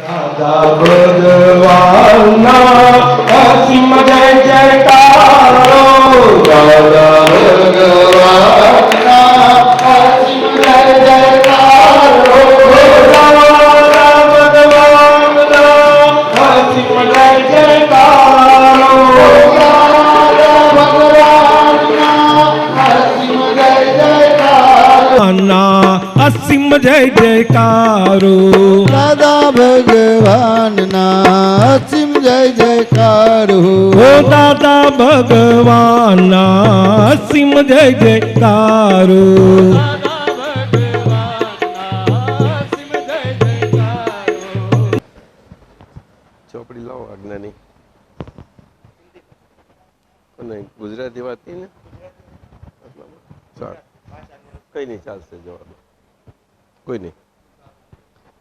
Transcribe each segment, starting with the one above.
દાદા ભગવાનના અસીમ જય જયકારો, દાદા ભગવાનના અસીમ જય જયકારો, દાદા ભગવાનના અસીમ જય જયકારો, દાદા ભગવાનના અસીમ જય જયકારો, અસીમ જય જયકારો, દાદા ભગવાનના અસીમ જય જયકારો, ઓ દાદા ભગવાનના અસીમ જય જયકારો. ચોપડી લાવો આજ્ઞાની અને ગુજરાતી વાતી ને કઈ નહીં ચાલશે જવાબ કોઈ નહીં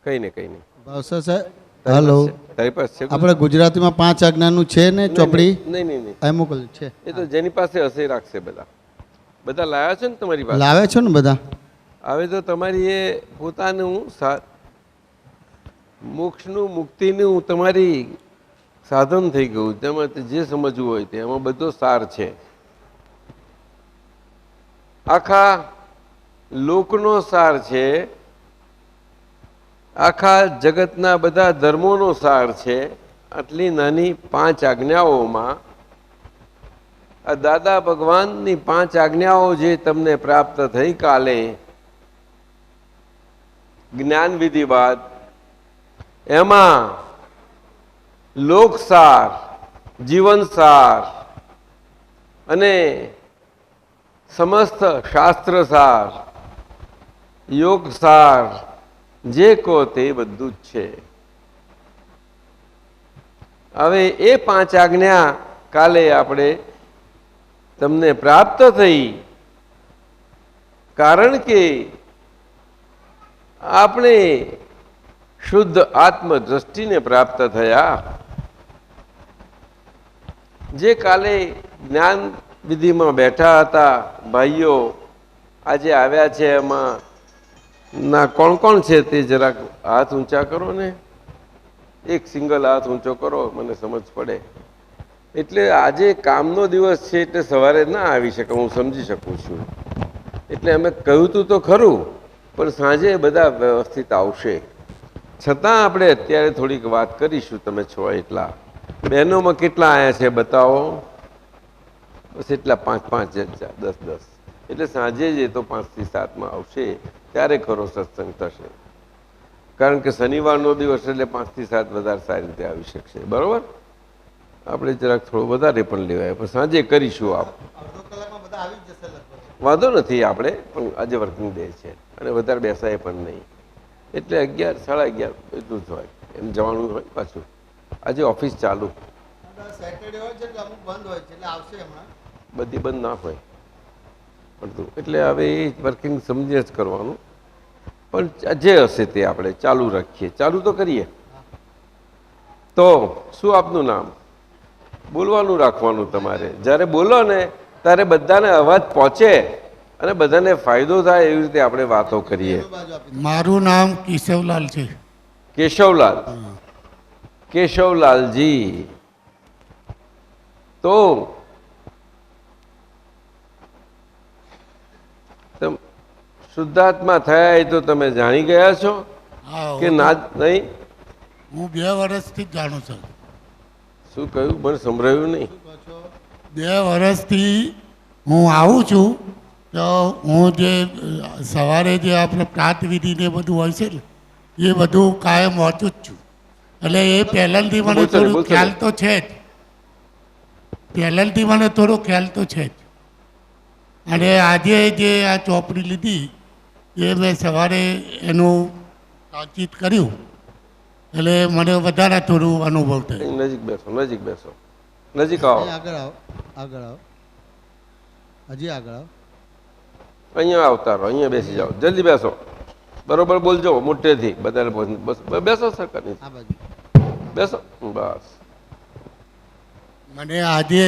કઈ નહીં ભાવસર સાહેબ હલો, તારી પાસે છે આપણે ગુજરાતીમાં 5 આજ્ઞાનું છે ને ચોપડી? નહીં આ મોકલ છે. એ તો જેની પાસે હશે રાખશે. બધા લાવ્યા છે ને તમારી પાસે? લાવે છો ને બધા? હવે તો તમારી એ પોતાનું મોક્ષનું મુક્તિનું તમારી સાધન થઈ ગયું. તેમાં જે સમજવું હોય તે એમાં બધો સાર છે. આખા લોકનો સાર છે, આખા જગતના બધા ધર્મોનો સાર છે. આટલી નાની 5 આજ્ઞાઓમાં આ દાદા ભગવાનની 5 આજ્ઞાઓ જે તમને પ્રાપ્ત થઈ કાલે જ્ઞાન વિધિ બાદ, એમાં લોકસાર, જીવનસાર અને સમસ્ત શાસ્ત્રસાર, યોગસાર જે કહો તે બધું જ છે. હવે એ 5 આજ્ઞા કાલે આપણે તમને પ્રાપ્ત થઈ, કારણ કે આપણે શુદ્ધ આત્મદ્રષ્ટિને પ્રાપ્ત થયા. જે કાલે જ્ઞાન વિધિમાં બેઠા હતા ભાઈઓ આજે આવ્યા છે, એમાં ના કોણ કોણ છે તે જરાક હાથ ઊંચા કરો ને. એક સિંગલ હાથ ઊંચો કરો, મને સમજ પડે. એટલે આજે કામનો દિવસ છે એટલે સવારે ના આવી શકે, હું સમજી શકું છું. એટલે અમે કહ્યું તું તો ખરું, પણ સાંજે બધા વ્યવસ્થિત આવશે. છતાં આપણે અત્યારે થોડીક વાત કરીશું. તમે છો એટલા બહેનોમાં કેટલા આવ્યા છે બતાવો? બસ એટલા 5 5 10 એટલે સાંજે જ એ તો 5 થી 7 આવશે, ત્યારે ખરો સત્સંગ થશે. કારણ કે શનિવારનો દિવસ એટલે 5 થી 7 વધારે સારી રીતે આવી શકશે. બરોબર? આપણે જરાક થોડું વધારે પણ લેવાય, પણ સાંજે કરીશું. વાંધો નથી આપણે, પણ આજે વર્કિંગ ડે છે અને વધારે બેસાય પણ નહીં. એટલે 11 સાડા 11 એટલું જ હોય, એમ જવાનું હોય. પાછું આજે ઓફિસ ચાલુ, બધી બંધ ના હોય પડતું. એટલે હવે એ વર્કિંગ સમજીને જ કરવાનું. પણ જે હશે તે આપણે ચાલુ રાખીએ. ચાલુ તો કરીએ. તો શું આપનું નામ? બોલવાનું રાખવાનું તમારે. જ્યારે બોલો ને ત્યારે બધાને અવાજ પહોંચે અને બધાને ફાયદો થાય એવી રીતે આપણે વાતો કરીએ. મારું નામ કેશવલાલ છે. કેશવલાલ? કેશવલાલજી, તો શુદ્ધાત્મા થયા એ તો તમે જાણી ગયા છો કે ના? નહીં, હું 2 વર્ષથી જ જાણું છું. શું કહ્યું? મને સંભળાયું નહીં. 2 વર્ષથી હું આવું છું. તો હું જે સવારે જે આપણે પ્રાતવિધિ ને બધું હોય છે ને, એ બધું કાયમ વાંચું જ છું. એટલે એ પહેલાંથી મને થોડું ખ્યાલ તો છે જ. પહેલાંથી મને થોડો ખ્યાલ તો છે જ. અને આજે જે આ ચોપડી લીધી એ મેં સવારે એનું તાકીદ કર્યું, એટલે મને વધારે થોડું અનુભવ થયો. નજીક બેસો, નજીક બેસો, નજીક આવો. આગળ આવો, આગળ આવો, હજી આગળ આવો. અહીંયા આવતા રહો, અહીંયા બેસી જાઓ, જલ્દી બેસો. બરોબર બોલજો મોટેથી. બધા બેસો સરકાર, બેસો. બસ. મને આજે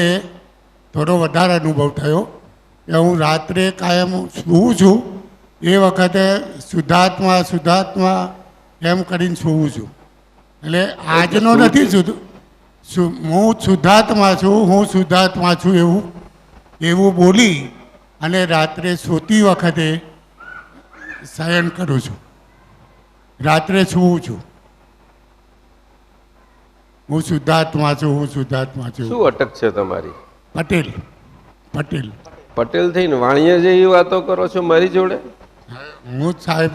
થોડો વધારે અનુભવ થયો કે હું રાત્રે કાયમ સૂવું છું, એ વખતે શુદ્ધાત્મા શુદ્ધાત્મા એમ કરીને સૂવું છું. એટલે આજનો નથી હું શુદ્ધાત્મા છું એવું બોલી અને રાત્રે સૂતી વખતે શયન કરું છું, રાત્રે સૂવું છું. હું શુદ્ધાત્મા છું. શું અટક છે તમારી? પટેલ. પટેલ થઈને વાણિયા જેવી વાતો કરો છો મારી જોડે? હું સાહેબ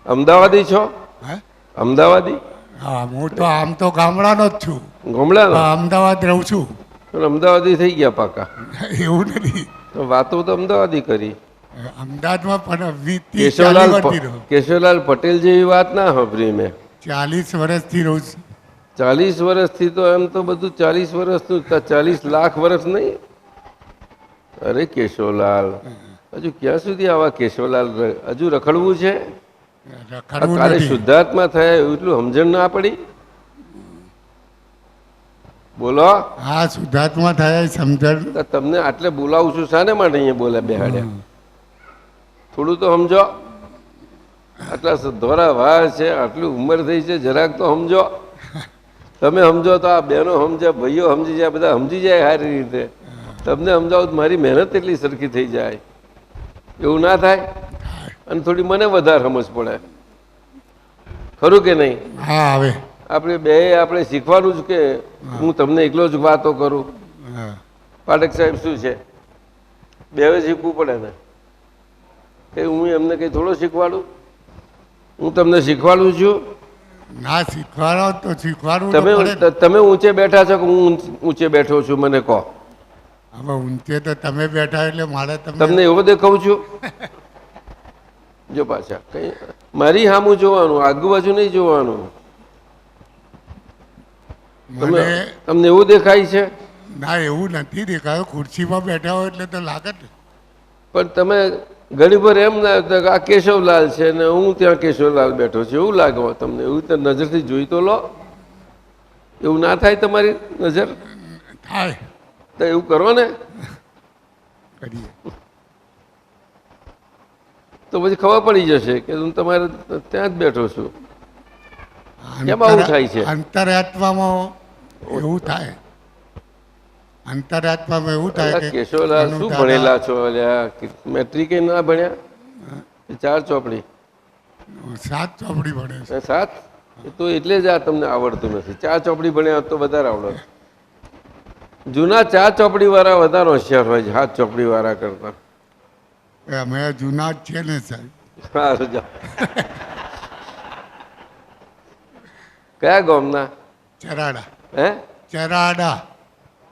અમદાવાદી છો? હે? અમદાવાદી? હા, હું તો આમ તો ગામડાનો જ છું, ગામડાનો? અમદાવાદ રહું છું. પણ અમદાવાદી થઈ ગયા પાકા? એવું નથી, તો વાતો તો અમદાવાદી કરી. અમદાવાદમાં પણ કેશવલાલ પટેલ જેવી વાત ના સાંભળી મેં. 40 વર્ષથી રહું છું. 40 વર્ષથી તો એમ તો બધું 40 વર્ષનું 40 લાખ વર્ષ નહીં. અરે કેશવલાલ, હજુ ક્યાં સુધી આવા કેશવલાલ હજુ રખડવું છે? રખડવું કાલે નથી. શુદ્ધાત્મા થયા એટલું સમજણ ના પડી? બોલો. હા, શુદ્ધાત્મા થયા સમજણ. તો તમને આટલે બોલાવું છું શાને માટે અહીંયા બોલ્યા બેહાડ્યા? થોડું તો સમજો. આટલા ધોરા વાર છે, આટલી ઉંમર થઈ છે, જરાક તો સમજો. તમે સમજો તો આ બહેનો સમજે, ભાઈઓ સમજી જાય, બધા સમજી જાય સારી રીતે. તમને સમજાવો તો મારી મહેનત એટલી સરખી થઈ જાય. એવું ના થાય? અને થોડી મને વધારે સમજ પડે. ખરું કે નહીં? હા, હવે આપણે શીખવાનું જ કે હું તમને એકલો જ વાતો કરું? હા. પાઠક સાહેબ શું છે, બે શીખવું પડે ને. એ હું એમને કંઈ થોડો શીખવાડું? હું તમને શીખવાડું છું? ના શીખવાડો તો શીખવાડવું તો પડે ને. તમે ઊંચે બેઠા છો કે હું ઊંચે બેઠો છું મને કહો? હવે ઊંચે તો તમે બેઠા એટલે મારે તમને એવું દેખાવું છું? જો પાછા કઈ મારી સામું જોવાનું, આજુબાજુ નહીં જોવાનું. મને તમને એવું દેખાય છે? ના, એવું નથી દેખાયું. ખુરશીમાં બેઠા હોય એટલે તો લાગે ને. પણ તમે ઘણી વાર એમ ના કે આ કેશવલાલ છે ને હું ત્યાં કેશવલાલ બેઠો છું એવું લાગે તમને? એવું તો નજરથી જોઈ તો લો. એવું ના થાય તમારી નજર? થાય. તો એવું કરો ને. કરીએ તો પછી ખબર પડી જશે કે હું તમારે ત્યાં જ બેઠો છું. કેમ આવું થાય છે? અંતરાત્મામાં એવું થાય. અંતરાત્મામાં એવું થાય કે કેશવલાલ શું ભણેલા છો? મેટ્રિક ના ભણ્યા? 4 ચોપડી? 7 ચોપડી ભણે છે. 7? તો એટલે જ આ તમને આવડતું નથી. 4 ચોપડી ભણ્યા હોત તો વધારે આવડત. જૂના 4 ચોપડી વાળા વધારે હોશિયાર હોય છે 7 ચોપડી વાળા કરતા. અમે જૂના જ છે ને સાહેબ. સારું જાઓ. કયા ગામના? ચરાડા. હે? ચરાડા.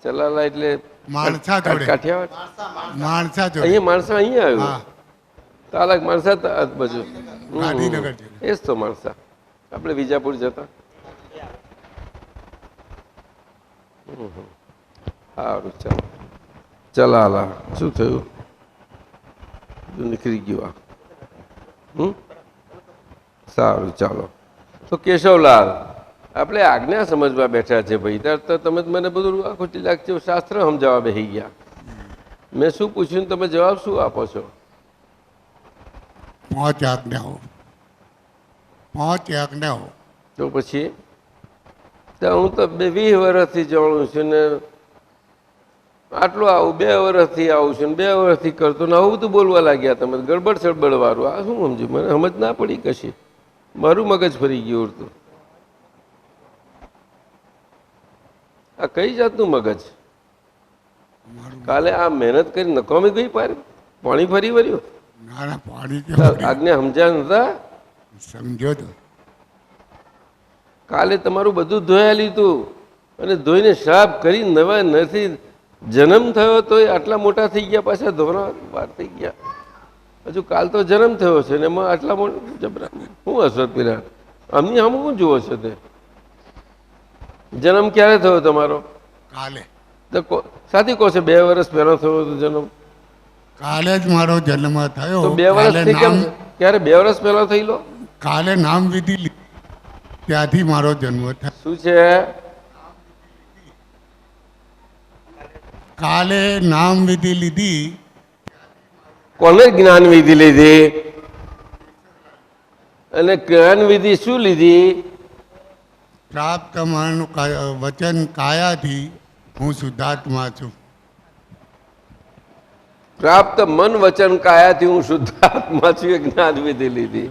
ચલાલા એટલે માણસા જોડે. કાઠિયાવાડ? માણસા જોડે. અહીંયા માણસા અહીંયા આવ્યું? હા, તાલક માણસા બાજુ ગાંધીનગર જોડે. એ જ તો માણસા. આપણે વિજાપુર જતા. સારું ચાલો. ચલાલા શું થયું? નીકળી ગયું આ. સારું ચાલો. તો કેશવલાલ, આપણે આજ્ઞા સમજવા બેઠા છે ભાઈ. ત્યારે તો તમે મને બધું આ ખોટી લાગશે શાસ્ત્ર સમજાવવા બેસી ગયા. મેં શું પૂછ્યું તમે જવાબ શું આપો છો? 5 આજ્ઞાઓ. 5 આજ્ઞાઓ. તો પછી તો હું તો 20 વર્ષથી જાણું છું ને આટલું આવું 2 વર્ષથી આવું છું ને 2 વર્ષથી કરતો ને આવું બધું બોલવા લાગ્યા તમે. ગડબડ સડબડ વાળું આ શું સમજ્યું? મને સમજ ના પડી કશી. મારું મગજ ફરી ગયું હતું. આ કઈ જાતનું મગજ? કાલે આ મહેનત કરી નકામી ગઈ પાણી ફરી વળ્યું? ના ના, પાણી આજ્ઞા સમજ્યા નતા? સમજો તો. કાલે તમારું બધું ધોયા લીધું અને ધોઈને સાફ કરી નવા નથી. જન્મ થયો તો આટલા મોટા થઈ ગયા, પાછા ધોરા વાર થઈ ગયા. હજુ કાલ તો જન્મ થયો છે ને એમાં આટલા મોટા જબરા શું અસર પીરા? આમની આમ શું જુઓ છો? તે જન્મ ક્યારે થયો તમારો? કાલે. તો સાથી કહો છે 2 વર્ષ પહેલા થયો હતો જન્મ? કાલે જ મારો જન્મ થયો. તો 2 વર્ષથી કેમ? ક્યારે 2 વર્ષ પહેલા થઈ લો? કાલે નામ વિધિ ત્યાંથી મારો જન્મ થયો. શું છે? કાલે નામ વિધિ લીધી. કોને જ્ઞાન વિધિ લીધી? અને જ્ઞાન વિધિ શું લીધી? પ્રાપ્ત મન વચન કાયાથી હું શુદ્ધાત્મા છું. પ્રાપ્ત મન વચન કાયાથી હું શુદ્ધાત્મા છું એ જ્ઞાન વિધિ લીધી.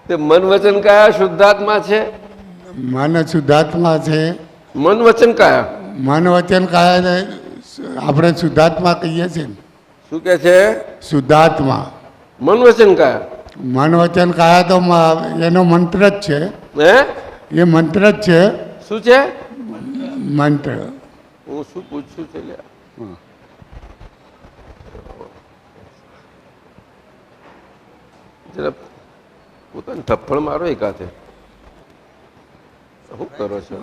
તે મન વચન કાયા શુદ્ધાત્મા છે. મન શુદ્ધાત્મા છે. મન વચન કાયા મન વચન કાયા આપણે શુદ્ધાત્મા કહીએ છીએ ને. શું કે છે? શુદ્ધાત્મા. મન વચન કાયા. મન વચન કાયા તો એનો મંત્ર જ છે. હે? એ મંત્ર જ છે. શું છે મંત્ર? હું શું પૂછું છે લ્યા? જરા પોતાને થપ્પડ મારો એકાથે. શું કરો છો?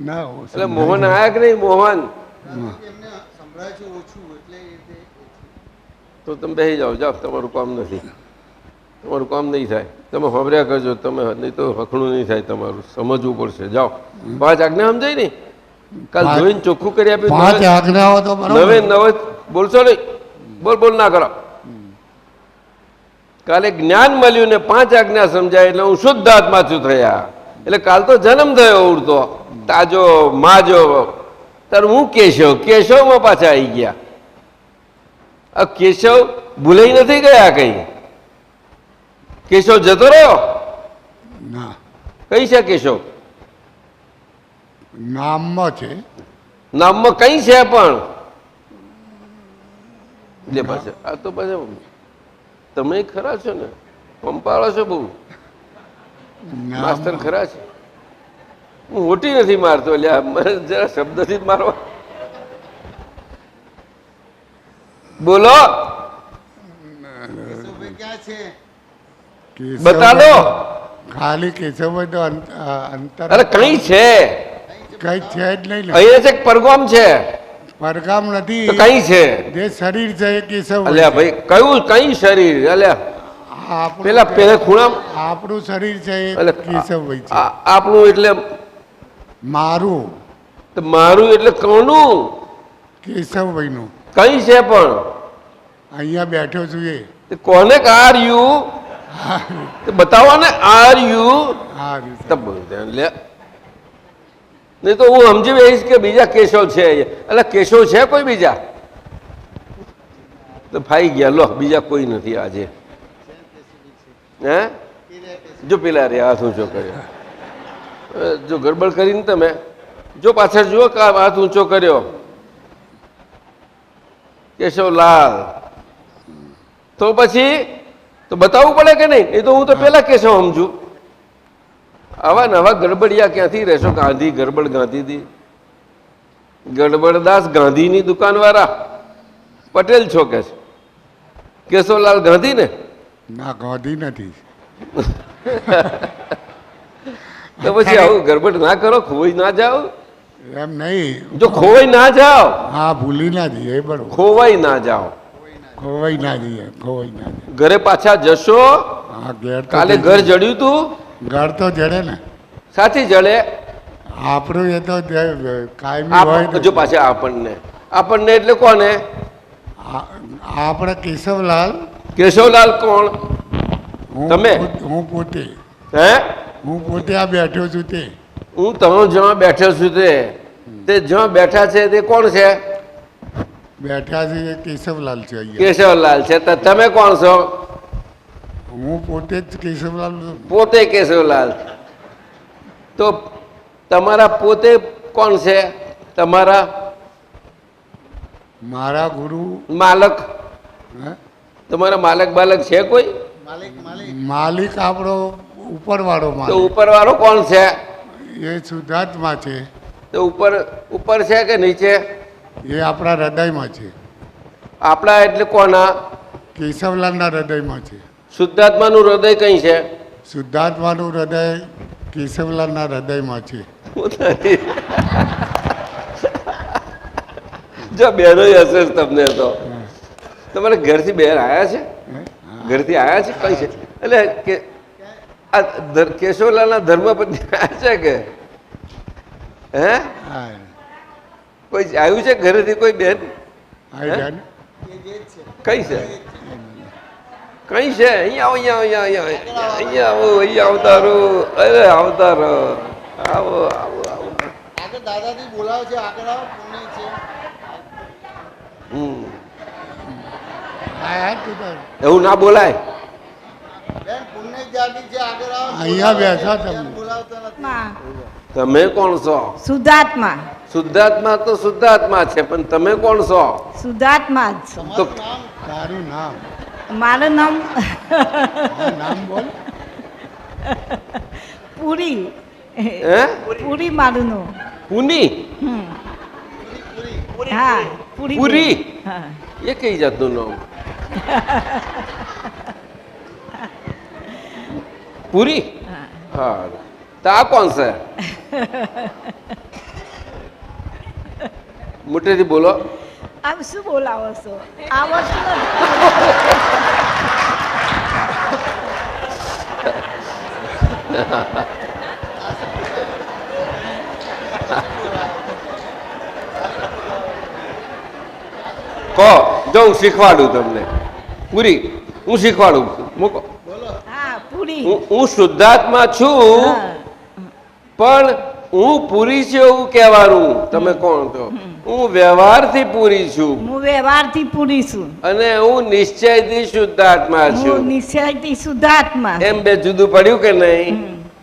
ના એટલે મોહન આયા કે નહીં? મોહન તો તમે બેસી જાઓ. જાઓ, તમારું કામ નથી. તમારું કામ નહીં થાય. તમે સાંભળ્યા કરજો. તમે નહીં તો હખણું નહીં થાય. તમારું સમજવું પડશે. જાઓ. 5 આજ્ઞા સમજાય ને? કાલ જોઈને ચોખ્ખું કરી આપ્યું. 5 આજ્ઞાઓ તો નવે નવે બોલશો નહીં. બોલ ના કરો. કાલે જ્ઞાન મળ્યું ને 5 આજ્ઞા સમજાય એટલે હું શુદ્ધ આત્મા છું થયા. એટલે કાલ તો જન્મ થયો ઉડતો તાજો માજો. તાર હું કેશવમાં પાછા આવી ગયા. આ કેશવ ભૂલાઈ નથી ગયા કઈ? કેશવ જતો રહ્યો? ના, કઈ છે કેશવ? નામમાં છે. નામમાં કઈ છે પણ? એટલે પાછા આ તો પાછા તમે ખરા છો ને? પંપાળો છો બહુ. માસ્તર ખરા છે. હું મોટી નથી મારતો. લ્યા મને જરા શબ્દથી જ મારવા. બોલો, બતા દો. ખાલી કેશવભાઈ તો અંતર. અરે કઈ છે? કઈ છે જ નહીં ને. અહીંયા છે પરગામ છે. પરગામ નથી. તો કઈ છે? જે શરીર છે એ કેશવ. અલ્યા ભાઈ કયું કઈ શરીર? અલ્યા પેલા ખૂણા આપણું શરીર છે એ કેશવભાઈ છે. આપણું એટલે મારું. તો મારું એટલે કોનું? કેશવભાઈ નું. કઈ છે પણ? અહીંયા બેઠો છું એ. કોને આર યુ બતાવો ને. આર યુ હા લે. નહીં તો હું સમજી રહીશ કે બીજા કેશવ છે. એટલે કેશવ છે કોઈ બીજા? તો ફાઈ ગયા. લો બીજા કોઈ નથી આજે. હે જો પેલા રે હાથ ઊંચો કર્યો. જો ગડબડ કરીને તમે જો પાછળ જુઓ કે હાથ ઊંચો કર્યો કેશવલાલ. તો પછી તો બતાવવું પડે કે નહીં? એ તો હું તો પેલા કેશવ સમજુ. આવા નવા ગડબડિયા ક્યાંથી રહેશો? ગાંધી ગડબડ ગાંધીથી ગડબડદાસ ગાંધીની દુકાન વાળા પટેલ છો કે છે? કેશવલાલ ગાંધી ને? ના, ગાંધી નથી. તો પછી આવું ગડબડ ના કરો. ખોવાઈ ના જાઓ. એમ નહીં. જો ખોવાઈ ના જાઓ. હા, ભૂલી ના જઈએ. બરોબર. ખોવાઈ ના જાઓ. ખોવાઈ ના જઈએ. ખોવાઈ ના જઈએ. ઘરે પાછા જશો. હા, ઘેર તો કાલે ઘર જડ્યું તું. ઘર તો જડે ને. સાથી જડે. આપણું એ તો કાયમી હોય ને. જો પાછા આપણને એટલે કોને? આપણે કેશવલાલ. કેશવલાલ કોણ? તમે? હું પોતે. હે? હું પોતે આ બેઠો છું તે. હું તમે જ્યાં બેઠો છું તે જ્યાં બેઠા છે તે કોણ છે? બેઠા છે એ કેશવલાલ છે અહીંયા. કેશવલાલ છે. તો તમે કોણ છો? હું પોતે જ કેશવલાલ. પોતે કેશવલાલ. તો તમારા પોતે કોણ છે? તમારા મારા ગુરુ માલક. હે? તમારા માલક બાલક છે કોઈ? માલિક આપણો ઉપરવાળો તો માલિક. ઉપર વાળો કોણ છે? એ શુદ્ધાત્મા છે. તો ઉપર છે કે નીચે? એ આપણા હૃદયમાં છે. આપણા એટલે કોના? કેશવલાલના હૃદયમાં છે. શુદ્ધાત્માનું હૃદય કઈ છે? શુદ્ધાત્માનું હૃદય કેશવલાલના હૃદયમાં છે. જો બહેનો હશે તમને તો. તમારે ઘરથી બહેન આવ્યા છે? ઘરથી આવ્યા છે? કઈ છે? એટલે કે આ કેશવલાલના ધર્મપત્ની આવ્યા છે કે? હે? હા, કોઈ આવ્યું છે ઘરેથી કોઈ બેન? આવ્યા ને? કઈ છે? કઈ છે? અહીંયા આવો અહીંયા આવો અહીંયા અહીંયા આવો અહીંયા આવતા રહો. અરે આવતા રહો. આવો આવો દાદાજી બોલાવે છે આગળ આવો પુણ્ય છે હમ હા યાર તું તો એવું ના બોલાય. બેન પુણ્ય જાતિ છે આગળ આવો અહીંયા બેઠા તમે. બોલાવતા નથી માં તમે કોણ છો? શુદ્ધાત્મા શુદ્ધાત્મા તો શુદ્ધાત્મા છે, પણ તમે કોણ છો? શુદ્ધાત્મા જ તો તારું નામ મારું નામ હા, નામ બોલ. પૂરી હે પૂરી મારું નામ પુની? હા પૂરી પૂરી? હા એ કઈ જાતનું નામ? પૂરી? હા. તો આ કોણ છે? મોટેથી બોલો. આમ શું બોલાવો છો આવડતું નથી કહો, જો હું શીખવાડું તમને. પૂરી હું શીખવાડું. મૂકો. હા પૂરી હું શુદ્ધાત્મા છું, હા. પણ હું પૂરી છે એવું કહેવાનું. તમે કોણ છો? હું વ્યવહારથી પૂરી છું હું વ્યવહારથી પૂરી છું અને હું નિશ્ચયથી શુદ્ધાત્મા હું છું. નિશ્ચયથી શુદ્ધાત્મા એમ બે જુદું પડ્યું કે નહીં?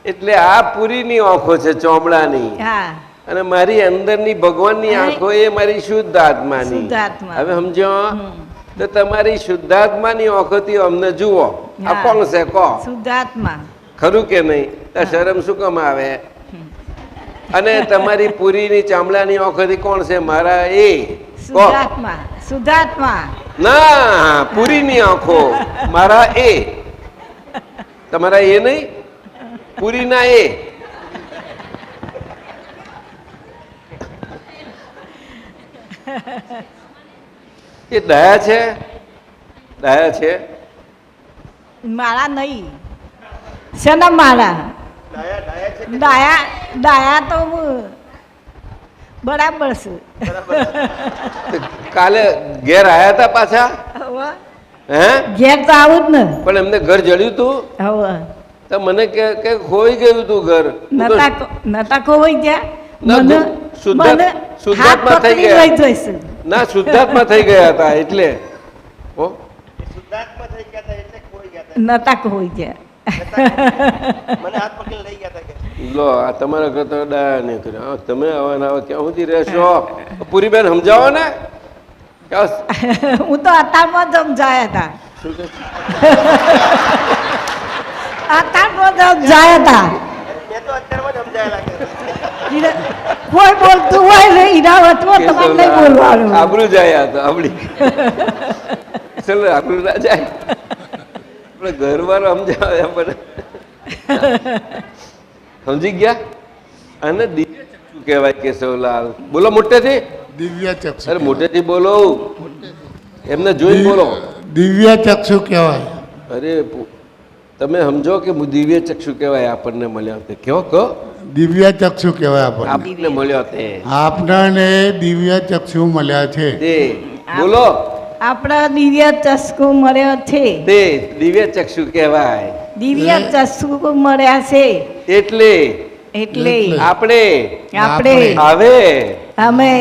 એટલે આ પૂરીની આંખો છે, ચોમડાની, હા અને મારી અંદરની ભગવાનની આંખો એ મારી શુદ્ધ આત્માની. શુદ્ધ આત્મા. હવે સમજો? તો તમારી શુદ્ધાત્માની આંખોથી અમને જુઓ. આ હા. કોણ છે? કહો. શુદ્ધાત્મા ખરું કે નહીં? આ શરમ શું કામ આવે? અને તમારી પૂરીની ચામડાની આંખોથી કોણ છે? મારા એ. કહો. શુદ્ધાત્મા શુદ્ધાત્મા ના, પૂરીની આંખો મારા એ. તમારા એ નહીં, પૂરીના એ. એ દયા છે? દયા છે? મારા નહીં છે ને મારા ડાયા ડાયા તો બરાબર છે કાલે ઘેર આયા હતા પાછા? હવે હે? ઘેર તો આવું જ ને પણ એમને ઘર જડ્યું તું? હવે તો મને કે ખોઈ ગયું તું ઘર. હું તો નતા ખોવાઈ ગયા ના, મને શુદ્ધાત્મા- મને શુદ્ધાત્મા હાથ થઈ પકડી ગયા. લઈ જઈશું ના, શુદ્ધાત્મા થઈ ગયા હતા એટલે. હો? શુદ્ધાત્મા થઈ ગયા હતા એટલે ખોઈ ગયા હતા. નતા ખોવાઈ ગયા મને હાથ પકડીને લઈ ગયા હતા કે લો, આ તમારા ઘર તો ડાયા નહીં કર્યા. હા, તમે આવા ને આવા ક્યાં સુધી રહેશો? પૂરીબેન સમજાવો ને. હું તો અત્યારમાં જ સમજાયા હતા શું કહે? અત્યારમાં જ સમજાયા હતા મેં તો અત્યારમાં જ સમજાયેલા કે કોઈ બોલતું હોય ને ઈરાવતમાં તમારે નહીં બોલવાનું આબરૂ જાય આ તો આપડી. ચલો, આબરૂ ના જાય. આપણે ઘરવાળો સમજાવે આપણે. સમજી ગયા? અને દિવ્ય ચક્ષુ કહેવાય કેશવલાલ. બોલો મોટેથી. દિવ્ય ચક્ષુ અરે મોટેથી બોલો. એમને જોઈને બોલો. દિવ્ય ચક્ષુ કહેવાય. અરે તમે સમજો કે દિવ્ય ચક્ષુ કહેવાય આપણને મળ્યો તે. કેવો કહો? દિવ્ય ચક્ષુ કહેવાય આપણને. આપણને મળ્યો તે. આપણને દિવ્ય ચક્ષુ મળ્યા છે. તે બોલો. આપણા દિવ્ય ચસ્કો મળ્યો છે તે દિવ્ય ચક્ષુ કહેવાય. દિવ્ય ચસ્કો મળ્યા છે એટલે એટલે આપણે આપણે હવે અમે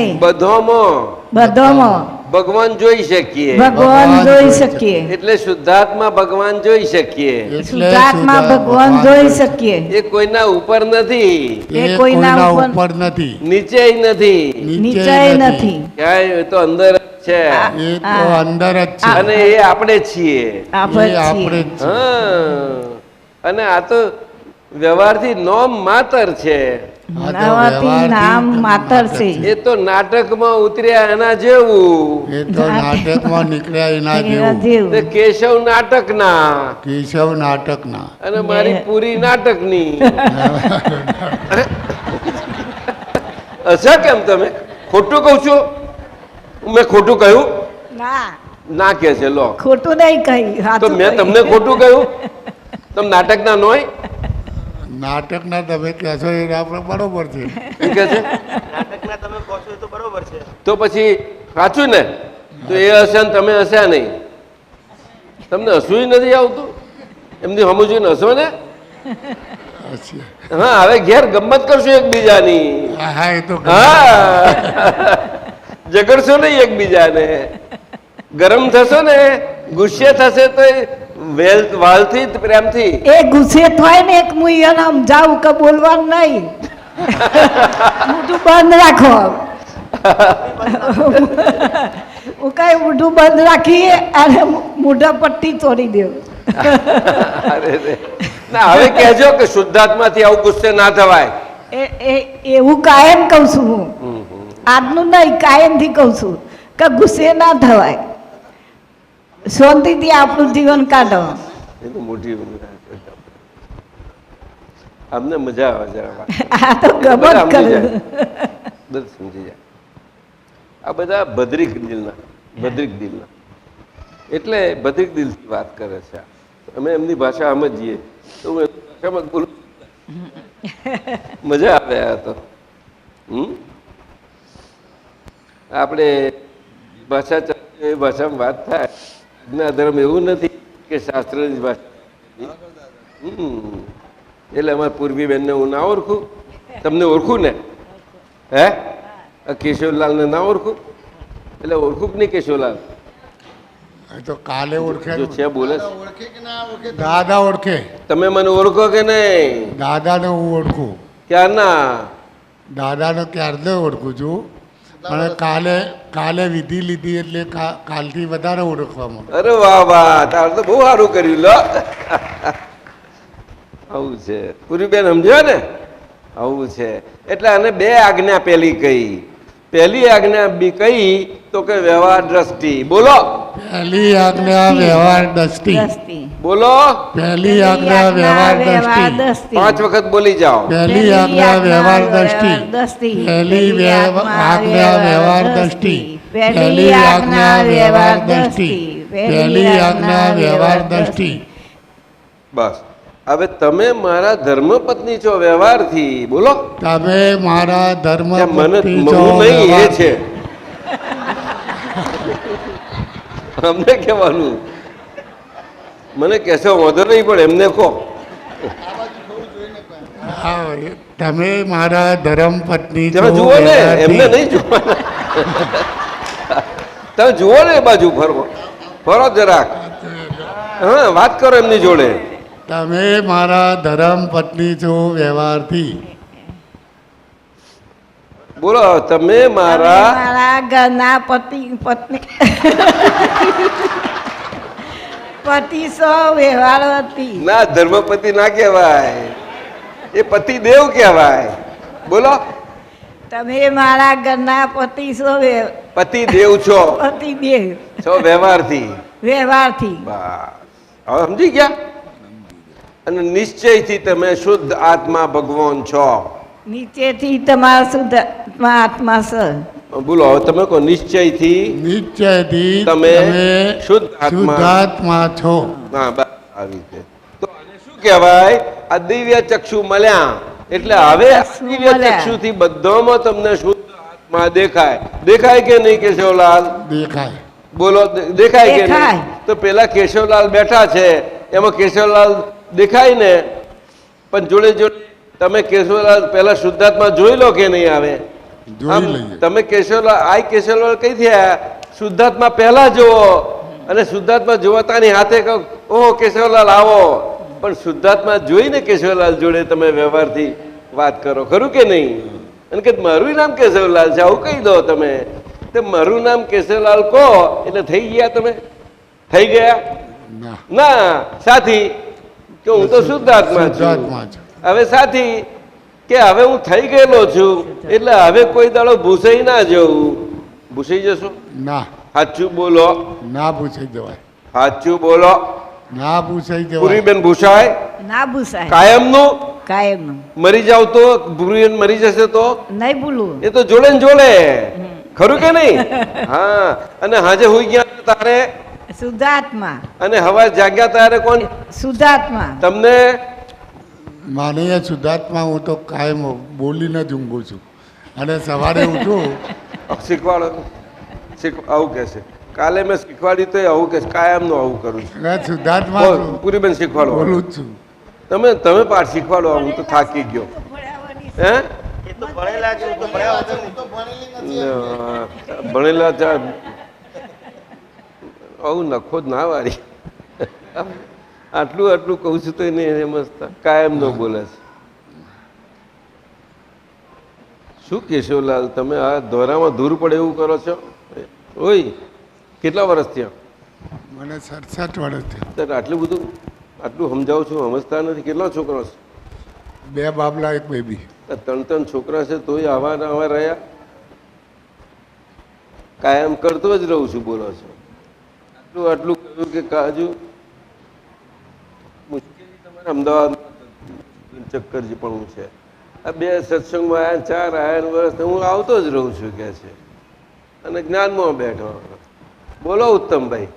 બધોમાં ભગવાન જોઈ શકીએ. ભગવાન જોઈ શકીએ એટલે શુદ્ધાત્મા ભગવાન જોઈ શકીએ. એટલે શુદ્ધાત્મા ભગવાન જોઈ શકીએ એ કોઈના ઉપર નથી, એ એ કોઈના કોઈના ઉપર નથી, નીચેય નથી, નીચે નથી ક્યાંય એ તો અંદર જ છે. એ તો અંદર જ છે. અને એ આપણે જ છીએ. આપણે એ આપણે છીએ જ છે. હા. અને આ તો વ્યવહારથી નોમ માતર છે. આ તો નવાથી વ્યવહારથી નામ માતર છે એ તો નાટકમાં ઉતર્યા એના જેવું. એ તો નાટકમાં નીકળ્યા એના એના જેવું. તે જેવું કેશવ નાટકના કેશવ નાટકના. અને મારી પૂરી નાટકની. હશે કેમ તમે? ખોટું કહું છું? મેં ખોટું કહ્યું? ના ના કે છે લો. ખોટું નહીં કહી તો સાચું મેં કહ્યું. તમને ખોટું કહ્યું? તમે નાટકના નોય નાટકના તમે કહેશો એ આપણે બરોબર છે. એમ કે છે? નાટકના તમે કહો છો એ તો બરોબર છે. તો પછી સાચું ને? તો એ હશે ને તમે હસ્યા નહીં. તમને હસવું નથી આવતું? એમની સમજવું હસો ને? અચ્છા. હા, હવે ઘેર ગમત કરશું એકબીજાની. હા એ તો હા ઝઘડશો નહીં એકબીજાને. ગરમ થશો ને, ગુસ્સે થશે તો વાલથી પ્રેમથી. એ ગુસ્સે થાય ને એક હું એને સમજાવું કે બોલવાનું નહીં, મોઢું બંધ રાખો. હું કઈ મોઢું બંધ રાખી અને મોઢા પટ્ટી તોડી દેવું. અરે રે. ના હવે કહેજો કે શુદ્ધાત્માથી આવું ગુસ્સે ના થવાય. એવું કાયમ કહું છું હું, આજનું નહીં કાયમથી કહું છું કે ગુસ્સે ના થવાય, શાંતિથી આપણું જીવન કાઢો. એ તો મોટી અમને મજા આવે જરા. આ તો ગમત કરે. બધું સમજી જાય. આ બધા ભદ્રિક દિલના એટલે ભદ્રિક દિલથી વાત કરે છે. અમે એમની ભાષા સમજીએ તો હું એમની ભાષામાં બોલું, મજા આવે. આ તો આપણે ભાષા એ ભાષામાં વાત થાય. આજ્ઞા ધર્મ એવું નથી કે શાસ્ત્રની ભાષા. એટલે અમારા પૂર્વી બેનને હું ના ઓળખું, તમને ઓળખું ને? હે કેશવલાલને ના ઓળખું? એટલે ઓળખું કે નહીં કેશવલાલ? એ તો કાલે ઓળખે જો છે બોલે દાદા ઓળખે. તમે મને ઓળખો કે નહીં? દાદાને હું ઓળખું. ક્યારના? દાદાને ક્યારને ઓળખું છું, પણ કાલે વિધિ લીધી એટલે કાલથી વધારે ઓળખવા માંડ્યું. અરે વાહ વાહ, તારે તો બહુ સારું કર્યું લો. આવું છે પૂરીબેન, સમજ્યો ને? આવું છે. એટલે આને બે આજ્ઞા પેલી કહી. પહેલી આજ્ઞા બી કહી તો કે વ્યવહાર દ્રષ્ટિ. બોલો પહેલી આજ્ઞા વ્યવહાર દ્રષ્ટિ. બોલો પહેલી આજ્ઞા વ્યવહાર દ્રષ્ટિ. 5 વખત બોલી જાઓ. પહેલી આજ્ઞા વ્યવહાર દ્રષ્ટિ. પહેલી આજ્ઞા વ્યવહાર દ્રષ્ટિ. પહેલી આજ્ઞા વ્યવહાર દ્રષ્ટિ. પહેલી આજ્ઞા વ્યવહાર દ્રષ્ટિ. બસ. હવે તમે મારા ધર્મપત્ની છો વ્યવહારથી. બોલો તમે મારા ધર્મ મને નહીં એ છે અમને કહેવાનું. મને કહેશો વાંધો નહીં, પણ એમને કહો. તમે મારા ધર્મ પત્ની તમે જુઓ ને, એમને નહીં જોવાના. તમે જુઓ ને, એ બાજુ ફરો જરાક. હા, વાત કરો એમની જોડે. તમે મારા ધર્મ પત્ની છો વ્યવહારથી. બોલો તમે મારા ઘરના પત્ની પતિ સો વ્યવહારથી. ના, ધર્મપતિ ના કહેવાય, એ પતિ દેવ કહેવાય. બોલો તમે મારા ઘરના પતિ સો પતિ દેવ છો. પતિ દેવ છો વ્યવહારથી. વ્યવહારથી. બસ હવે સમજી ગયા. અને નિશ્ચયથી તમે શુદ્ધ આત્મા ભગવાન છો. નીચેથી તમારા શુદ્ધ આત્મા છે. બોલો હવે તમે કહો. નિશ્ચયથી તમે શુદ્ધ શુદ્ધાત્મા છો. હા, બસ આવી રીતે. તો આને શું કહેવાય? આ દિવ્ય ચક્ષુ મળ્યા. એટલે હવે દિવ્ય ચક્ષુથી બધામાં તમને શુદ્ધ આત્મા દેખાય. દેખાય કે નહીં કેશવલાલ? દેખાય. બોલો દેખાય કે નહીં? તો પેલા કેશવલાલ બેઠા છે, એમાં કેશવલાલ દેખાય ને, પણ જોડે જોડે તમે કેશવલાલ પહેલા શુદ્ધાત્મા જોઈ લો કે નહીં? આવે તમે કેશવલાલ કઈ થયા? શુદ્ધાત્મા પહેલા જુઓ, અને શુદ્ધાત્મા જોવાતાની હાથે કહો ઓહો કેશવલાલ આવો. પણ શુદ્ધાત્મા જોઈને કેશવલાલ જોડે તમે વ્યવહારથી વાત કરો, ખરું કે નહીં? અને કે મારું નામ કેશવલાલ છે આવું કહી દો તમે. તો મારું નામ કેશવલાલ કહો એટલે થઈ ગયા તમે? થઈ ગયા ના? સાથી કે હું તો શુદ્ધાત્મા છું. હવે સાથી કે હવે હું થઈ ગયેલો છું, એટલે હવે કોઈ દાડો ભૂસાઈ ના જવું. ભૂસાઈ જશો ના? સાચું બોલો. ના ભૂસાઈ જવાય. સાચું બોલો. ના ભૂસાઈ જવાય. પૂરીબેન ભૂસાય? ના ભૂસાય. કાયમનું? કાયમનું. મરી જાવ તો? પૂરીબેન મરી જશે તો? નહીં ભૂલું. એ તો જોડે ને જોડે, ખરું કે નહીં? હા. અને હાજે હોઈ ગયા તારે શુદ્ધાત્મા, અને હવા જાગ્યા તારે કોણ? શુદ્ધાત્મા. તમને માનીય શુદ્ધાત્મા હું તો કાયમ બોલીને જ ઊંઘું છું, અને સવારે ઉઠું. શીખવાડો. આવું કે છે કાલે મેં શીખવાડી તો આવું કે કાયમનું આવું કરું છું. શુદ્ધાત્મા પૂરીબેન શીખવાડો. બોલું જ છું. તમે પાઠ શીખવાડો. હું તો થાકી ગયો. હે તો ભણેલા છે, હું તો ભણ્યા વગર નહીં. ભણેલા ચા આવું નખો જ ના વારી. આટલું આટલું કહું છું તો એને સમજતા કાયમ ન બોલે છે. શું કેશવલાલ, તમે આ દોરામાં દૂર પડે એવું કરો છો? ઓય, કેટલા વર્ષ થયા? મને 67 વર્ષ થયા. ત્યારે આટલું બધું આટલું સમજાવું છું, સમજતા નથી. કેટલા છોકરા છે? 2 બાબલા 1 બેબી. 3 છોકરા છે તોય આવા ને આવા રહ્યા? કાયમ કરતો જ રહું છું બોલો છો. આટલું આટલું કહ્યું કે કાજુ મુશ્કેલી તમારે અમદાવાદમાં ચક્કરજી પણ છે. આ 2 સત્સંગમાં આવ્યા, 4 આવ્યા વર્ષ હું આવતો જ રહું છું કે છે, અને જ્ઞાનમાં બેઠો. બોલો ઉત્તમભાઈ,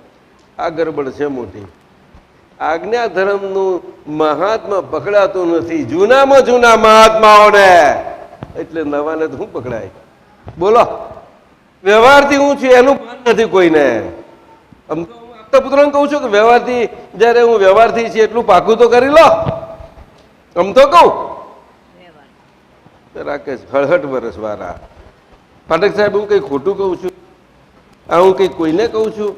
આ ગરબડ છે મોટી. આજ્ઞા ધર્મનું મહાત્મા પકડાતું નથી. જૂનામાં જૂના મહાત્માઓને, એટલે નવાને તો શું પકડાય? બોલો, વ્યવહારથી હું છું એનું ભાન નથી કોઈને. આપતા પુત્રોને કહું છું કે વ્યવહારથી, જયારે હું વ્યવહારથી છે એટલું પાકું તો કરી લો. આમ તો કહું રાકેશ 68 વર્ષ વાળા પાઠક સાહેબ, હું કઈ ખોટું કહું છું? આ હું કઈ કોઈને કહું છું?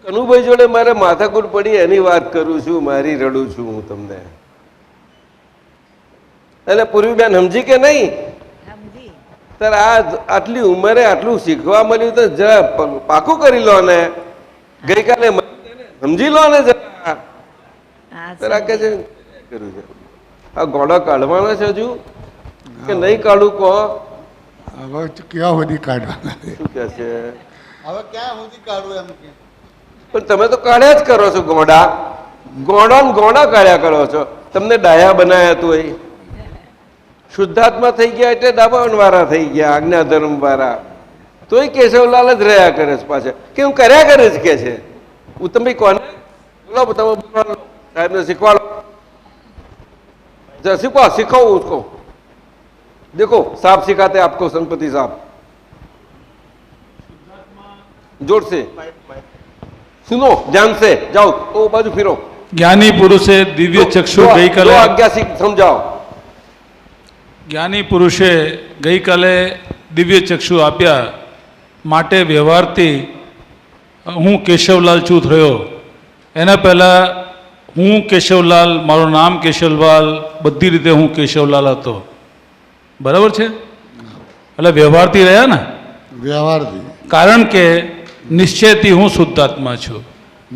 કનુભાઈ જોડે મારે માથાકૂટ પડી એની વાત કરું છું, મારી રડું છું હું તમને. એટલે પૂર્વીબેન સમજી કે નહીં? ત્યારે આ આટલી ઉંમરે આટલું શીખવા મળ્યું તો જરા પાકું કરી લો ને. ગઈકાલે સમજી લો ને જરા. કે છે કર્યું છે આ ગોળા કાઢવાના છે હજુ કે નહીં કાઢું? કહો હવે ક્યાં સુધી કાઢવાના? શું કે છે? હવે ક્યાં સુધી કાઢવું એમ કે? પણ તમે તો કાઢ્યા જ કરો છો ગોડા. ગોડા ને ગોડા કાઢ્યા કરો છો. તમને ડાયા બનાયા તું એ શુદ્ધાત્મા થઈ ગયા એટલે દાબાવન વાળા થઈ ગયા, આજ્ઞા ધર્મ વાળા. તોય કેશવલાલ જ રહ્યા કરે છે પાછા કે હું કર્યા કરે છે કે છે. ઉત્તમભાઈ કોને બોલો, તમે સાહેબને શીખવાડો. सीखो सिखाओ उसको. देखो साहब सिखाते आपको, संपति साहब. जोर से सुनो, ध्यान से जाओ. ओ बाजू फिरो. ज्ञानी पुरुषे दिव्य चक्षु गई काले आज्ञा समझाओ. જ્ઞાની પુરુષે ગઈકાલે દિવ્ય ચક્ષુ આપ્યા માટે વ્યવહારથી હું કેશવલાલ છું થયો. એના પહેલાં હું કેશવલાલ, મારું નામ કેશવલાલ, બધી રીતે હું કેશવલાલ હતો. બરાબર છે? એટલે વ્યવહારથી રહ્યા ને? વ્યવહારથી. કારણ કે નિશ્ચયથી હું શુદ્ધાત્મા છું.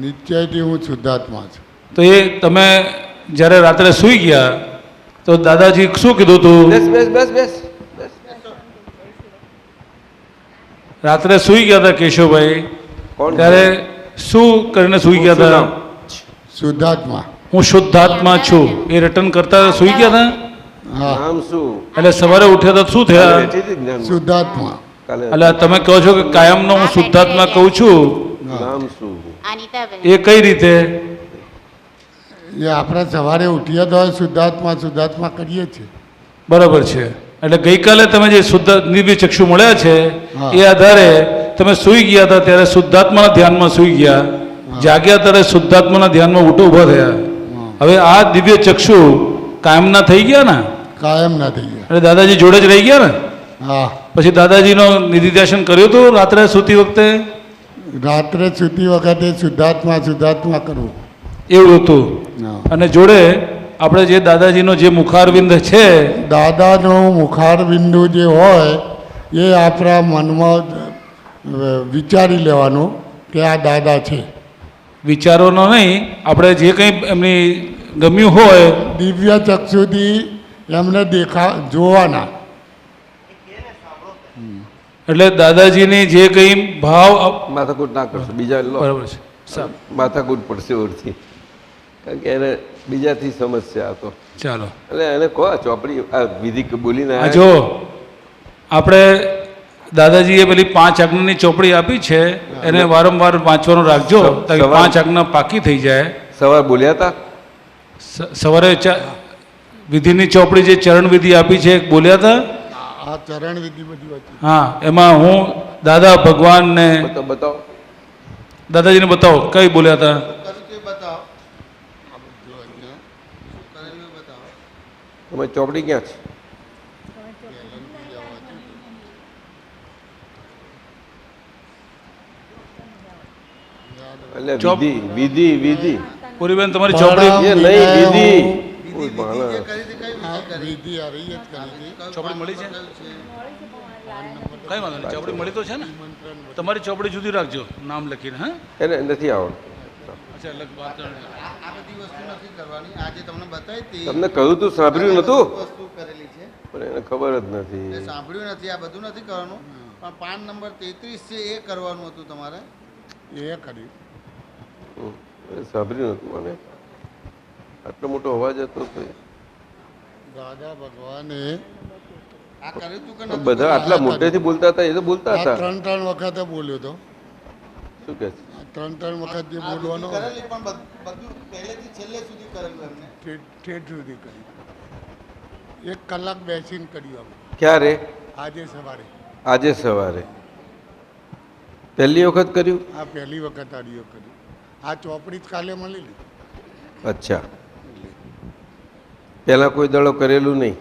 નિશ્ચયથી હું શુદ્ધાત્મા છું. તો એ તમે જ્યારે રાત્રે સૂઈ ગયા તો દાદાજી શું કીધું હતું? બેસ બેસ બેસ બેસ. રાત્રે સૂઈ ગયા હતા કેશવભાઈ, ત્યારે શું કરીને સૂઈ ગયા હતા? શુદ્ધાત્મા. હું શુદ્ધાત્મા છું એ રટન કરતા સૂઈ ગયા હતા. હા, નામ શું? એટલે સવારે ઉઠ્યા તો શું થયા? શુદ્ધાત્મા. એટલે તમે કહો છો કે કાયમનો હું શુદ્ધાત્મા કહું છું, નામ શું? એ કઈ રીતે? એ આપણે સવારે ઉઠીએ તો શુદ્ધાત્મા શુદ્ધાત્મા કરીએ છીએ. બરાબર છે. એટલે ગઈકાલે તમે જે શુદ્ધ દિવ્ય ચક્ષુ મળ્યા છે એ આધારે તમે સૂઈ ગયા હતા ત્યારે શુદ્ધાત્માના ધ્યાનમાં સૂઈ ગયા, જાગ્યા ત્યારે શુદ્ધાત્માના ધ્યાનમાં ઊભા થયા. હવે આ દિવ્ય ચક્ષુ કાયમના થઈ ગયા ને? કાયમ ના થઈ ગયા. એટલે દાદાજી જોડે જ રહી ગયા ને? હા. પછી દાદાજીનો નિધિધ્યાસન કર્યું હતું રાત્રે સૂતી વખતે? રાત્રે સૂતી વખતે શુદ્ધાત્મા શુદ્ધાત્મા કરવું એવું હતું. હા. અને જોડે આપણે જે દાદાજીનો જે મુખારવિંદ છે, દાદાનું મુખાર બિંદુ જે હોય એ આપણા મનમાં વિચારી લેવાનું કે આ દાદા છે. વિચારોનો નહીં, આપણે જે કંઈ એમની ગમ્યું હોય દિવ્ય ચક્ષુથી એમને જોવાના. એટલે દાદાજીની જે કંઈ ભાવ માથાકૂટ ના કરશો, બીજા લો. બરાબર છે સાહેબ. માથાકૂટ પડશે ઓરથી, કારણ કે એને બીજાથી સમસ્યા હતો. ચાલો એટલે એને કહો ચોપડી આ વિધિ બોલીને આ જો આપણે દાદાજીએ પેલી 5 આજ્ઞાની ચોપડી આપી છે એને વારંવાર વાંચવાનું રાખજો, તાકી 5 આજ્ઞા પાકી થઈ જાય. સવાર બોલ્યા હતા સવારે વિધિની ચોપડી જે ચરણ વિધિ આપી છે બોલ્યા હતા. આ ચરણ વિધિ બધી હતી. હા, એમાં હું દાદા ભગવાનને બતાવો. દાદાજીને બતાવો કઈ બોલ્યા હતા. તમારી ચોપડી ક્યાં છે? એટલે ચોપ- વિધિ વિધિ વિધિ પૂરીબેન તમારી ચોપડી એ નહીં વિધિ વિધિ જે કરી હતી કઈ આ વિધિ આ રહી જ કરી હતી ચોપડી મળી છે કઈ વાંધો નહીં ચોપડી મળી તો છે ને તમારી ચોપડી જુદી રાખજો નામ લખીને હા એને નથી આવડતું. અચ્છા અલગ વાત આ બધી વસ્તુ નથી કરવાની આજે તમને બતાવી હતી તમને કહ્યું તું સાંભળ્યું નતું વસ્તુ કરેલી છે પણ એને ખબર જ એ નથી. સાંભળ્યું નથી આ બધું નથી કરવાનું પણ પાન નંબર 33 છે એ કરવાનું હતું તમારે એ કર્યું એ સાંભળ્યું નતું મને આટલો મોટો અવાજ હતો તો દાદા ભગવાને આ કર્યું તું કે નતું બધા કર્યું? આટલા મોટેથી બોલતા હતા એ તો બોલતા આ હતા. 3 વખતે બોલ્યો તો શું કે છે? 3 વખત જે આ બોલવાનો વિધિ કરેલી પણ બધું પહેલેથી છેલ્લે સુધી કરેલું એમને ઠેઠ સુધી કરી 1 કલાક બેસીને કર્યું અમે ક્યારે? આજે સવારે આજે સવારે પહેલી વખત કર્યું. આ પહેલી વખત આ રહ્યો કર્યું આ ચોપડી જ કાલે મળેલી અચ્છા પહેલા કોઈ દડો કરેલું નહીં.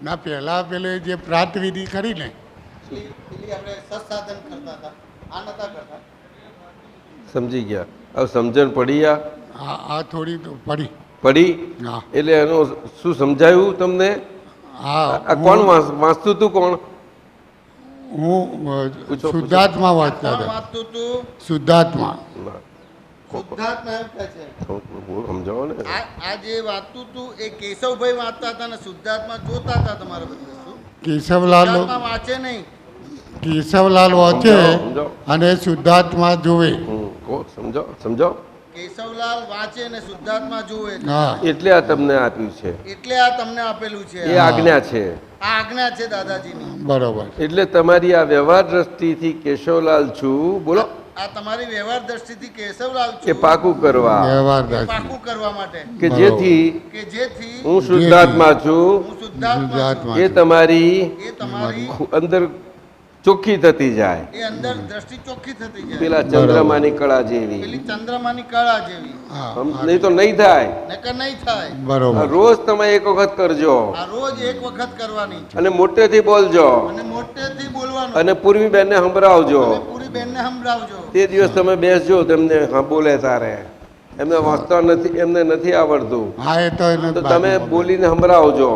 ના પહેલા પેલે જે પ્રાત વિધિ કરી ને પેલી આપણે સત્સાધન કરતા હતા આ નતા કરતા સમજી ગયા? હવે સમજણ પડી આ થોડી તો પડી પડી હા એટલે એનું શું સમજાયું તમને? હા આ કોણ વાંચતું હતું? કોણ? હું પૂછો. શુદ્ધાત્મા વાંચતા કોણ હતા વાંચતું તું શુદ્ધાત્મા ના, શુદ્ધાત્મા એમ કહે છે સમજાવો ને. આ જે વાંચતું તું એ કેશવભાઈ વાંચતા હતા ને શુદ્ધાત્મા જોતા હતા તમારે બધી વસ્તુ કેશવલાલ શુદ્ધાત્મા વાંચે નહીં કેશવલાલ વાંચે સમજાવો. અને શુદ્ધાત્મા જોવે કહો, સમજાવો સમજાવો. કેશવલાલ વાંચે ને શુદ્ધાત્મા જોવે હા એટલે આ તમને આપ્યું છે. એટલે આ તમને આપેલું છે એ આજ્ઞા છે. આ આજ્ઞા છે દાદાજીની બરોબર એટલે તમારી આ વ્યવહાર દ્રષ્ટિથી કેશવલાલ છું બોલો આ તમારી વ્યવહાર દ્રષ્ટિથી કેશવલાલ કે છું પાકું કરવા વ્યવહાર એ દાસ પાકું કરવા માટે કે જેથી કે જેથી હું શુદ્ધાત્મા છું હું શુદ્ધાત્મા છું. એ તમારી એ તમારી અંદર ચોખ્ખી થતી જાય. એ અંદર દ્રષ્ટિ ચોખ્ખી થતી જાય પેલા ચંદ્રમાની કળા જેવી. પેલી ચંદ્રમાની કળા જેવી હા નહીં તો નહીં થાય. નકર નહીં થાય આ બરોબર રોજ તમે એક વખત કરજો આ રોજ એક વખત કરવાની અને મોટેથી બોલજો અને મોટેથી બોલવાનું અને પૂર્વી બેનને સંભળાવજો. અને પૂરી બેનને સંભળાવજો તે દિવસ તમે બેસજો તેમને હા બોલે તારે એમને વાંચતા નથી એમને નથી આવડતું હા એ તો એને તો તમે બોલીને સંભળાવજો.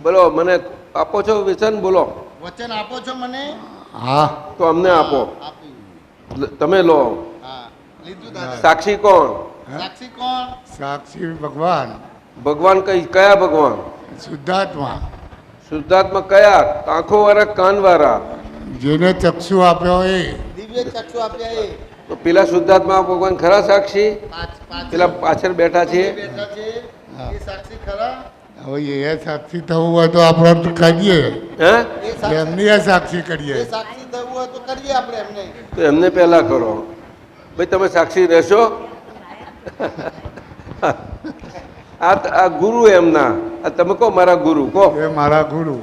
બોલો મને આપો છો વચન? બોલો વચન આપો છો મને હા તો અમને આપો. આપ્યું તમે લો. હા લીધું દાદા સાક્ષી કોણ? સાક્ષી કોણ સાક્ષી ભગવાન ભગવાન કયા ભગવાન? શુદ્ધાત્મા શુદ્ધાત્મા કયા? આંખો વાળા કાન વાળા? જેને ચક્ષુ આપ્યો એ દિવ્ય ચક્ષુ આપ્યા એ તો પેલા શુદ્ધાત્મા ભગવાન ખરા સાક્ષી? પાછળ પેલા પાછળ બેઠા છે બેઠા છે એ સાક્ષી ખરા હવે એ સાક્ષી થવું હોય તો આપણે તો કરીએ હે? એ સાક્ષી એમની એ સાક્ષી કરીએ એ સાક્ષી થવું હોય તો કરીએ આપણે એમને તો એમને પહેલા કરો. ભાઈ તમે સાક્ષી રહેશો? આ ગુરુ એમના. આ તમે કહો મારા ગુરુ કહો. એ મારા ગુરુ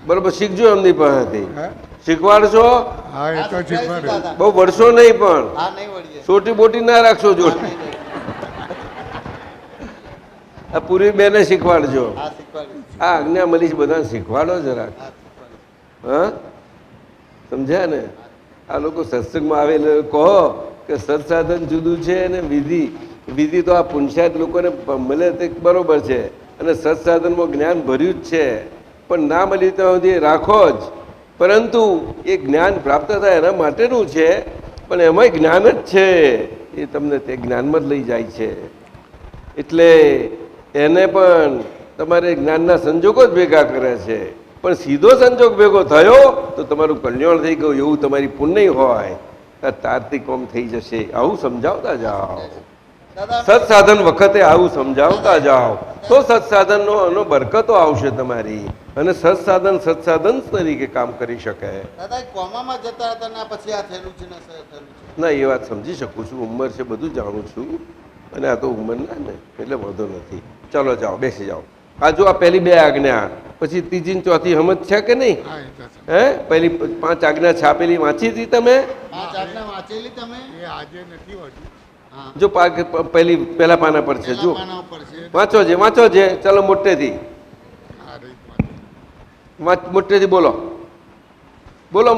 બરોબર શીખજો એમની પાસેથી. હે? શીખવાડશો હા એ તો શીખવાડે બહુ વર્ષો નહીં પણ હા નહીં વળીએ છોટી બોટી ના રાખશો જોડે. નહીં, નહીં. આ પૂરી બેને શીખવાડજો. હા શીખવાડી આ આજ્ઞા મળી છે બધાને શીખવાડો જરાક. હા શીખવાડી હા સમજ્યા ને? આ લોકો સત્સંગમાં આવેલા કહો કે સત્સાધન જુદું છે અને વિધિ વિધિ તો આ પુંસાદ લોકોને મળે તે બરોબર છે અને સત્સાધનમાં જ્ઞાન ભર્યું જ છે પણ ના મળ્યું ત્યાં સુધી રાખો જ. પરંતુ એ જ્ઞાન પ્રાપ્ત થાય એના માટેનું છે પણ એમાંય જ્ઞાન જ છે એ તમને તે જ્ઞાનમાં જ લઈ જાય છે. એટલે એને પણ તમારે જ્ઞાનના સંજોગો જ ભેગા કરે છે પણ સીધો સંજોગ ભેગો થયો તો તમારું કલ્યાણ થઈ ગયું એવું તમારી પુણ્ય હોય તો તારથી કોમ થઈ જશે. આવું સમજાવતા જાઓ. દાદા સત્સાધન વખતે આવું સમજાવતા જાઓ તો સત્સાધનનો એનો બરકતો આવશે તમારી અને સત્સાધન તરીકે કામ કરી શકે. દાદા એ કોમામાં જતા હતા ને પછી આ થયેલું છે ને થયેલું છે ના એ વાત સમજી શકું છું. ઉંમર છે બધું જાણું છું અને આ તો ઉંમર ના ને એટલે વાંધો નથી. ચાલો જાઓ બેસી જાઓ. આ જો આ પહેલી 2 આજ્ઞા પછી ત્રીજી ને ચોથી સમજ છે કે નહીં? હા એ તો છે. હે પહેલી 5 આજ્ઞા છાપેલી વાંચી હતી તમે? 5 આજ્ઞા વાંચેલી તમે એ આજે નથી હોતી હા જો પહેલા પાના પર છે જો પેલા પાના ઉપર છે વાંચો છે. ચાલો મોટેથી આ રીત મોટેથી બોલો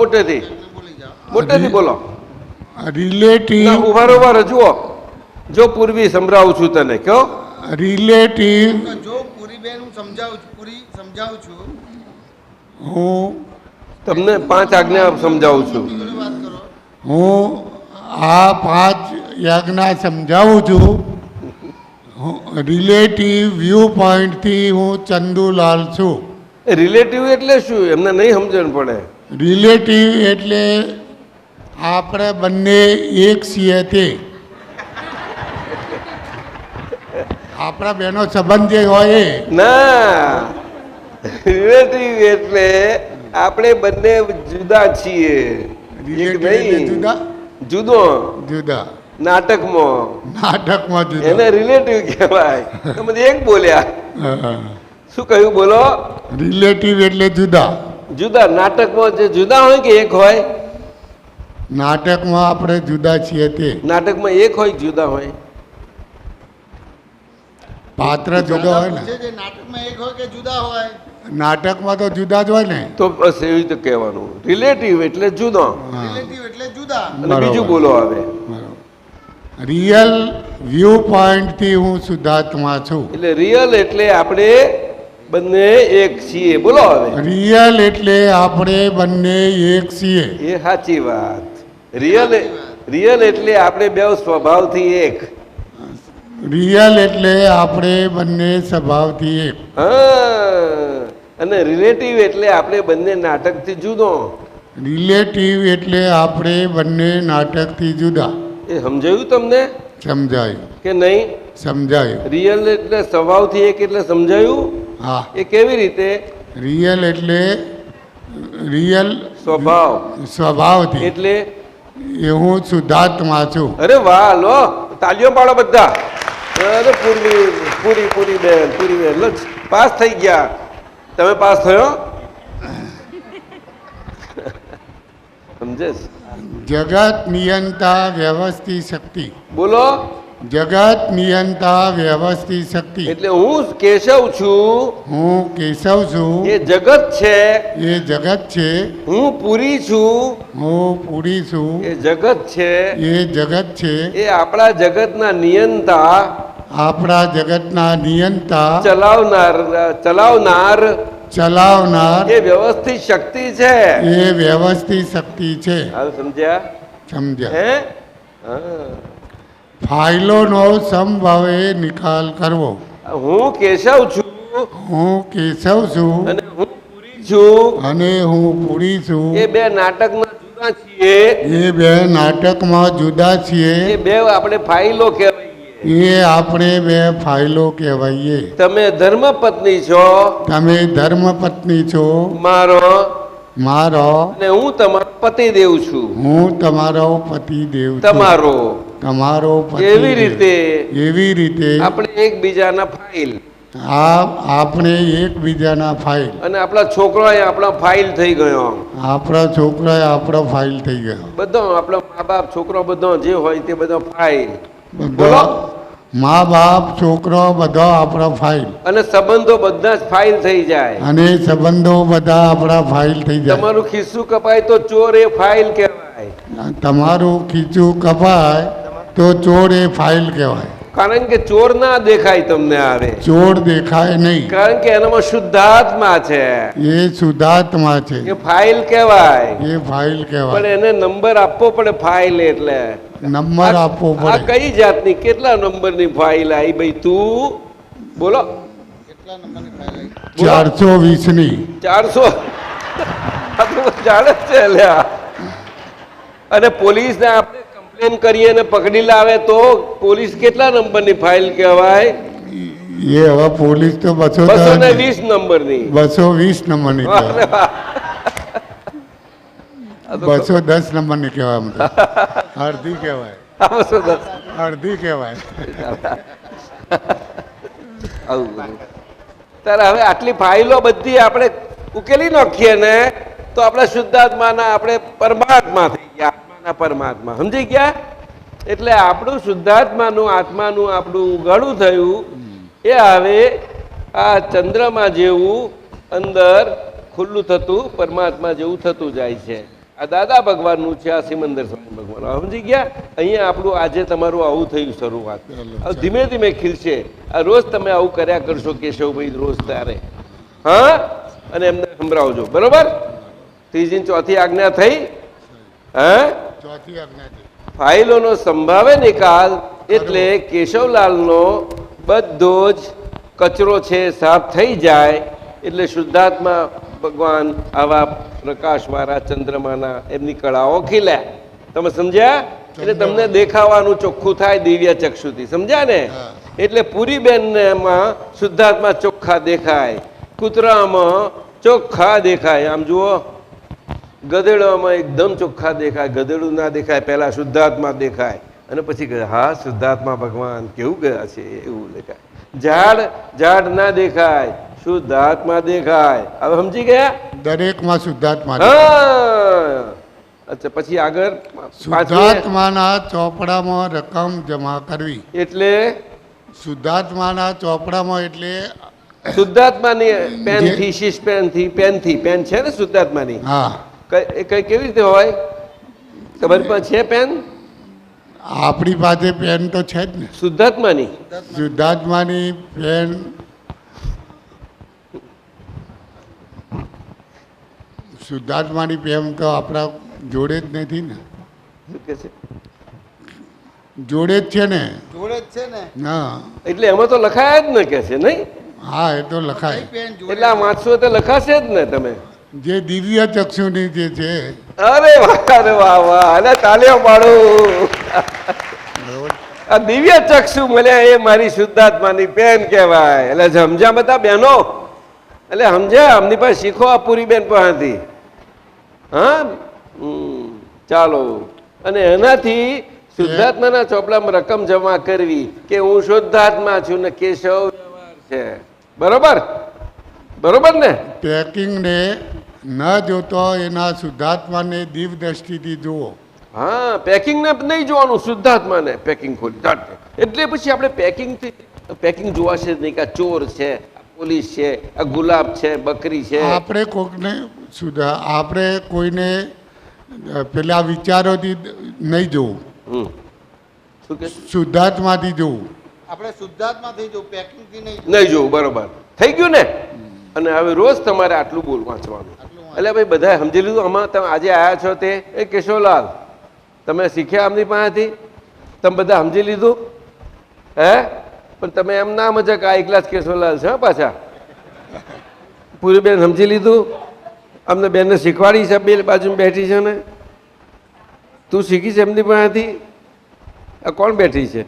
મોટેથી એમને બોલી જાઓ મોટેથી બોલો. રિલેટિવ ઉભા જુઓ, જો પૂર્વી સંભળાવું છું તને કયો. રિલેટિવ જો પૂરીબેન હું સમજાવું છું, પૂરી સમજાવું છું. હું તમને 5 આજ્ઞા સમજાવું છું. જોડે વાત કરો. હું આ 5 યાજ્ઞા સમજાવું છું. રિલેટિવ વ્યૂ પોઈન્ટથી હું ચંદુલાલ છું. રિલેટિવ એટલે શું એમને નહીં સમજણ પડે. રિલેટિવ એટલે આપણે બંને એક છીએ તે. આપણા બેનો સંબંધ જે હોય એ. ના, રિલેટિવ એટલે આપણે બંને જુદા છીએ. રિલેટિવ એટલે જુદા જુદો જુદા નાટકમાં નાટકમાં એને જુદા. રિલેટિવ કહેવાય. તમે એક બોલ્યા, હા. શું કહ્યું બોલો? રિલેટિવ એટલે જુદા. જુદા. નાટકમાં જે જુદા હોય કે એક હોય? નાટકમાં આપણે જુદા છીએ તે. નાટકમાં એક હોય કે જુદા હોય? પાત્ર જુદો હોય ને. પૂછે છે નાટકમાં એક હોય કે જુદા હોય? નાટકમાં તો જુદા જ હોય ને. તો બસ એવી રીતે કહેવાનું. રિલેટિવ એટલે જુદો. હા. રિલેટિવ એટલે જુદા. અને બીજું બોલો હવે. રિયલ વ્યૂ પોઈન્ટથી હું શુદ્ધાત્મા છું. એટલે રિયલ એટલે આપણે બંને એક છીએ. બોલો હવે. રિયલ એટલે આપણે બંને એક છીએ. એ સાચી વાત. રિયલ એટલે આપણે બે સ્વભાવથી એક. રિયલ એટલે આપણે બંને સ્વભાવથી એક. હા. અને રિલેટિવ એટલે આપણે બંને નાટકથી જુદો. રિલેટિવ એટલે આપણે બંને નાટકથી જુદા. એ સમજાયું તમને સમજાયું કે નહીં? સમજાયું. રિયલ એટલે સ્વભાવથી એક એટલે સમજાયું. હા. એ કેવી રીતે? રિયલ એટલે રિયલ સ્વભાવ સ્વભાવથી એટલે એ હું શુદ્ધાત્મા છું. અરે વાહ, લો તાલીઓ પાડો બધા. અરે પૂરી બેન લો, પાસ થઈ ગયા. તમે પાસ થયો? સમજે છે? જગત નિયંતા વ્યવસ્થિત શક્તિ. બોલો. જગત નિયંતા વ્યવસ્થિત શક્તિ. એટલે હું કેશવ છું, હું કેશવ છું. એ જગત છે. એ જગત છે. હું પૂરી છું, હું પૂરી છું. એ જગત છે. એ જગત છે. એ આપણા જગતના નિયંતા, આપણા જગતના નિયંતા, ચલાવનાર ચલાવનાર એ વ્યવસ્થિત શક્તિ છે. એ વ્યવસ્થિત શક્તિ છે. હાલ સમજ્યા? સમજ્યા. હે? હા. ફાઇલોનો સમભાવે નિકાલ કરવો. હું કેશવ છું હું કેશવ છું અને હું પૂરી છું. અને હું પૂરી છું. એ બે નાટકમાં જુદા છીએ. એ બે નાટકમાં જુદા છીએ. એ બે આપણે ફાઇલો કહેવાય. એ આપણે બે ફાઇલો કહેવાઈએ. તમે ધર્મપત્ની છો, તમે ધર્મપત્ની છો, મારો, મારો, અને હું તમારો પતિદેવ છું. હું તમારો પતિદેવ છું. તમારો. તમારો એવી પતિદેવ. રીતે એવી રીતે આપણે એકબીજાના ફાઇલ. આપણે એકબીજાના ફાઇલ. અને આપણા છોકરા આપણા ફાઇલ થઈ ગયો. આપણા છોકરા આપણો ફાઇલ થઈ ગયો. બધો આપણા મા બાપ છોકરો બધો જે હોય તે બધો ફાઇલ. બધા મા બાપ છોકરો બધો આપણો ફાઇલ. અને સંબંધો બધા જ ફાઇલ થઈ જાય. અને સંબંધો બધા આપણા ફાઇલ થઈ જાય. તમારું ખિસ્સું કપાય તો ચોર એ ફાઇલ કહેવાય. તમારું ખીચું કપાય તો ચોર એ ફાઇલ કહેવાય. કારણ કે ચોર ના દેખાય તમને આવે. ચોર દેખાય નહીં. કારણ કે એનામાં શુદ્ધાત્મા છે. એ શુદ્ધાત્મા છે. એ ફાઇલ કહેવાય. એ ફાઇલ પણ કહેવાય. એને નંબર આપવો પડે ફાઇલ. એટલે નંબર આપવો આ પડે. કઈ જાતની કેટલા નંબરની ફાઇલ આવી ભાઈ તું બોલો? કેટલા નંબરની ફાઇલ આવી? 420 ની. 400. આ તો જાણે જ છે લ્યા. અને પોલીસને આપણે કમ્પ્લેન કરીએ ને પકડી લાવે તો પોલીસ કેટલા નંબરની ફાઇલ કહેવાય? એ હવે પોલીસ તો 220 નંબરની. 220 નંબરની કહેવાય. અરે વાહ. 210 નંબરની કહેવાય. આમ તો અડધી કહેવાય. આ 210. અડધી કહેવાય. આવું બધું. ત્યારે હવે આટલી ફાઇલો બધી આપણે ઉકેલી નાખીએ ને તો આપણે શુદ્ધાત્માના આપણે પરમાત્મા થઈ ગયા. આત્માના પરમાત્મા સમજી ગયા. એટલે આપણું શુદ્ધાત્માનું આત્માનું આપણું ઉગાડું થયું. એ હવે આ ચંદ્રમા જેવું અંદર ખુલ્લું થતું પરમાત્મા જેવું થતું જાય છે. આ દાદા ભગવાનનું છે, આ સિમંદર સ્વામી ભગવાન. સમજી ગયા? અહીંયા આપણું આજે તમારું આવું થયું શરૂઆત. હવે ધીમે ધીમે ખીલશે. આ રોજ તમે આવું કર્યા કરશો કેશવભાઈ, રોજ તારે. હા, અને એમને સંભળાવજો. બરોબર? ત્રીજી ચોથી આજ્ઞા થઈ. હા, ચોથી આજ્ઞાથી ફાઇલોનો સંભાવે નિકાલ એટલે કેશવલાલનો બધો જ કચરો છે સાફ થઈ જાય એટલે શુદ્ધાત્મા ભગવાન આવા પ્રકાશવાળા ચંદ્રમાના એમની કળાઓ ખીલ્યા. તમે સમજ્યા? એટલે તમને દેખાવાનું ચોખ્ખું થાય દિવ્ય ચક્ષુથી. સમજ્યા ને? એટલે પૂરીબેનમાં શુદ્ધાત્મા ચોખ્ખા દેખાય, કૂતરામાં ચોખ્ખા દેખાય. આમ જુઓ, ગધેડામાં એકદમ ચોખ્ખા દેખાય. ગધેડું ના દેખાય, પહેલા શુદ્ધાત્મા દેખાય અને પછી કહે હા શુદ્ધાત્મા ભગવાન કેવું ગયા છે એવું દેખાય. ઝાડ ના દેખાય, શુદ્ધાત્મા દેખાય. હવે સમજી ગયા? દરેકમાં શુદ્ધાત્મા હા. અચ્છા, પછી આગળ શુદ્ધાત્માના ચોપડામાં રકમ જમા કરવી. એટલે શુદ્ધાત્માના ચોપડામાં એટલે શુદ્ધાત્માની પેનથી, શીશ પેનથી પેન છે ને શુદ્ધાત્માની. હા, કઈ કેવી રીતે હોય? તમારી પાસે છે પેન? આપણી પાસે પેન તો છે જ ને. શુદ્ધાત્માની શુદ્ધાત્માની પેન શુદ્ધાત્માની પેન તો આપણા જોડે જ નથી ને. શું કે છે? જોડે જ છે ને. જોડે જ છે ને. હા, એટલે એમાં તો લખાયા જ ને કે છે નહીં? હા, એ તો લખાય. પેન જોડે એટલે આ વાંચશો તો લખાશે જ ને તમે. જે દિવ્ય ચક્ષુની જે છે. અરે વાહ, અરે વાહ વાહ, અને તાળીઓ પાડું. આ દિવ્ય ચક્ષુ મળ્યા એ મારી શુદ્ધાત્માની પેન કહેવાય. એટલે સમજ્યા બધા બહેનો? એટલે સમજ્યા? અમની પાસે શીખો આ પૂરી બેન પાસેથી. હા, ચાલો. અને એનાથી શુદ્ધાત્માના ચોપડામાં રકમ જમા કરવી કે હું શુદ્ધાત્મા છું ને કેશવ છે. બરોબર? બરોબર ને? પેકિંગને ન જોતો એના શુદ્ધાત્માને દિવ દ્રષ્ટિથી જુઓ. હા, પેકિંગને નહીં જોવાનું, શુદ્ધાત્માને પેકિંગ ખોલી. એટલે પછી આપણે પેકિંગ જોવાશે જ નહીં કે આ ચોર છે, આ પોલીસ છે, આ ગુલાબ છે, બકરી છે. આપણે કોઈને આપણે કોઈને પેલા વિચારોથી નહીં જોવું, શું કે? શુદ્ધાત્માથી જોવું. આપણે શુદ્ધાત્માથી જો પેકિંગથી નહીં નહીં જોવું. બરોબર થઈ ગયું ને? અને હવે રોજ તમારે આટલું બોલ વાંચવાનું. એટલે ભાઈ બધા સમજી લીધું? આમાં તમે આજે આવ્યા છો તે એ કેશવલાલ તમે શીખ્યા આમની પાસેથી? તમે બધા સમજી લીધું? હે? પણ તમે એમ ના મજા કે આ એકલા જ કેશવલાલ છે પાછા. પૂરી બેન સમજી લીધું? અમને બેનને શીખવાડી છે, બે બાજુ બેઠી છે ને. તું શીખી છે એમની પાસેથી? આ કોણ બેઠી છે?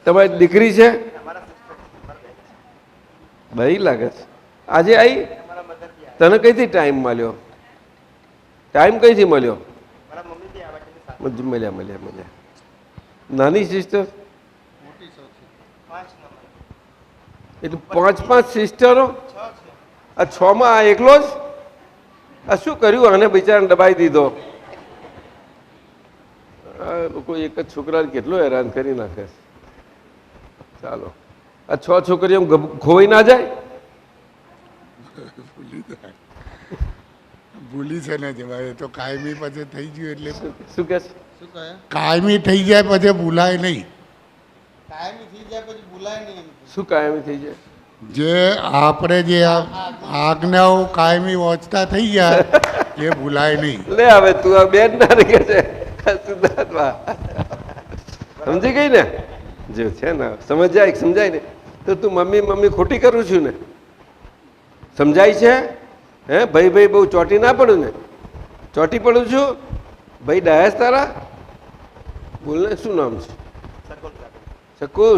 તમારી દીકરી છે? ભાઈ લાગે છે આજે આવી. તને કઈથી ટાઈમ મળ્યો? ટાઈમ કઈથી મળ્યો? મળ્યા. નાની સિસ્ટર એટલે 5 સિસ્ટરો? આ 6માં આ એકલો જ? આ શું કર્યું આને બિચારાને દબાઈ દીધો? આ લોકો એક જ છોકરાને કેટલો હેરાન કરી નાખે. ચાલો, આ 6 છોકરીઓ ખોવાઈ ના જાય? ભૂલી છે ને જવાય તો કાયમી પછી થઈ ગયું એટલે શું કે છે? શું કહે? કાયમી થઈ જાય પછી ભૂલાય નહીં. કાયમી થઈ જાય પછી ભૂલાય નહીં. શું કાયમી થઈ જાય? જે આપણે જે આજ્ઞાઓ કાયમી વાંચતા થઈ જાય એ ભૂલાય નહીં. લે હવે તું આ બેન ના કે છે શુદ્ધાત્મા સમજી ગઈ ને? જે છે ને સમજાય ને તો તું મમ્મી ખોટી કરું છું ને? સમજાય છે? હે ભાઈ બહુ ચોટી ના પડું ને? ચોટી પડું છું ભાઈ? ડાયસ તારા બોલ ને, શું નામ છે?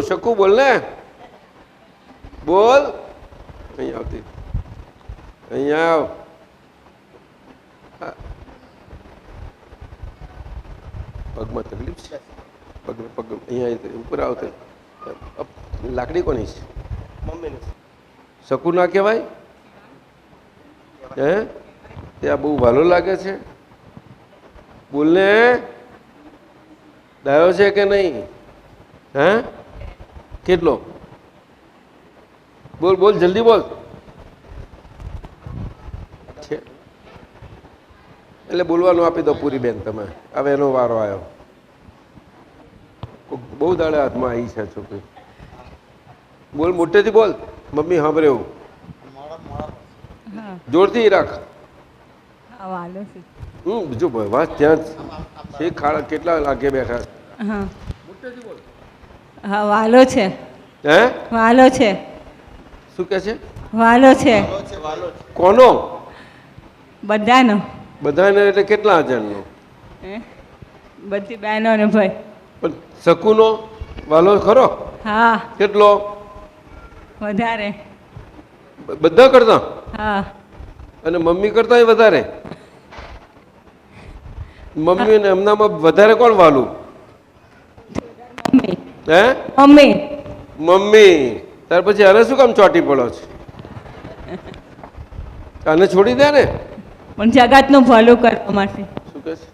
શકુ બોલ ને, બોલ. અહીંયા આવતી, અહીંયા આવ. પગમાં તકલીફ છે? પગ અહીંયા ઉપર આવતો. લાકડી કોની છે? મમ્મીની. શકુ ના કહેવાય? હે ત્યાં બહુ ભાલો લાગે છે? બોલને, ડાયો છે કે નહીં? હે કેટલો? બોલ જલ્દી બોલ. છે એટલે બોલવાનું આપી દો પૂરી બેન તમે. હવે એનો વારો આવ્યો. બહુ દાડે હાથમાં આવી છે છોકરી. બોલ, મોટેથી બોલ. મમ્મી સાંભળે એવું. હા જોરથી રાખ. હા વાલો છે બીજું વાત ત્યાં છે. ખાડા કેટલા લાગે બેઠા. હા હા વાલો છે હે વાલો છે શું કે છે? વાલો છે કોનો? બધાનો બધાને એટલે કેટલા જણનો? હે? બધી બહેનો ને ભાઈ. પણ શકુનો વાલો ખરો? હા કેટલો? વધારે. બધા કરતા? હા અને મમ્મી કરતા વધારે? મમ્મી ને એમનામાં વધારે કોણ વાલું? મમ્મી હે મમ્મી મમ્મી. ત્યાર પછી આને શું કામ ચોટી પડો છે? આને છોડી દે ને. પણ જગતનું ભલું કરવા માટે. શું કહે છે?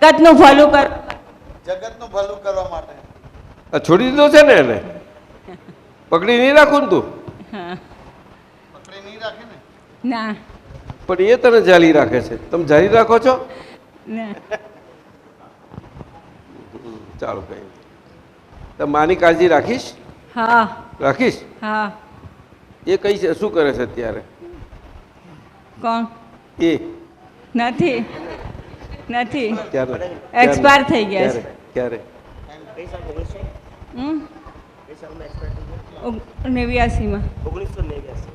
જગતનું ભલું કર. જગતનું ભલું કરવા માટે. આ છોડી દીધો છે ને એને? પકડી નહીં રાખું ને તું? હા પકડી નહીં રાખે ને. ના પણ એ તને જાલી રાખે છે. તમે જાલી રાખો છો? ના ચાલો કઈ નહીં. તો માની કાળજી રાખીશ? હા રાખીશ. હા એ કઈ છે? શું કરે છે અત્યારે કોણ? એ? નથી નથી ક્યારે? એક્સપાયર થઈ ગયા છે. ક્યારે? કઈ સાલ 1900? હમ કઈ સાલમાં એક્સપાયર થઈ ગયા? 89માં. 1989.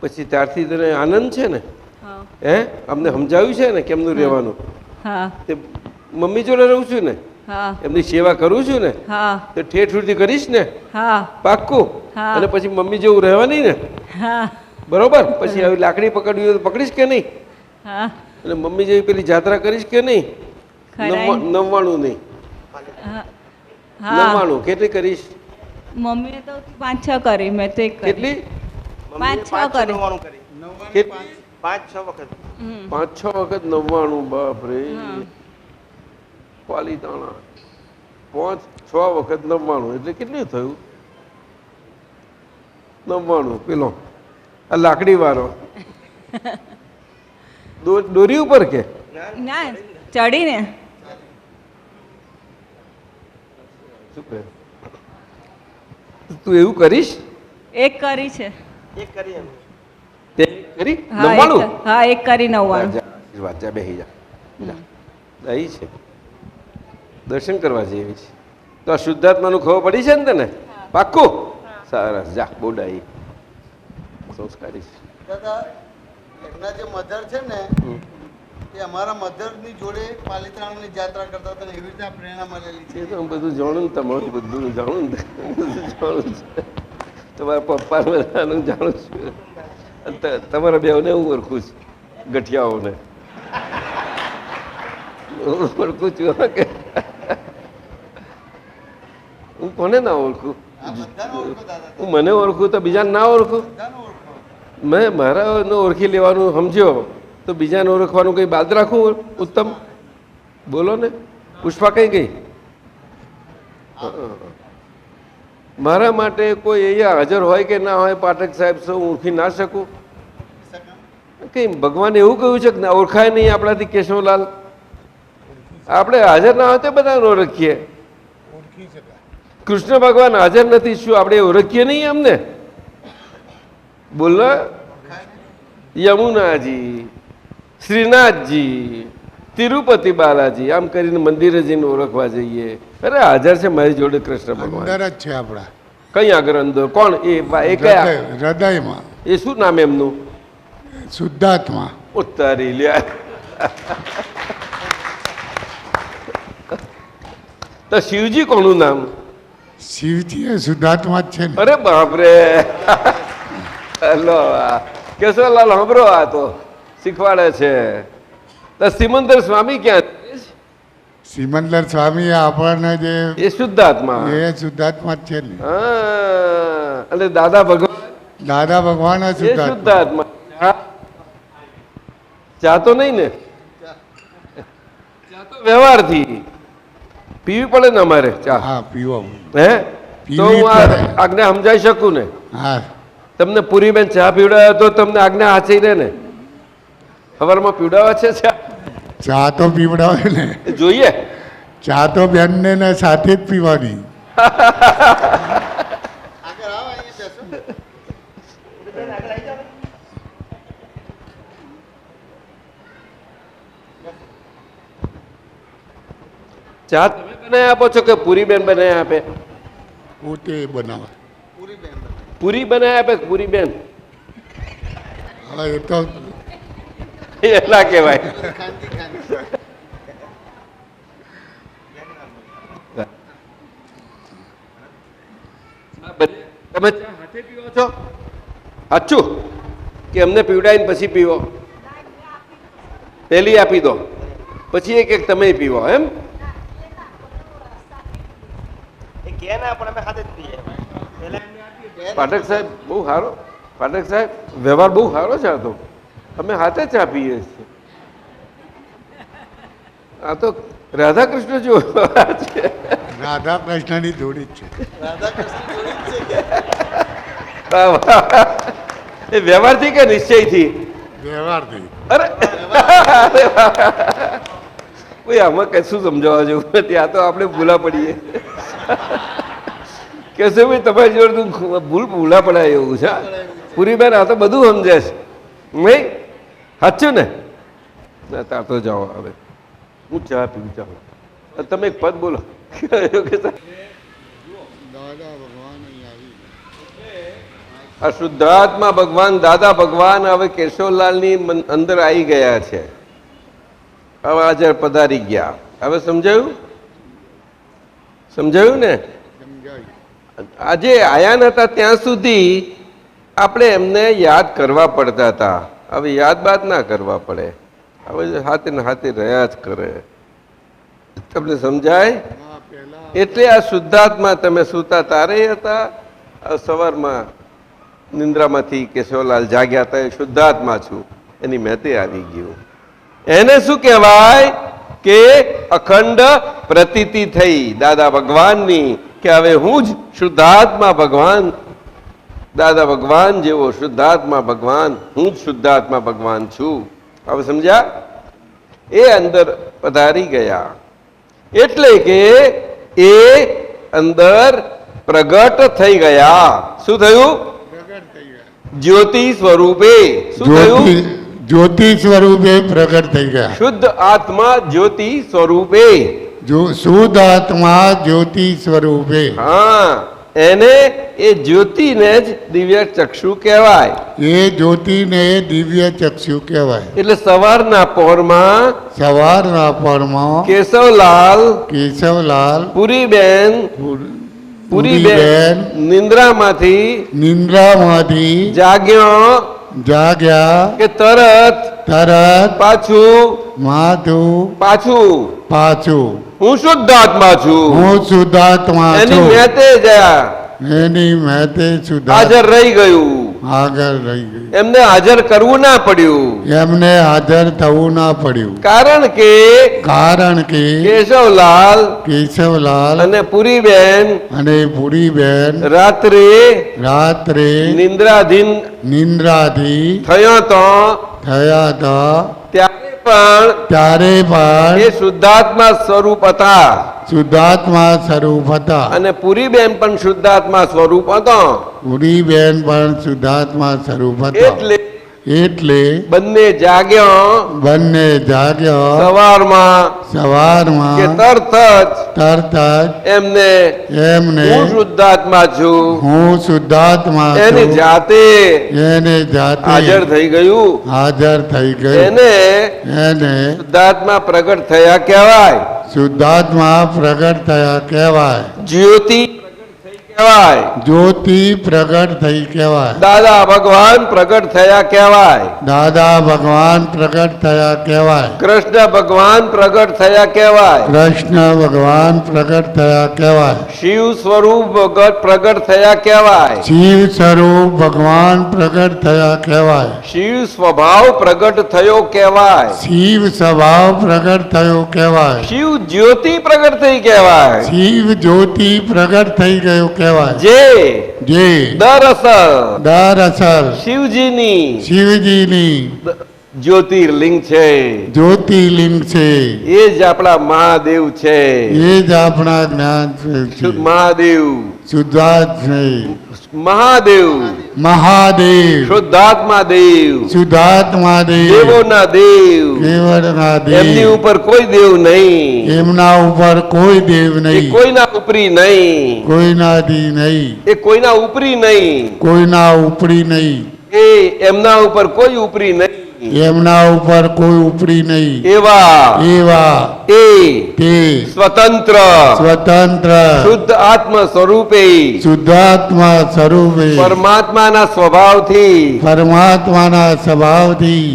પછી ત્યારથી તને આનંદ છે ને? હા હે અમને સમજાવ્યું છે ને કેમનું રહેવાનું? હા તે મમ્મી જોડે રહું છું ને, હા એમની સેવા કરું છું ને, હા તો ઠેઠ સુધી કરીશ ને? હા પાક્કું? હા. અને પછી મમ્મી જેવું રહેવાની ને? હા બરોબર? પછી હવે લાકડી પકડવી હોય તો પકડીશ કે નહીં? હા અને મમ્મી જેવી પેલી જાત્રા કરીશ કે નહીં? ખરાય. 99 નહીં, હા હા 99 કેટલી કરીશ? મમ્મીએ તો 5-6 કરી, મેં તો એક કરી. કેટલી? મમ્મીએ 5-6 પાંચ છ કરી. 99 કરી. કેટલી? 5-6 વખત. હમ. 5-6 વખત 99. બાપ રે હા. પાલીતાણા 5-6 વખત 99 એટલે કેટલું થયું? 99 પેલો આ લાકડી વાળો દોરી ઉપર કે ના ચડીને. શું કહે? તું એવું કરીશ? એક કરી છે. એક કરી એમ. તે કરી હા 99? હા એક કરી 99. વાંચા બેહી જા. અહીં છે દર્શન કરવા જેવી છે. તો આ શુદ્ધાત્માનું ખબર પડી છે ને તને? પાક્કું? સરસ, જા બોડાઈ સંસ્કારી છે. દાદા એમના જે મધર છે ને એ અમારા મધરની જોડે પાલિતાણાની યાત્રા કરતા હતા ને એવી રીતે આ પ્રેરણા મળેલી છે. એ તો હું બધું જાણું ને, તમારું બધું જાણું ને, બધું જાણું છું. તમારા પપ્પા બધાનું જાણું છું. તમારા બેવને હું ઓળખું છું, ગઠિયાઓને ઓળખું છું. કે હું કોને ના ઓળખું? આ બધાને ઓળખો દાદા, હું મને ઓળખું તો બીજાને ના ઓળખું? બધાને ઓળખો. મેં મારાને ઓળખી લેવાનું સમજ્યો તો બીજાને ઓળખવાનું કંઈ બાદ રાખવું ઉત્તમ? બોલો ને. પુષ્પા કઈ ગઈ? મારા માટે કોઈ અહીંયા હાજર હોય કે ના હોય, પાઠક સાહેબ શું હું ઓળખી ના શકું? કંઈ ભગવાને એવું કહ્યું છે કે ના ઓળખાય નહીં આપણાથી? કેશવલાલ, આપણે હાજર ના હોય તો બધાને ઓળખીએ. કૃષ્ણ ભગવાન હાજર નથી, શું આપણે ઓળખીએ નહીં અમને? બોલો. યમુનાજી, શ્રીનાથજી, તિરુપતિ બાલાજી, આમ કરીને મંદિરે જઈને ઓળખવા જઈએ. અરે હાજર છે મારી જોડે કૃષ્ણ ભગવાન. અંદર જ છે આપણા કઈ આગળ અંદર? કોણ એ? કયા? હૃદયમાં એ શું નામ એમનું? શુદ્ધાત્મા. ઉત્તરી લ્યા. તો શિવજી કોનું નામ? શિવજી એ શુદ્ધાત્મા જ છે ને. અરે બાપરે. લો કેશવલાલ સાંભળો, આ તો શીખવાડે છે. તો સિમંદર સ્વામી ક્યાં? સિમંદર સ્વામી આપણને જે એ શુદ્ધાત્મા. એ શુદ્ધાત્મા જ છે ને. હા, અને દાદા ભગવાન દાદા ભગવાન જ એ શુદ્ધાત્મા. શુદ્ધાત્મા. ચા તો નહીં ને? ચા તો વ્યવહારથી પીવી પડે ને અમારે ચા. હા પીવો. હે તો પીવી હું આ પડે. આજ્ઞા સમજાઈ શકું ને? હા તમને પૂરી બેન ચા પીવડાવે તો તમને આજ્ઞા હાચી રહે ને? સવારમાં પીવડાવે છે ચા? ચા તો પીવડાવે ને. જોઈએ. ચા તો બેનને ને સાથે જ પીવાની. આગળ આવો, અહીંયા બેસો. બેન આગળ આવી જાઓ. ચા તમે બનાવી આપો છો કે પૂરી બેન બનાવી આપે? પોતે બનાવે. પૂરી બેન પૂરી બનાવી આપે કે પૂરી બેન? હા એ તો એટલા કહેવાય. ખાનગી ખાનગી. તમે ચા હાથે પીવો છો? સાચું કે અમને પીવડાવીને પછી પીવો? પહેલી આપી દો પછી એક એક તમે પીવો એમ? એ કે ના પણ અમે હાથે જ પીએ. પહેલા એમને આપીએ. પાઠક સાહેબ બહુ સારો, પાઠક સાહેબ વ્યવહાર બહુ સારો છે. આ તો અમે હાથે ચા પીએ છીએ. આ તો રાધા કૃષ્ણ જેવો વ્યવહાર છે. રાધા કૃષ્ણની જોડી જ છે. રાધાકૃષ્ણ જોડી જ છે કે એ વ્યવહારથી કે નિશ્ચયથી? વ્યવહારથી. અરે કોઈ આમાં કશું સમજાવવા જેવું નથી. આ તો આપણે ભૂલા પડીએ. કહેશે ભાઈ તમારી જોડે તું ભૂલા પડાય એવું છે. પૂરી બેન આ તો બધું સમજે છે નહીં? સાચું ને? તાર તો જાઓ હવે હું ચા પીવું. ચાલો તમે એક પદ બોલો. દાદા ભગવાન અહીં આવી. આ શુદ્ધાત્મા ભગવાન દાદા ભગવાન હવે કેશવલાલની અંદર આવી ગયા છે. હવે હાજર પધારી ગયા. હવે સમજાયું? સમજાયું ને? સમજાય. આજે આયા નતા ત્યાં સુધી આપણે એમને યાદ કરવા પડતા હતા. હવે યાદ બાદ ના કરવા પડે. હવે હાથે ને હાથે રહ્યા જ કરે. તમને સમજાય? હા પહેલા એટલે આ શુદ્ધાત્મા તમે સૂતા તારે હતા. આ સવારમાં નિંદ્રામાંથી કેશવલાલ જાગ્યા હતા. એ શુદ્ધાત્મા છું એની મેતે આવી ગયું. એને શું કહેવાય કે અખંડ પ્રતીતિ થઈ દાદા ભગવાનની કે હવે હું જ શુદ્ધાત્મા ભગવાન, દાદા ભગવાન જેવો શુદ્ધાત્મા ભગવાન, હું જ શુદ્ધાત્મા ભગવાન છું. હવે સમજ્યા? એ અંદર પધારી ગયા એટલે કે એ અંદર પ્રગટ થઈ ગયા. શું થયું? પ્રગટ થઈ ગયા. જ્યોતિ સ્વરૂપે. શું થયું? જ્યોતિ સ્વરૂપે પ્રગટ થઈ ગયા. શુદ્ધ આત્મા જ્યોતિ સ્વરૂપે. જો શુદ્ધ આત્મા જ્યોતિ સ્વરૂપે. હા, એને એ જ્યોતિને જ દિવ્ય ચક્ષુ કહેવાય. એ જ્યોતિને દિવ્ય ચક્ષુ કહેવાય. એટલે સવારના પહોરમાં સવારના પરમાં કેશવલાલ કેશવલાલ પુરીબેન પુરીબેન નિંદ્રામાંથી નિંદ્રામાંથી જાગ્યો જાગ્યા કે તરત તરત પાછું પાછું હું શુદ્ધ આત્મા છું હું શુદ્ધાત્મા એની છું. મેતે ગયા એની મેતે શુદ્ધ હાજર રહી ગયું. આગળ રહી ગઈ. એમને હાજર કરવું ના પડ્યું. એમને હાજર થવું ના પડ્યું. કારણ કે કેશવલાલ કેશવલાલ અને પુરીબેન અને પૂરીબેન રાત્રે રાત્રે નિંદ્રાધીન થયા થયા તો હતા ત્યારે પણ ત્યારે એ શુદ્ધાત્મા સ્વરૂપ હતા શુદ્ધાત્મા સ્વરૂપ હતા. અને પુરીબેન પણ શુદ્ધાત્મા સ્વરૂપ હતો. પૂરીબેન પણ શુદ્ધાત્મા સ્વરૂપ હતા. એટલે બંને જાગ્યો સવારમાં કે તરત તરત જ એમને એમને હું શુદ્ધાત્મા છું હું શુદ્ધાત્મા એની છું જાતે હાજર હાજર થઈ ગયું. થઈ ગઈ. એને એને શુદ્ધાત્મા પ્રગટ થયા કહેવાય. શુદ્ધાત્મા પ્રગટ થયા કહેવાય. જ્યોતિ કહેવાય. જ્યોતિ પ્રગટ થઈ કહેવાય. દાદા ભગવાન પ્રગટ થયા કહેવાય. દાદા ભગવાન પ્રગટ થયા કહેવાય. કૃષ્ણ ભગવાન પ્રગટ થયા કહેવાય. કૃષ્ણ ભગવાન પ્રગટ થયા કહેવાય. શિવ સ્વરૂપ પ્રગટ થયા કહેવાય. શિવ સ્વરૂપ ભગવાન પ્રગટ થયા કહેવાય. શિવ સ્વભાવ પ્રગટ થયો કહેવાય. શિવ સ્વભાવ પ્રગટ થયો કહેવાય. શિવ જ્યોતિ પ્રગટ થઈ કહેવાય. શિવ જ્યોતિ પ્રગટ થઈ ગયો કહેવાય. જે જે દરઅસલ દરઅસલ શિવજીની શિવજીની જ્યોતિર્લિંગ છે, જ્યોતિર્લિંગ છે, એ જ આપણા મહાદેવ છે. એ જ આપણા જ્ઞાન છે. મહાદેવ, શુદ્ધાત્ છે, મહાદેવ, મહાદેવ, શુદ્ધાત્મા દેવ, શુદ્ધાત્મા દેવ, દેવોના દેવ, કેવળના એમની દેવ, ઉપર કોઈ દેવ નહીં, એમના ઉપર કોઈ દેવ એ નહીં, કોઈના ઉપરી નહીં, કોઈનાથી નહીં, એ કોઈના ઉપરી નહીં, કોઈના ઉપરી નહીં, એ એમના ઉપર કોઈ ઉપરી નહીં, એમના ઉપર કોઈ ઉપરી નહીં, એવા એવા એ તે સ્વતંત્ર સ્વતંત્ર શુદ્ધ આત્મ સ્વરૂપે શુદ્ધાત્મા સ્વરૂપે પરમાત્માના સ્વભાવથી પરમાત્માના સ્વભાવથી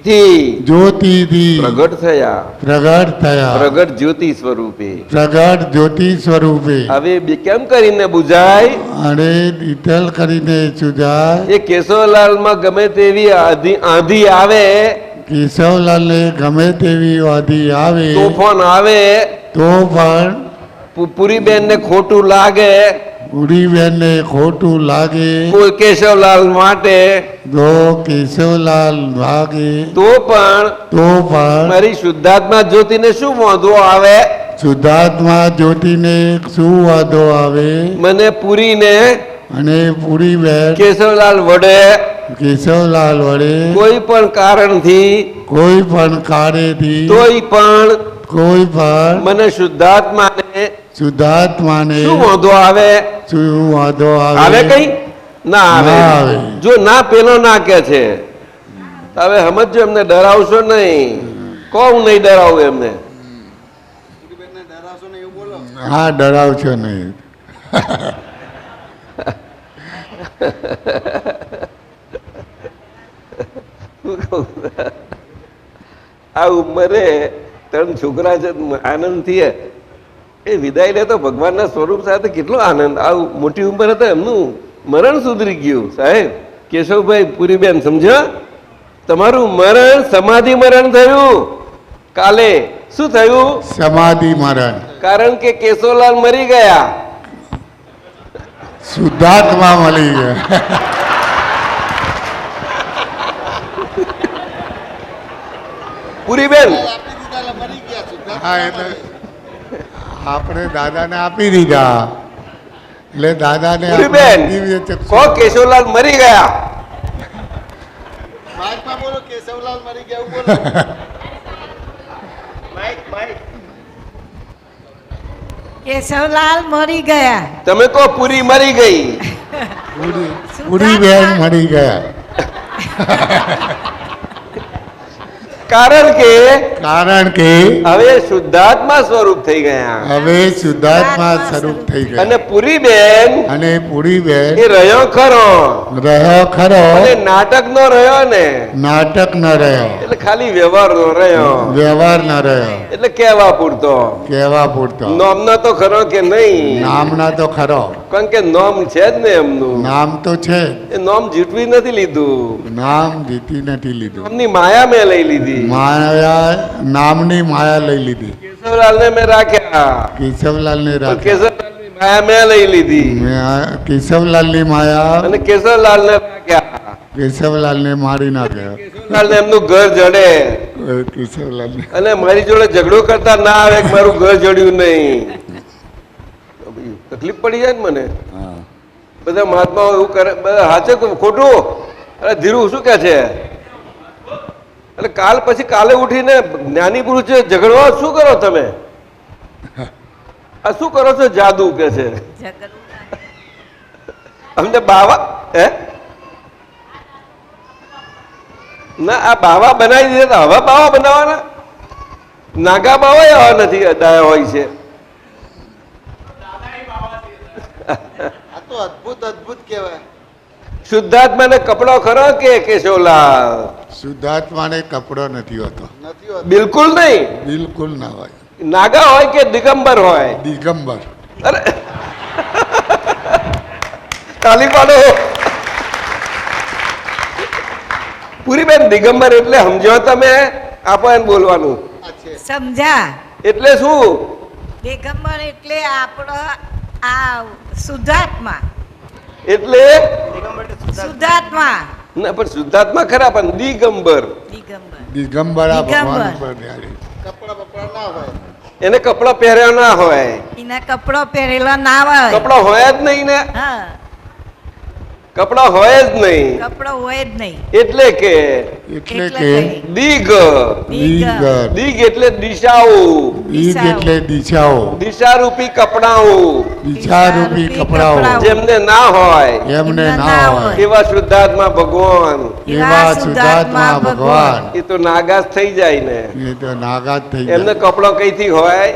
થી જ્યોતિથી પ્રગટ થયા, પ્રગટ થયા, પ્રગટ જ્યોતિ સ્વરૂપે. પ્રગટ જ્યોતિ સ્વરૂપે. હવે કેમ કરીને બુઝાય? અને ડિટેલ કરીને સુજાય. એ કેશવલાલમાં ગમે તેવી આંધી આવે, કેશવલાલને ગમે તેવી વાદી આવે તોફાન આવે, તો પણ પુરીબેનને ખોટું લાગે, પૂરીબેનને ખોટું લાગે કોઈ કેશવલાલ માટે, તો કેશવલાલ લાગે તો પણ મારી શુદ્ધાત્મા જ્યોતિને શું વાંધો આવે? શુદ્ધાત્મા જ્યોતિને શું વાંધો આવે? મને પૂરીને અને પૂરીબેન કેશવલાલ વડે કેશવલાલ વડે કોઈ પણ કારણથી, કોઈ પણ કાર્યથી તોય પણ કોઈ પણ મને શુદ્ધાત્માને શુદ્ધાત્માને શું વાંધો આવે? શું વાંધો આવે આવે? કઈ ના ના આવે. આવે. જો ના પેલો ના કે છે, હવે સમજો, એમને ડરાવશો નહીં. કોણ નહીં ડરાવું એમને? ડરાવશો ને એવું બોલો. હા, ડરાવશો નહીં. આ ઉંમરે 3 છોકરા છે, આનંદથી એ વિદાય લે તો ભગવાનના સ્વરૂપ સાથે કેટલો આનંદ. આ મોટી ઉંમર હતા, એમનું મરણ સુધરી ગયું. સાહેબ કેશવભાઈ, પૂરીબેન, સમજ્યા? તમારું મરણ સમાધિ મરણ થયું. કાલે શું થયું? સમાધિ મરણ. કારણ કે કેશવલાલ મરી ગયા, શુદ્ધાત્મા મળી ગયા. પૂરીબેન. આપી દીધા એટલે મરી ગયા શુદ્ધાત્મા હા, એટલે આપણે દાદાને આપી દીધા એટલે દાદાને પૂરીબેન, દિવ્ય ચક્ષુ. કો કેશવલાલ મરી ગયા. માઇકમાં બોલો, કેશવલાલ મરી ગયા એવું બોલો. માઇક માઇક કેશવલાલ મરી ગયા. તમે કહો પૂરી મરી ગઈ. પૂરીબેન મળી ગયા. કારણ કે હવે શુદ્ધાત્મા સ્વરૂપ થઈ ગયા. હવે શુદ્ધાત્મા સ્વરૂપ થઈ ગયા. અને પૂરીબેન અને પૂરીબેન એ રહ્યો ખરો, રહ્યો ખરો, અને નાટક નો રહ્યો ને, નાટક ન રહ્યો, એટલે ખાલી વ્યવહાર નો રહ્યો, વ્યવહાર ન રહ્યો, એટલે કહેવા પૂરતો. કહેવા પૂરતો. નોમના તો ખરો કે નહીં? નામના તો ખરો, કારણ કે નોમ છે જ ને એમનું. નામ તો છે, એ નોમ જીતવી નથી લીધું, નામ જીતી નથી લીધું. નોમની માયા મેં લઈ લીધી. માયા, નામની માયા લઈ લીધી. કેશવલાલને મેં રાખ્યા, કેશવલાલને રાખ્યા. કેશવલાલની માયા મેં લઈ લીધી, કેશવલાલની માયા અને કેશવલાલને રાખ્યા. કેશવલાલને મારી નાખ્યા. કેશવલાલને એમનું ઘર જડે, કેશવલાલને અને મારી જોડે ઝઘડો કરતા ના આવે કે મારું ઘર જડ્યું નહીં. તકલીફ પડી જાય ને મને. બધા મહાત્માઓ એવું કરે, બધા હાચે કે ખોટું? અરે ધીરુ શું કે છે? એટલે કાલે ઉઠીને જ્ઞાની પુરુષ ઝઘડવા શું કરો તમે? આ શું કરો છો? જાદુ કે છે. અમને બાવા ના, આ બાવા બનાવી દીધા, હવે બાવા બનાવવાના? નાગા બાવા આવા નથી, ડાયા હોય છે. આ તો અદ્ભુત અદ્ભુત કહેવાય. શુદ્ધાત્માને કપડો ખરો કે કેશવલાલ? શુદ્ધાત્માને કપડો નથી હોતો, નથી હોતું. બિલકુલ નહીં. બિલકુલ ના હોય. નાગા હોય કે દિગંબર હોય? દિગંબર. અરે તાલી પાડો. પૂરીબેન, દિગંબર એટલે સમજો તમે? આપો એને બોલવાનું. આ છે. સમજા? એટલે શું? દિગંબર એટલે આપણો આ શુદ્ધાત્મા. એટલે શુદ્ધાત્મા ના પણ શુદ્ધાત્મા ખરા પણ દિગંબર દિગંબરા ભગવાન દિગંબર. ઉપર બેહાડે. કપડા બપડા ના હોય. એને કપડા પહેર્યા ના હોય, એના કપડો પહેરેલા ના હોય. કપડા હોય જ નહીં ને, હા, કપડા હોય જ નહીં, કપડો હોય જ નહીં. એટલે કે એટલે એટલે કે કઈ? દિગ, દિગર. દિગ એટલે દિશાઓ, દીગ એટલે દિશાઓ, દિશારૂપી કપડાઓ દિશારૂપી કપડાઓ જેમને ના હોય એમને ના હોય એવા શુદ્ધાત્મા ભગવાન, એવા શુદ્ધાત્મા ભગવાન એ તો નાગાસ થઈ જાય ને. એ તો નાગાત થઈ એમને જાય. કપડો કઈથી હોય?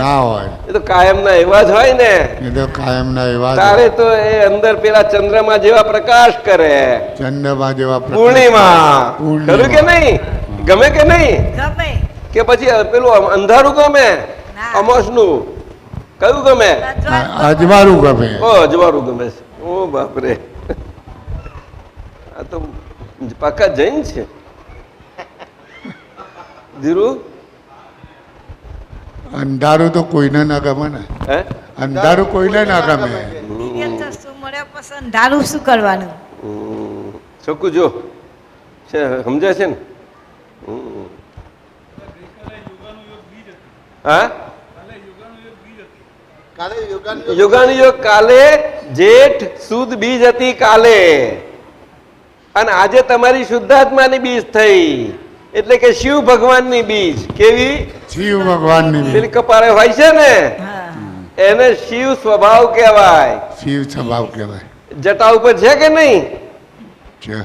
ના હોય, એ તો કાયમના એવા જ હોય ને. એ તો કાયમના એવા જ તારે તો એ અંદર પેલા ચંદ્રમા જેવા પ્રકાશ કરે, ચંદ્રમા જેવા પ્રકાશ. પૂર્ણિમા. પૂર્ણિમા. ખરું કે નહીં? ગમે કે નહીં? ગમે. કે પછી પેલું અંધારું ગમે? ના. અમોસનું કયું ગમે? અજવાળું ગમે. ઓ અજવાળું ગમે છે. ઓ બાપરે, આ તો પાકા જૈન છે. ધીરુ, અંધારું તો કોઈને ના ગમે ને. હે? અંધારું કોઈને ના ગમે. દિવ્ય ચક્ષુ મળ્યા પછી અંધારું શું કરવાનું? છોકું જો છે, સમજે છે ને? હા, કાલે યોગાનું યોગ કાલે જેઠ સુદ બીજ હતી કાલે, અને આજે તમારી શુદ્ધાત્માની બીજ થઈ, એટલે કે શિવ ભગવાનની બીજ. કેવી? શિવ ભગવાનની પેલી કપાળે હોય છે ને, હા, એને શિવ સ્વભાવ કહેવાય. શિવ સ્વભાવ કહેવાય જટા ઉપર છે કે નહીં? છે.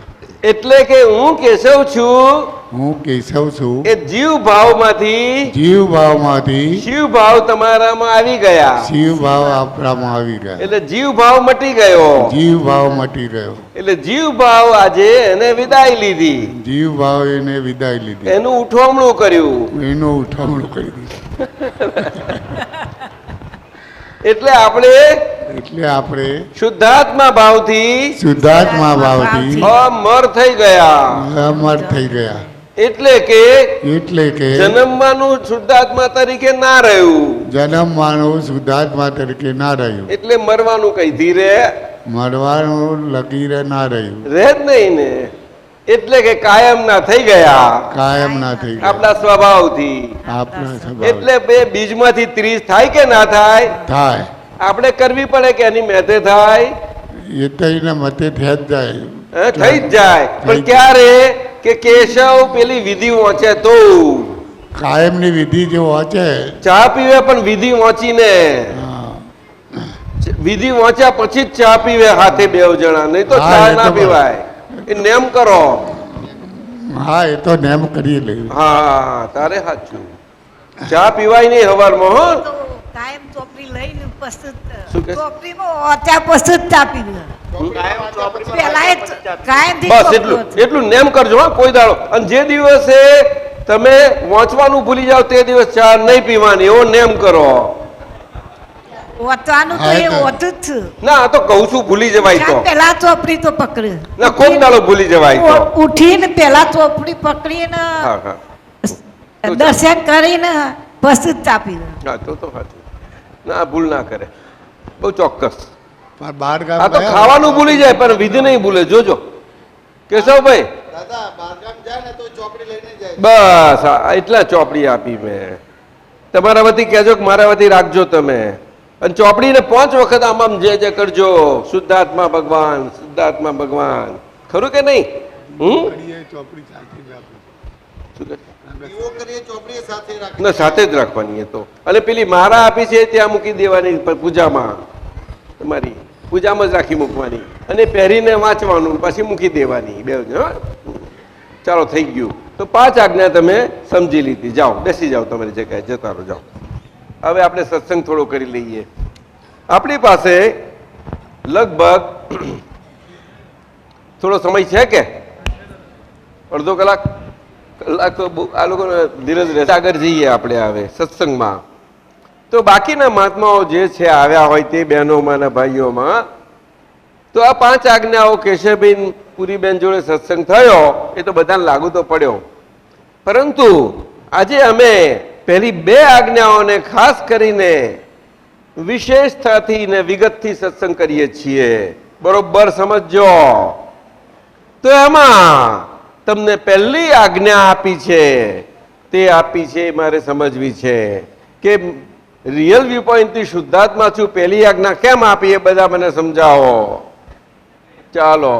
એટલે કે હું કેશવ છું હું કેશવ છું એ જીવ ભાવમાંથી જીવ ભાવમાંથી શિવ ભાવ તમારામાં આવી ગયા, શિવ ભાવ આપણામાં આવી ગયા. એટલે જીવ ભાવ મટી ગયો. જીવ ભાવ મટી ગયો. એટલે જીવ ભાવ આજે એને વિદાય લીધી, જીવ ભાવ એને વિદાય લીધી, એનું ઉઠવણું કર્યું. એનું ઉઠામણું કરી દીધું. એટલે આપણે એટલે આપણે શુદ્ધાત્મા ભાવથી શુદ્ધાત્મા ભાવથી અમર થઈ ગયા. અમર થઈ ગયા. એટલે કે એટલે કે જન્મવાનું શુદ્ધાત્મા તરીકે ના રહ્યું, જન્મવાનું શુદ્ધાત્મા તરીકે ના રહ્યું, એટલે મરવાનું કઈ ધીરે મરવાનું લકીરે ના રહ્યું, રહે જ નહીં ને. એટલે કે કાયમ ના થઈ ગયા કાયમ ના થઈ ગયા આપણા સ્વભાવથી. આપણા સ્વભાવ. એટલે બે બીજમાંથી 30 થાય કે ના થાય? થાય આપણે કરવી પડે કે એની મેથે થાય? એ તો એને મતે થઈ જ જાય. હે, થઈ જ જાય. પણ ક્યારે? કે કેશવ પેલી વિધિ વાંચે તો. કાયમની વિધિ જે વાંચે ચા પીવે પણ વિધિ વાંચીને, વિધિ વાંચ્યા પછી જ ચા પીવે હાથે બેવ જણા, નહીં તો હા, ચા એ તો ના બરાબર. પીવાય. એ નેમ કરો. હા એ તો નેમ કરી લે. હા, તારે સાચું. ચા પીવાય નહીં હવારમાં. હો, તો કાયમ ચોપડી લઈને પછી શું કહે? ચોપડીમાં ઓત્યા પછી જ ચાપી દે. કાયમ ચોપડીમાં પહેલા એ કાયમથી બસ ચોપડું એટલું હતું. એટલું નેમ કરજો. હા, કોઈ દાડો. અને જે દિવસે તમે વાંચવાનું ભૂલી જાઓ તે દિવસ ચા નહીં પીવાની, એવો નેમ કરો. ઓતવાનું તો હા, એ એ તો. ઓતું જ છે. ના, આ તો કહું છું, ભૂલી જવાય તો. પેલા ચોપડી તો પકડે. ના, કોક દાડો ભૂલી જવાય તો. ઉઠીને પેલા ચોપડી પકડીને હા, હા. દર્શન કરીને પછી જ ચાપી દે. હા, તો સાચું. ના, ભૂલ ના કરે. બહુ ચોક્કસ. પણ બાર ગામ આ તો ગયા ખાવાનું ભૂલી જાય પણ વિધિ નહીં ભૂલે. જોજો કેશવભાઈ, દાદા બહારગામ જાય ને તો ચોપડી લઈને જાય. બસ એટલા ચોપડી આપી મેં. તમારા વતી કહેજો કે મારા વતી રાખજો તમે. અને ચોપડીને 5 વખત આમ આમ જે કરજો. શુદ્ધાત્મા ભગવાન, શુદ્ધાત્મા ભગવાન. ખરું કે નહીં? ચોપડીએ ચોપડી સાચી જ આપી. શું કહે? દીવો કરીએ ચોપડી સાથે રાખી. ના, સાથે જ રાખવાની એ તો. અને પેલી મારા આપી છે ત્યાં મૂકી દેવાની પૂજામાં. તમારી પૂજામાં જ રાખી મૂકવાની અને પહેરીને વાંચવાનું, પછી મૂકી દેવાની. બે હા, ચાલો થઈ ગયું. તો 5 આજ્ઞા તમે સમજી લીધી. જાઓ, બેસી જાઓ તમારી જગ્યાએ, જતા રહો. જાઓ. હવે આપણે સત્સંગ થોડો કરી લઈએ. આપણી પાસે લગભગ થોડો સમય છે કે અડધો કલાક? કલાક તો આ લોકોને ધીરજ રહેશે. આગળ જઈએ આપણે હવે સત્સંગમાં. તો બાકીના મહાત્માઓ જે છે આવ્યા હોય તે બહેનોમાં અને ભાઈઓમાં, તો આ 5 આજ્ઞાઓ કેશવબેન પુરીબેન જોડે સત્સંગ થયો એ તો બધાને લાગુ તો પડ્યો. પરંતુ આજે અમે પહેલી 2 આજ્ઞાઓને ખાસ કરીને વિશેષતાથી ને વિગતથી સત્સંગ કરીએ છીએ. બરોબર સમજો. તો એમાં તમને પહેલી આજ્ઞા આપી છે, તે આપી છે એ મારે સમજવી છે કે રિયલ વ્યૂ પોઈન્ટથી શુદ્ધાત્મા છું, પહેલી આજ્ઞા કેમ આપી એ બધા મને સમજાવો. ચાલો,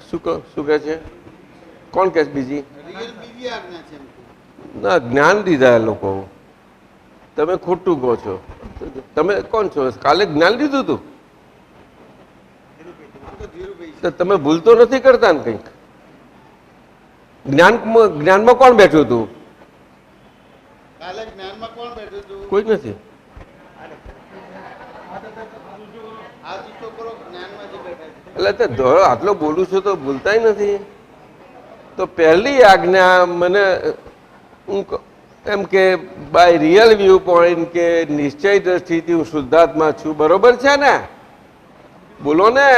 શું કહે છે? કોણ કહે છે? બીજી રિયલ બીજી આજ્ઞા છે એમ કહું. ના, જ્ઞાન દીધા એ લોકો. તમે ખોટું કહો છો. તમે કોણ છો? કાલે જ્ઞાન લીધું હતું તો ધીરુભાઈ છે. તો તમે ભૂલ તો નથી કરતા ને કંઈક? જ્ઞાનમાં કોણ બેઠું હતું? કાલે જ્ઞાનમાં કોણ બેઠું હતું? કોઈ નથી. હાથ ઊંચો કરો, જ્ઞાનમાં જે બેઠા છે. એટલે તે ધોળો આટલો બોલું છું તો ભૂલતાય નથી. તો પહેલી આજ્ઞા મને એમ કે બાય રિયલ વ્યૂ પોઈન્ટ કે નિશ્ચય દ્રષ્ટિથી હું શુદ્ધાત્મા છું. બરોબર છે ને? બોલો ને.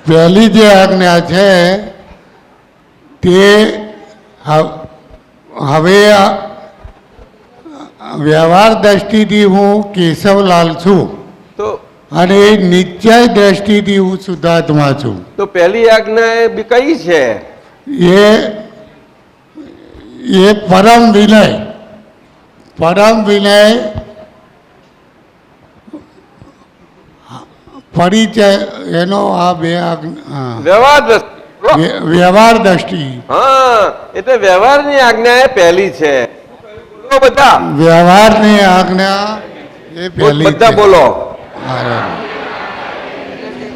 પહેલી જે આજ્ઞા છે તે હવે વ્યવહાર દ્રષ્ટિથી હું કેશવલાલ છું તો અને નિશ્ચય દ્રષ્ટિથી હું શુદ્ધાત્મા છું. તો પહેલી આજ્ઞા એ બી કઈ છે? એ પરમ વિનય પરિચય એનો આ બે વ્યવહાર દ્રષ્ટિ. વ્યવહાર દ્રષ્ટિ હા, એટલે વ્યવહારની આજ્ઞા એ પહેલી છે. બોલો બધા, વ્યવહારની આજ્ઞા એ પહેલી બધા છે. બોલો. હા.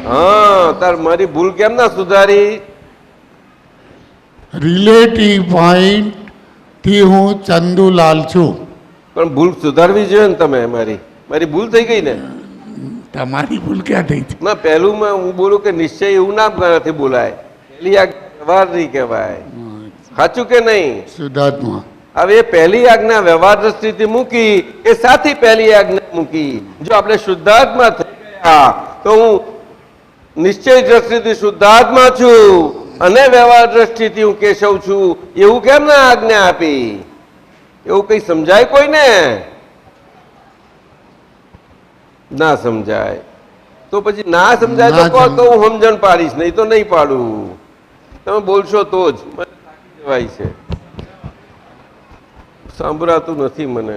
હા, તાર મારી ભૂલ કેમ ના સુધારી? રિલેટિવ પોઈન્ટ થી હું ચંદુલાલ છું. પણ ભૂલ સુધારવી જોઈએ ને તમે. મારી ભૂલ થઈ ગઈ ને. તમારી ભૂલ ક્યાં થઈ છે? ના, પહેલું હું બોલું કે નિશ્ચય એવું ના નથી બોલાય. પહેલી વ્યવહાર નહીં કહેવાય. સાચું કે નહીં? શુદ્ધાત્મા હવે એ પહેલી આજ્ઞા વ્યવહાર દ્રષ્ટિથી મૂકી, એ સાથી પહેલી આજ્ઞા મૂકી. જો આપણે શુદ્ધાત્મા થઈ ગયા તો હું નિશ્ચય દ્રષ્ટિથી શુદ્ધાત્મા છું અને વ્યવહાર દ્રષ્ટિથી હું કેશવ છું, એવું કેમ ના આજ્ઞા આપી? એવું કઈ સમજાય કોઈને? ના સમજાય. તો પછી ના સમજાય તો કહો, તો હું સમજણ પાડીશ, નહીં તો નહીં પાડું. તમે બોલશો તો જ મને કહેવાય છે. સાંભળાતું નથી મને.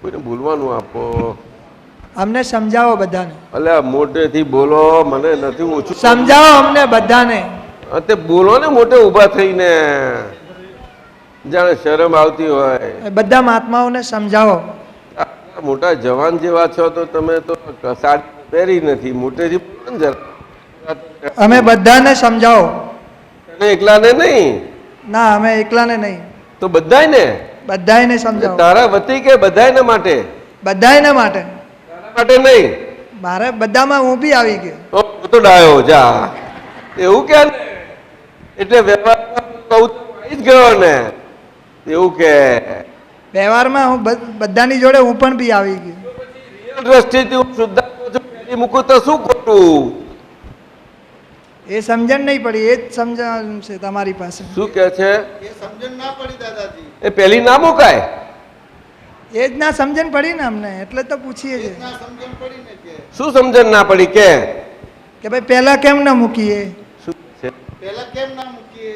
કોઈને બોલવાનું આપો. અમને સમજાવો બધાને. અલ્યા મોટેથી બોલો, મને નથી ઓછું સમજાવો અમને બધાને. તે બોલો ને મોટે ઊભા થઈને, જાણે શરમ આવતી હોય. બધા મહાત્માઓને સમજાવો. મોટા જવાન જેવા છો તો તમે તો સાડી પહેરી નથી. મોટેથી બોલો ને જરા. અમે બધાને સમજાવો. તને એકલાને નહીં? ના, અમે એકલાને નહીં, તો બધાયને. બધાને સમજાવો. તારા વતી કે બધાયને માટે? બધાને માટે. તારા માટે નહીં? મારે બધામાં હું બી આવી ગયો. હું તો ડાયો જા. એવું કે એટલે વ્યવહારમાં કહું તો આવી જ ગયો ને. એવું કે વ્યવહારમાં હું બધાની જોડે હું પણ બી આવી ગયો. રિયલ દ્રષ્ટિથી હું શુદ્ધાત્મા છું પહેલી મૂકું તો શું ખોટું? એ સમજણ નહીં પડી, એ જ સમજણ છે તમારી પાસે. શું કે છે? એ સમજણ ના પડી દાદાજી. એ પહેલી ના મુકાય? એ જ ના સમજણ પડી ને અમને, એટલે તો પૂછીએ છીએ ના સમજણ પડી ને કે શું સમજણ ના પડી કે ભાઈ પહેલા કેમ ના મૂકીએ? શું છે? પહેલા કેમ ના મૂકીએ?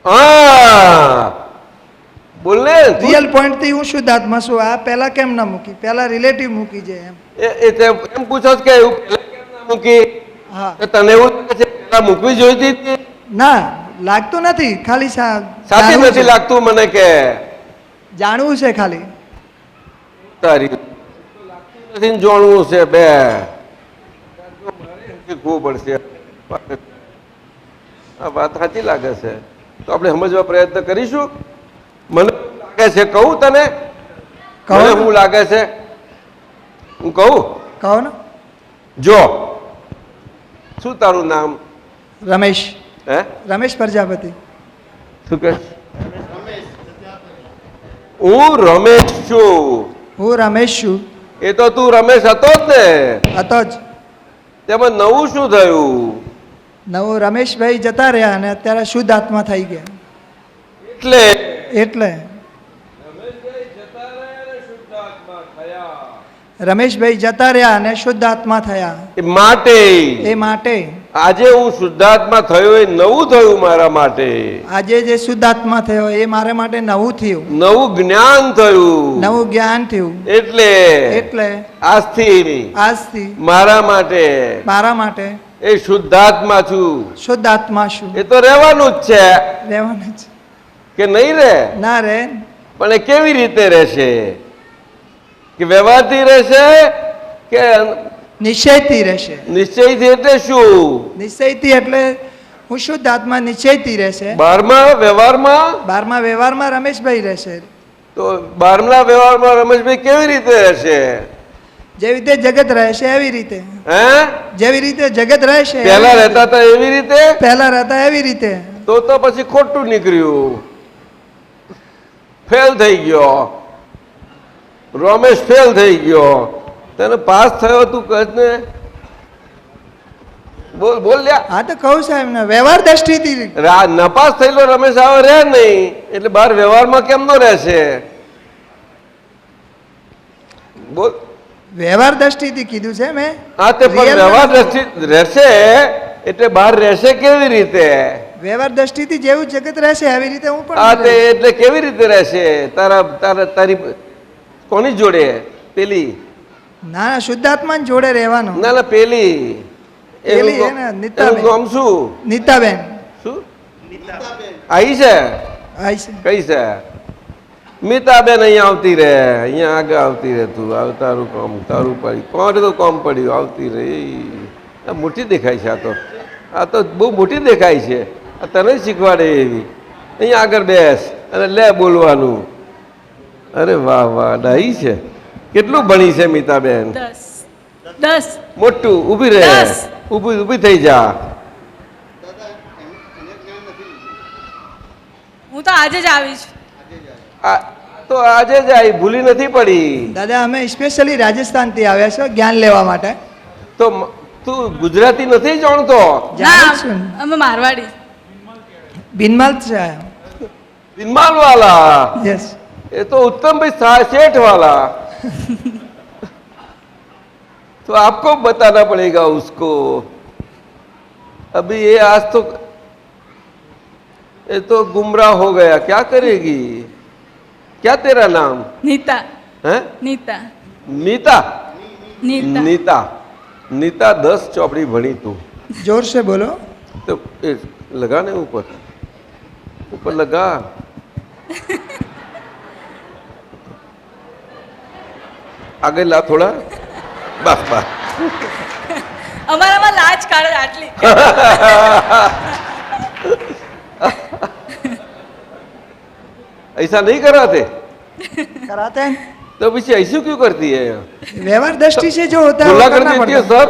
હા, બોલ ને. રિયલ પોઈન્ટ થી હું શુદ્ધાત્મા છું, આ પહેલા કેમ ના મૂકી? પહેલા રિલેટિવ મૂકી છે એમ. એ તે એમ પૂછો છો કે એવું પહેલા કેમ ના મૂકી? હા. તો તને એવું લાગે છે પહેલા મૂકવી જોઈતી હતી? ના, લાગતું નથી, ખાલી સાચી જાણવું નથી છે. લાગતું મને કે જાણવું છે ખાલી. તારી નથી ને જાણવું છે બે. શીખવું પડશે. આ વાત સાચી લાગે છે તો આપણે સમજવા પ્રયત્ન કરીશું. મને લાગે છે, કહું તને કહો મને ને. શું લાગે છે? હું કહું? કહો ને. જો, શું તારું નામ? રમેશ. હે? રમેશ પ્રજાપતિ. શું કે? હું રમેશ છું. હું રમેશ છું. એ તો તું રમેશ હતો જ ને. હતો જ. તેમાં નવું શું થયું? નવું રમેશભાઈ જતા રહ્યા અને અત્યારે શુદ્ધ આત્મા થઈ ગયા. એટલે એટલે રમેશભાઈ જતા રહ્યા અને શુદ્ધ આત્મા થયા એ માટે એ માટે આજે હું શુદ્ધાત્મા થયો એ નવું થયું મારા માટે, આજે જે શુદ્ધ આત્મા થયો એ મારા માટે નવું થયું, નવું જ્ઞાન થયું, નવું જ્ઞાન થયું. એટલે આજથી મારા માટે એ શુદ્ધાત્મા છું. શુદ્ધ આત્મા શું? એ તો રહેવાનું જ છે રહેવાનું જ કે નહીં રે? ના રે. પણ એ કેવી રીતે રહેશે? કે વ્યવહારથી રહેશે કે નિશ્ચયથી રહેશે? નિશ્ચયથી એટલે શું? નિશ્ચયથી એટલે હું શુદ્ધ આત્મા નિશ્ચયથી રહેશે. 12મા વ્યવહારમાં 12મા વ્યવહારમાં રમેશભાઈ રહેશે. તો 12મા વ્યવહારમાં રમેશભાઈ કેવી રીતે રહેશે? જેવી રીતે જગત રહેશે એવી રીતે. હે? જેવી રીતે જગત રહેશે પહેલા રહેતા હતા એવી રીતે? પહેલા રહેતા એવી રીતે. તો પછી ખોટું નીકળ્યું, ફેલ થઈ ગયો. રમેશ ફેલ થઈ ગયો. તને પાસ થયો તું કહે ને? બોલ બોલ લ્યા. હા તો કહું સાહેબ ને, વ્યવહાર દ્રષ્ટિથી નપાસ થયેલો રમેશ આવે રહે નહીં, એટલે બહાર વ્યવહારમાં કેમ નો રહેશે? બોલ. વ્યવહાર દ્રષ્ટિથી કીધું છે મેં. હા તે પણ વ્યવહાર દ્રષ્ટિ રહેશે એટલે બહાર રહેશે કેવી રીતે? વ્યવહાર દ્રષ્ટિથી જેવું જગત રહેશે એવી રીતે હું પણ. હા તે એટલે કેવી રીતે રહેશે? તારી કોની જોડે? પેલી ના ના શુદ્ધાત્મા જોડે રહેવાનું. ના ના પેલી એનું નામ શું? નીતાબેન. શું આવી છે? આવી છે. કઈ છે? મીતાબેન અહીંયા આવતી રહે, અહીંયા આગળ આવતી રહે. તું તારું કામ તારું પડી કોણ તો કામ પડ્યું આવતી રહી. મોટી દેખાય છે. આ તો બહુ મોટી દેખાય છે. આ તને શીખવાડે એવી. અહીંયા આગળ બેસ અને લે બોલવાનું. અરે વાહ વાહ, ડાહી છે. કેટલું ભણી છે મીતાબેન? 10. મોટું. ઊભી રહે, ઊભી થઈ જા. હું તો આજે જ આવી છું. તો આજે જ આવી, ભૂલી નથી પડી? દાદા અમે સ્પેશિયલી રાજસ્થાનથી આવ્યા છે જ્ઞાન લેવા માટે. તો તું ગુજરાતી નથી જાણતો? જાણું છું. અમે મારવાડી. બિનમાલ છે. બિનમાલ वाला? यस. ये तो उत्तम भाई सेठ वाला. तो आपको बताना पड़ेगा उसको. अभी ये आज तो ये तो गुमराह हो गया. क्या करेगी? क्या तेरा नाम? नीता. है? नीता. नीता. नीता. नीता. नीता 10 चौपड़ी भणी तू. जोर से बोलो. तो लगा ने ऊपर ऊपर लगा. आगे ला थोड़ा. बस बस. અમારામાં લાજ કાઢે આટલી. ऐसा नहीं कराते? कराते हैं. तो पीछे ऐसे क्यों करती है? व्यवहार दृष्टि से जो होता है खुला वो कर करना देती है पड़ता सर.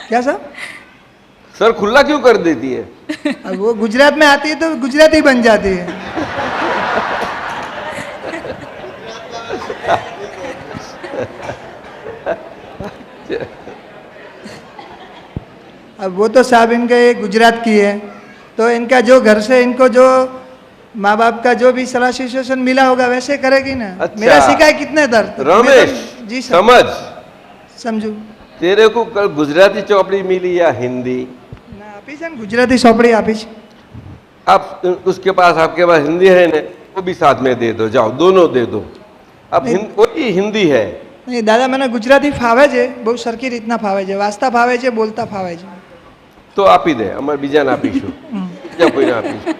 क्या सर? सर खुला क्यों कर देती है? अब वो गुजरात में आती है तो गुजराती बन जाती है. अब वो तो साहब इनके गुजरात की है तो इनका जो घर से इनको जो माँ बाप का जो भी सलाह सिचुएशन मिला होगा वैसे करेगी ना. अच्छा. मेरा सिखाए कितने दर्द. रमेश जी समझ. समझू. तेरे को कल गुजराती चौपड़ी मिली या हिंदी? ना आपी છે ને ગુજરાતી ચોપડી આપી છે. आप उसके पास आपके पास हिंदी है ना, वो भी साथ में दे दो. जाओ दोनों दे दो. अब कोई हिंदी है નહીં દાદા મને ગુજરાતી ફાવે છે, બહુ સરખી રીતના ફાવે છે, વાંચતા ફાવે છે, બોલતા ફાવે છે. તો આપી દે. અમારે બીજાને આપીશું. બીજા કોઈને આપીશું.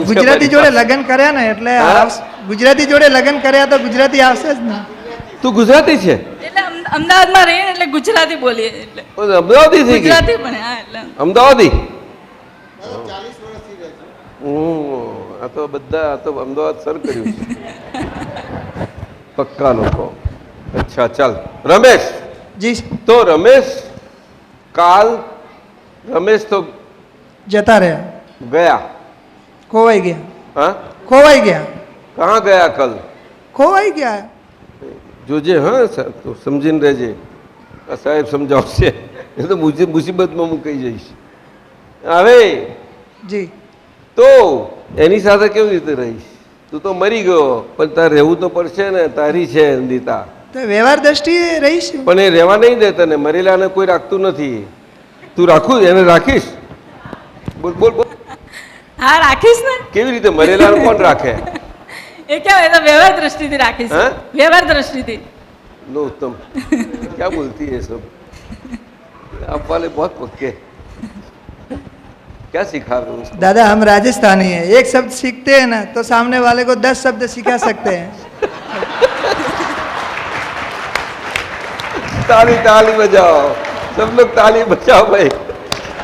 ગુજરાતી જોડે લગ્ન કર્યા ને એટલે ગુજરાતી જોડે લગ્ન કર્યા તો ગુજરાતી આવશે જ ને. તું ગુજરાતી છે? એટલે અમદાવાદમાં રહીએ એટલે ગુજરાતી બોલીએ એટલે. અમદાવાદી થઈ ગઈ? ગુજરાતી પણ હા એટલે. અમદાવાદી? 40 વર્ષથી રહે છે. આ તો બધા આ તો અમદાવાદ સર કર્યું છે. પક્કા લોકો. અચ્છા ચાલ રમેશ. જી. તો રમેશ કાલ રમેશ તો જતા રહ્યા. ગયા. ખોવાઈ ગયા. હા ખોવાઈ ગયા. कहाँ गया कल? ખોવાઈ ગયા. જોજે હા તો સમજીને રહેજે. આ સાહેબ સમજાવશે એ તો મુસીબતમાં હું કહી જઈશ. હવે જી. તો એની સાથે કેવી રીતે રહીશ? તું તો મરી ગયો, પણ તારે રહેવું તો પડશે ને, તારી છે નીતા. તો વ્યવહાર દ્રષ્ટિએ રહીશું. પણ એ રહેવા નહીં દે તને, મરેલાને કોઈ રાખતું નથી. તું રાખું એને રાખીશ? બોલ બોલ બોલ. હા રાખીશ ને. કેવી રીતે મરેલાને કોણ રાખે? એ કેમ, એ તો વ્યવહાર દ્રષ્ટિથી રાખીશ. હા? વ્યવહાર દ્રષ્ટિથી. नो उत्तम, क्या बोलती है सब? आप वाले बहुत पक्के, क्या सिखा रहे हो उसको? दादा हम राजस्थानी है, एक शब्द सीखते हैं ना तो सामने वाले को 10 शब्द सिखा सकते हैं. ताली ताली बजाओ, सब लोग ताली बजाओ भाई.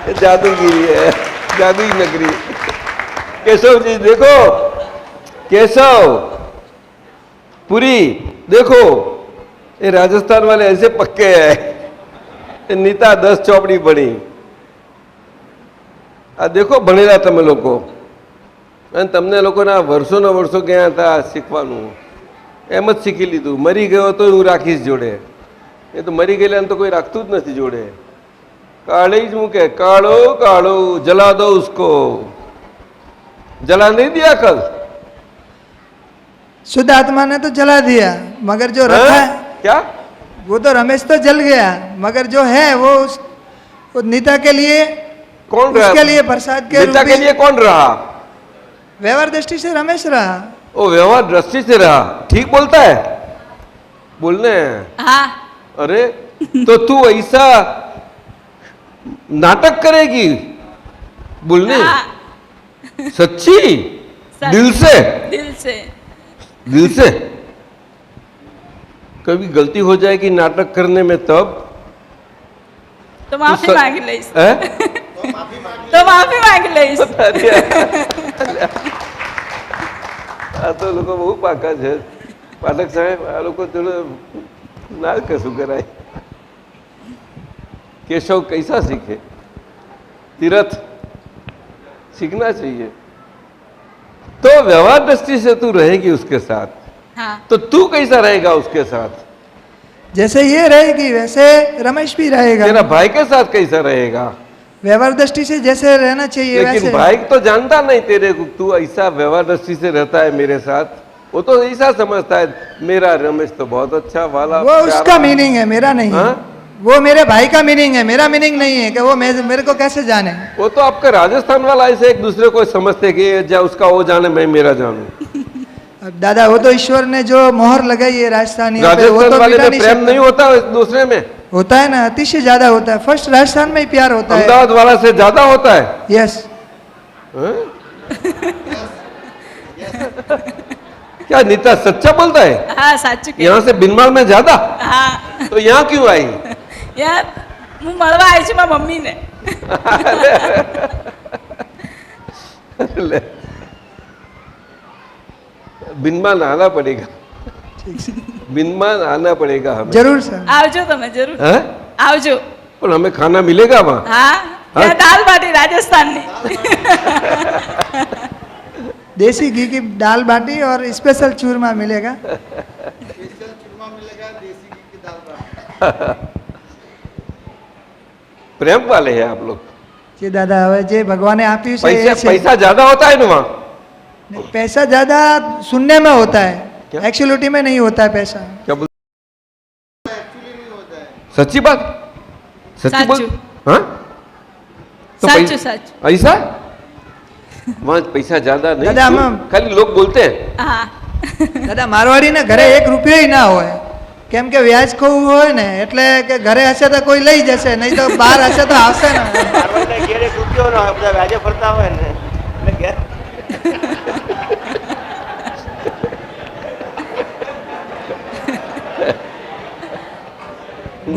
ये जादूगिरी है, जादुई नगरी. केशव जी देखो, केशव पुरी देखो, ये राजस्थान वाले ऐसे पक्के हैं. नीता 10 ચોપડી ભણી. આ દેખો ભણેલા તમે લોકો, અને તમને લોકોના વર્ષોના વર્ષો ગયા હતા શીખવાનું, એમ જ શીખી લીધું. મરી ગયો તો હું રાખીશ જોડે, એ તો મરી ગયેલા તો કોઈ રાખતું જ નથી જોડે. કાળી જ મૂકે, કાળો કાળો જલા દો ઉસકો. जला नहीं दिया कल? शुद्ध आत्मा ने तो जला दिया, मगर जो रखा है क्या? वो तो रमेश तो जल गया, मगर जो है वो नीता के लिए, कौन रहा? उसके लिए प्रसाद के नीता रूप के में लिए कौन रहा? व्यवहार दृष्टि से रमेश रहा. ओ व्यवहार दृष्टि से रहा. ठीक बोलता है? बोलने. हाँ. अरे तो तू ऐसा नाटक करेगी बोलने? हाँ. सच्ची? दिल से? दिल से. दिल से. कभी गलती हो जाएगी नाटक करने में तब तो माफी मांग लईश. है? तो माफी मांग लईश. આ તો લોકો બહુ પાકા છે પાઠક સાહેબ. આ લોકો થોડું ના કશું કરાય. केशव कैसा सीखे? तीर्थ सीखना चाहिए. तो व्यवहार दृष्टि से तू रहेगी उसके साथ. हाँ. तो तू कैसा रहेगा उसके साथ? जैसे ये रहेगी वैसे रमेश भी रहेगा. तेरा भाई के साथ कैसा रहेगा? व्यवहार दृष्टि से जैसे रहना चाहिए लेकिन वैसे. भाई तो जानता नहीं तेरे को, तू ऐसा व्यवहार दृष्टि से रहता है मेरे साथ. वो तो ऐसा समझता है मेरा रमेश तो बहुत अच्छा वाला. वो उसका मीनिंग है, मेरा नहीं. हाँ? वो मेरे भाई का मीनिंग है, मेरा मीनिंग नहीं है कि वो मेरे को कैसे जाने. वो तो आपका राजस्थान वाला ऐसे एक दूसरे को समझते कि जा उसका वो जाने मैं मेरा जानूं. अब दादा वो तो ईश्वर ने जो मोहर लगाई है राजस्थानी पे, वो राजस्थान तो वाले मिटा में नहीं प्रेम सकता. नहीं होता एक दूसरे में? होता है ना, अतिशय ज्यादा होता है. फर्स्ट राजस्थान में ही प्यार होता है. अहमदाबाद वाला से ज्यादा होता है. यस. हाँ? क्या नीता सच्चा बोलता है? हाँ साचू के. यहाँ से बिनमाल में ज्यादा? हाँ. तो यहाँ क्यों आई? यार હું મળવા આવી છું મારા મમ્મીને. बिनमान आना पड़ेगा. बिनमान आना पड़ेगा हमें. जरूर सर. આવજો તમે જરૂર. हैं? આવજો. पर हमें खाना मिलेगा वहाँ? हाँ. ત્યાં દાલ બાટી રાજસ્થાનની. देसी घी की दाल बाटी और स्पेशल चूरमा मिलेगा. स्पेशल चूरमा मिलेगा, देसी घी की दाल बाटी. प्रेम वाले हैं आप लोग. જે દાદા હવે જે ભગવાને આપ્યું છે એ पैसा છે. पैसा ज्यादा होता है ना वहाँ? नहीं, पैसा ज्यादा सुनने में होता है, क्या? एक्चुअलिटी में नहीं होता है पैसा. क्या बोल? सच्ची बात? सच्ची बोल? साचू. हाँ? तो સાચું पैसा- સાચું. ऐसा? वहाँ पैसा ज्यादा नहीं. दादा, हम- खाली लोग बोलते हैं. હા. દાદા મારવાડીને ઘરે 1 રૂપિયો ના હોય, કેમ કે વ્યાજ ખોવું હોય ને, એટલે કે ઘરે હશે તો કોઈ લઈ જશે, નહીં તો બહાર હશે તો આવશે ને. મારવાડના ઘેર એક રૂપિયો ન હોય, બધા વ્યાજે ફરતા હોય ને એટલે ઘેર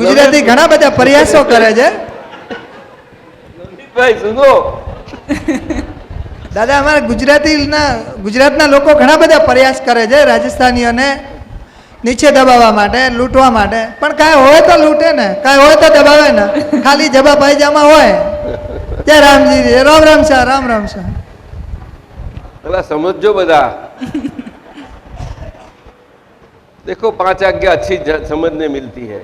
ગુજરાતી ઘણા બધા પ્રયાસો કરે છે. भाई सुनो. દાદા અમારા ગુજરાતના લોકો ઘણા બધા પ્રયાસ કરે છે રાજસ્થાનીઓને નીચે દબાવવા માટે, લૂંટવા માટે. પણ કાંઈ હોય તો લૂંટે ને, કાંઈ હોય તો દબાવે ને. ખાલી જબા પાયજામા હોય. જય રામજી, રામ રામ શાહ, રામ રામ શાહ. भला समझो बदा. देखो 5 आज्ञा अच्छी समझने मिलती है.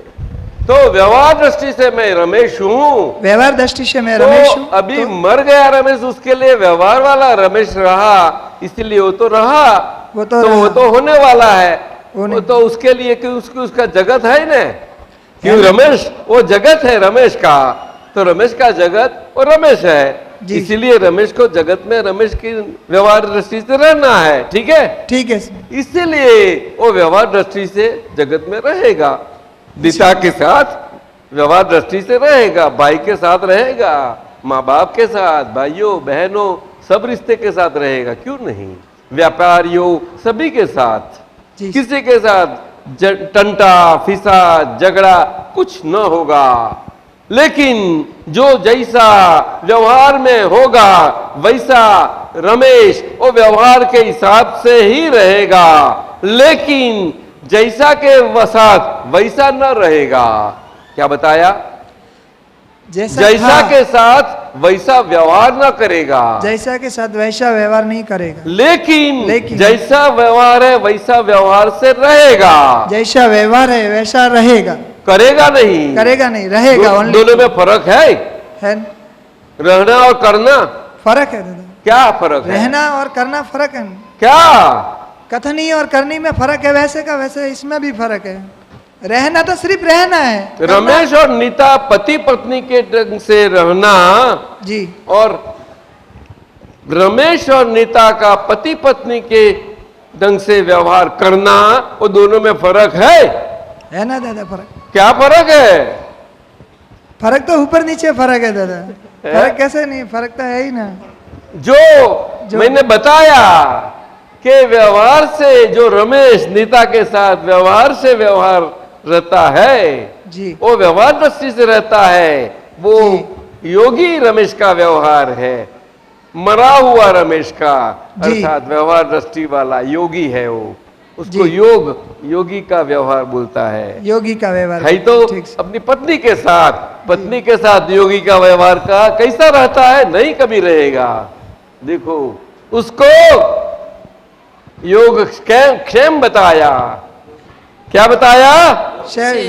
तो व्यवहार दृष्टि से मैं रमेश हूँ. व्यवहार दृष्टि से मैं रमेश हूँ. तो अभी मर गया रमेश, उसके लिए व्यवहार वाला रमेश रहा, इसलिए वो तो रहा. वो तो वो रहा। तो होने वाला है, वो वो नहीं। तो उसके लिए कि उसका जगत है ना, क्यों रमेश वो जगत है रमेश का, तो रमेश का जगत और रमेश है, जी। इसीलिए रमेश को जगत में रमेश की व्यवहार दृष्टि से रहना है, ठीक है। ठीक है। इसीलिए वो व्यवहार दृष्टि से जगत में रहेगा, पिता के साथ व्यवहार दृष्टि से रहेगा, भाई के साथ रहेगा, माँ बाप के साथ, भाइयों बहनों सब रिश्ते के साथ रहेगा, क्यों नहीं, व्यापारियों सभी के साथ, जी। किसी के साथ टंटा फिसा झगड़ा कुछ न होगा। लेकिन जो जैसा व्यवहार में होगा वैसा रमेश वो व्यवहार के हिसाब से ही रहेगा, लेकिन जैसा के साथ वैसा न रहेगा। क्या बताया? जैसा हाँ, के साथ वैसा व्यवहार न करेगा, जैसा के साथ वैसा व्यवहार नहीं करेगा, लेकिन जैसा व्यवहार है वैसा व्यवहार से रहेगा, जैसा व्यवहार है वैसा रहेगा, करेगा नहीं, करेगा नहीं, रहेगा। only दोनों में फर्क है रहना और करना, फर्क है दादा। क्या फर्क है? रहना और करना फर्क है, क्या कथनी और करनी में फर्क है, वैसे का वैसे इसमें भी फर्क है। रहना तो सिर्फ रहना है। रमेश और नीता पति पत्नी के ढंग से रहना जी, और रमेश और नीता का पति पत्नी के ढंग से व्यवहार करना, वो दोनों में फर्क है ना दादा? फर्क, क्या फर्क है? फर्क तो ऊपर नीचे फर्क है दादा। फर्क कैसे नहीं, फर्क तो है ही ना। जो मैंने बताया कि व्यवहार से जो रमेश नीता के साथ व्यवहार से व्यवहार रहता है जी, वो व्यवहार दृष्टि से रहता है, वो योगी रमेश का व्यवहार है, मरा हुआ रमेश का, अर्थात व्यवहार दृष्टि वाला योगी है वो, उसको योगी का व्यवहार बोलता है। योगी का व्यवहार है तो अपनी पत्नी के साथ योगी का व्यवहार का कैसा रहता है? नहीं कभी रहेगा। देखो उसको योग क्षेम बताया, क्या बताया?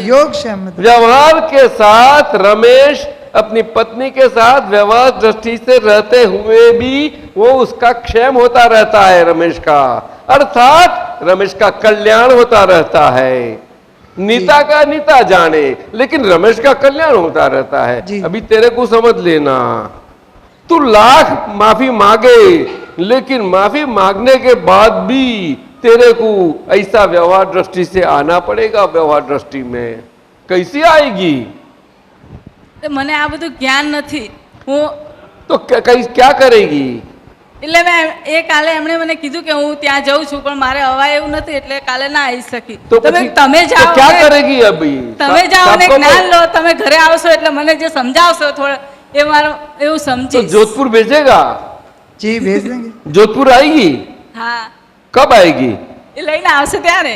योग क्षेम। व्यवहार के साथ रमेश अपनी पत्नी के साथ व्यवहार दृष्टि से रहते हुए भी वो उसका क्षेम होता रहता है रमेश का, अर्थात रमेश का कल्याण होता रहता है। नीता का नीता जाने, लेकिन रमेश का कल्याण होता रहता है। अभी तेरे को समझ लेना, तू लाख माफी मांगे, लेकिन माफी मांगने के बाद भी तेरे को ऐसा व्यवहार दृष्टि से आना पड़ेगा। व्यवहार दृष्टि में कैसी आएगी? મને આ બધું જ્ઞાન નથી, હું तो क्या करेगी? એટલે મેં કાલે એમણે મને કીધું કે હું ત્યાં જઉં છું, પણ મારે હવાય એવું નથી, એટલે કાલે ના આવી શકી. तो તમે क्या જાઓ, करेगी अभी? તમે જાઓ ને જ્ઞાન લો, તમે ઘરે આવશો એટલે મને જે સમજાવશો થોડું એ મારું એવું तो સમજી. जोधपुर भेजेगा? जी भेज देंगे। जोधपुर आएगी? હા, कब आएगी? એ લઈને આવશે ત્યારે.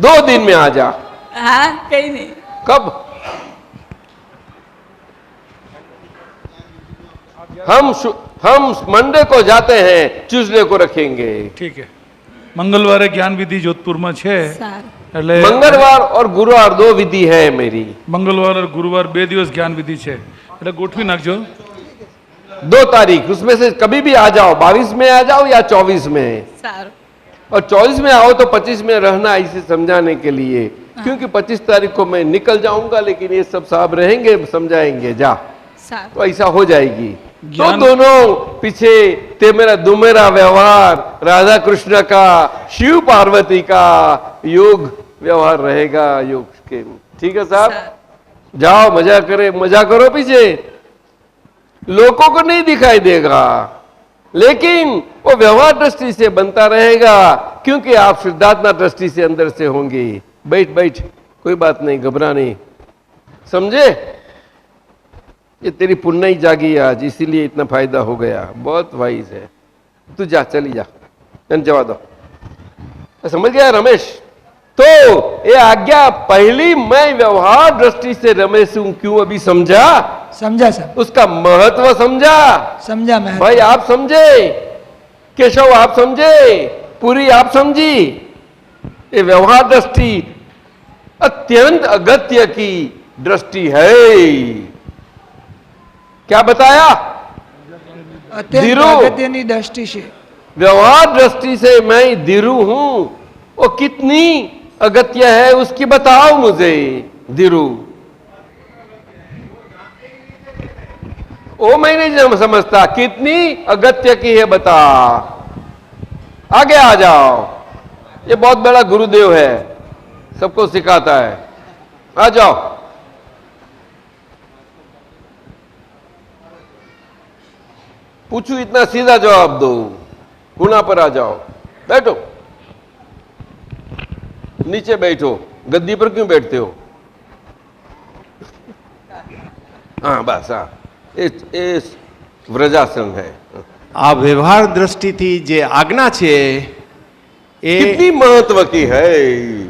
2 दिन में आ जा। હા, કઈ નહીં. कब? हम मंडे को जाते हैं, ट्यूसडे को रखेंगे। ठीक है, मंगलवारे ज्ञान विधि जोधपुर में छे, એટલે मंगलवार और गुरुवार 2 विधि है मेरी। मंगलवार और गुरुवार 2 દિવસ ज्ञान विधि छे, એટલે ગોઠવી નાખજો। 2 तारीख उसमें से कभी भी आ जाओ, 22 में आ जाओ या 24 में। સારું. और 24 में आओ तो 25 में रहना, इसे समझाने के लिए, क्योंकि 25 तारीख को मैं निकल जाऊंगा, लेकिन ये सब साहब रहेंगे, समझाएंगे। जा, સારું. तो ऐसा हो जाएगी। तो दोनों पीछे दुमेरा व्यवहार राधा कृष्ण का, शिव पार्वती का योग व्यवहार रहेगा योग के। ठीक है साहब, जाओ मजा करो पीछे, लोगों को नहीं दिखाई देगा, लेकिन वो व्यवहार दृष्टि से बनता रहेगा, क्योंकि आप सिद्धार्थनाथ दृष्टि से अंदर से होंगे। बैठ, कोई बात नहीं, घबरा नहीं, समझे? ये तेरी पुण्य ही जागी आज, इसीलिए इतना फायदा हो गया। बहुत वाइज है तू, जा, चली जा, जवा दो। समझ गया रमेश? तो ये आज्ञा पहली मैं व्यवहार दृष्टि से रमेश हूं, क्यों अभी समझा? समझा सर, उसका महत्व समझा मैं। भाई आप समझे, केशव आप समझे, पूरी आप समझी। ये व्यवहार दृष्टि अत्यंत अगत्य की दृष्टि है। क्या बताया? अत्यंत अगत्यनी दृष्टि से व्यवहार दृष्टि से मैं धीरू हूं, वो कितनी अगत्य है उसकी बताओ मुझे धीरू। वो मैं नहीं समझता, कितनी अगत्य की है बता। आगे आ जाओ, ये बहुत बड़ा गुरुदेव है, सबको सिखाता है। आ जाओ। पूछू इतना सीधा जवाब दो, गुना पर आ जाओ। बैठो, नीचे बैठो, गद्दी पर क्यों बैठते हो? हाँ बस, हाँ એ વ્રજાસન है। આ વ્યવહાર દ્રષ્ટિથી જે આજ્ઞા છે એ कितनी महत्व की है,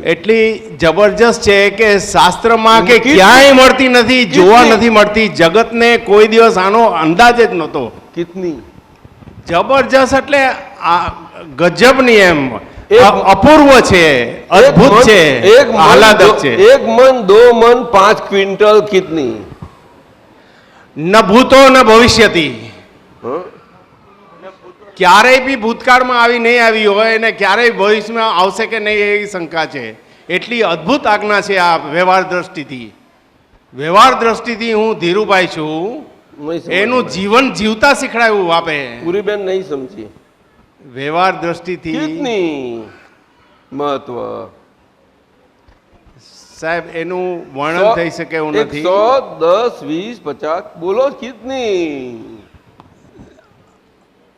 એટલી જબરજસ્ત છે કે શાસ્ત્રમાં કે કેટલી- ક્યાંય મળતી નથી, જોવા કેટલી- નથી મળતી। જગતને કોઈ દિવસ આનો અંદાજ જ નહોતો। कितनी જબરજસ્ત એટલે ગજબની એમ એક- અપૂર્વ છે, અદ્ભુત છે, આહલાદક છે। एक मन 2 मन 5 क्विंटल कितनी? ન ભૂતો ન ભવિષ્યતિ। हाँ? ક્યારેય બી ભૂતકાળમાં આવી નહીં આવી હોય અને ક્યારેય ભવિષ્યમાં આવશે કે નહીં એવી શંકા છે। એટલી અદ્ભુત આજ્ઞા છે આ વ્યવહાર દ્રષ્ટિથી। વ્યવહાર દ્રષ્ટિથી હું ધીરુભાઈ છું, नहीं समझ એનું में। જીવન જીવતા શીખડાયું આપે। पूरी बहन नहीं समझी વ્યવહાર દ્રષ્ટિથી कितनी महत्व। સાહેબ એનું વર્ણન થઈ શકે એવું નથી। 100, 10, 20, 50 बोलो कितनी?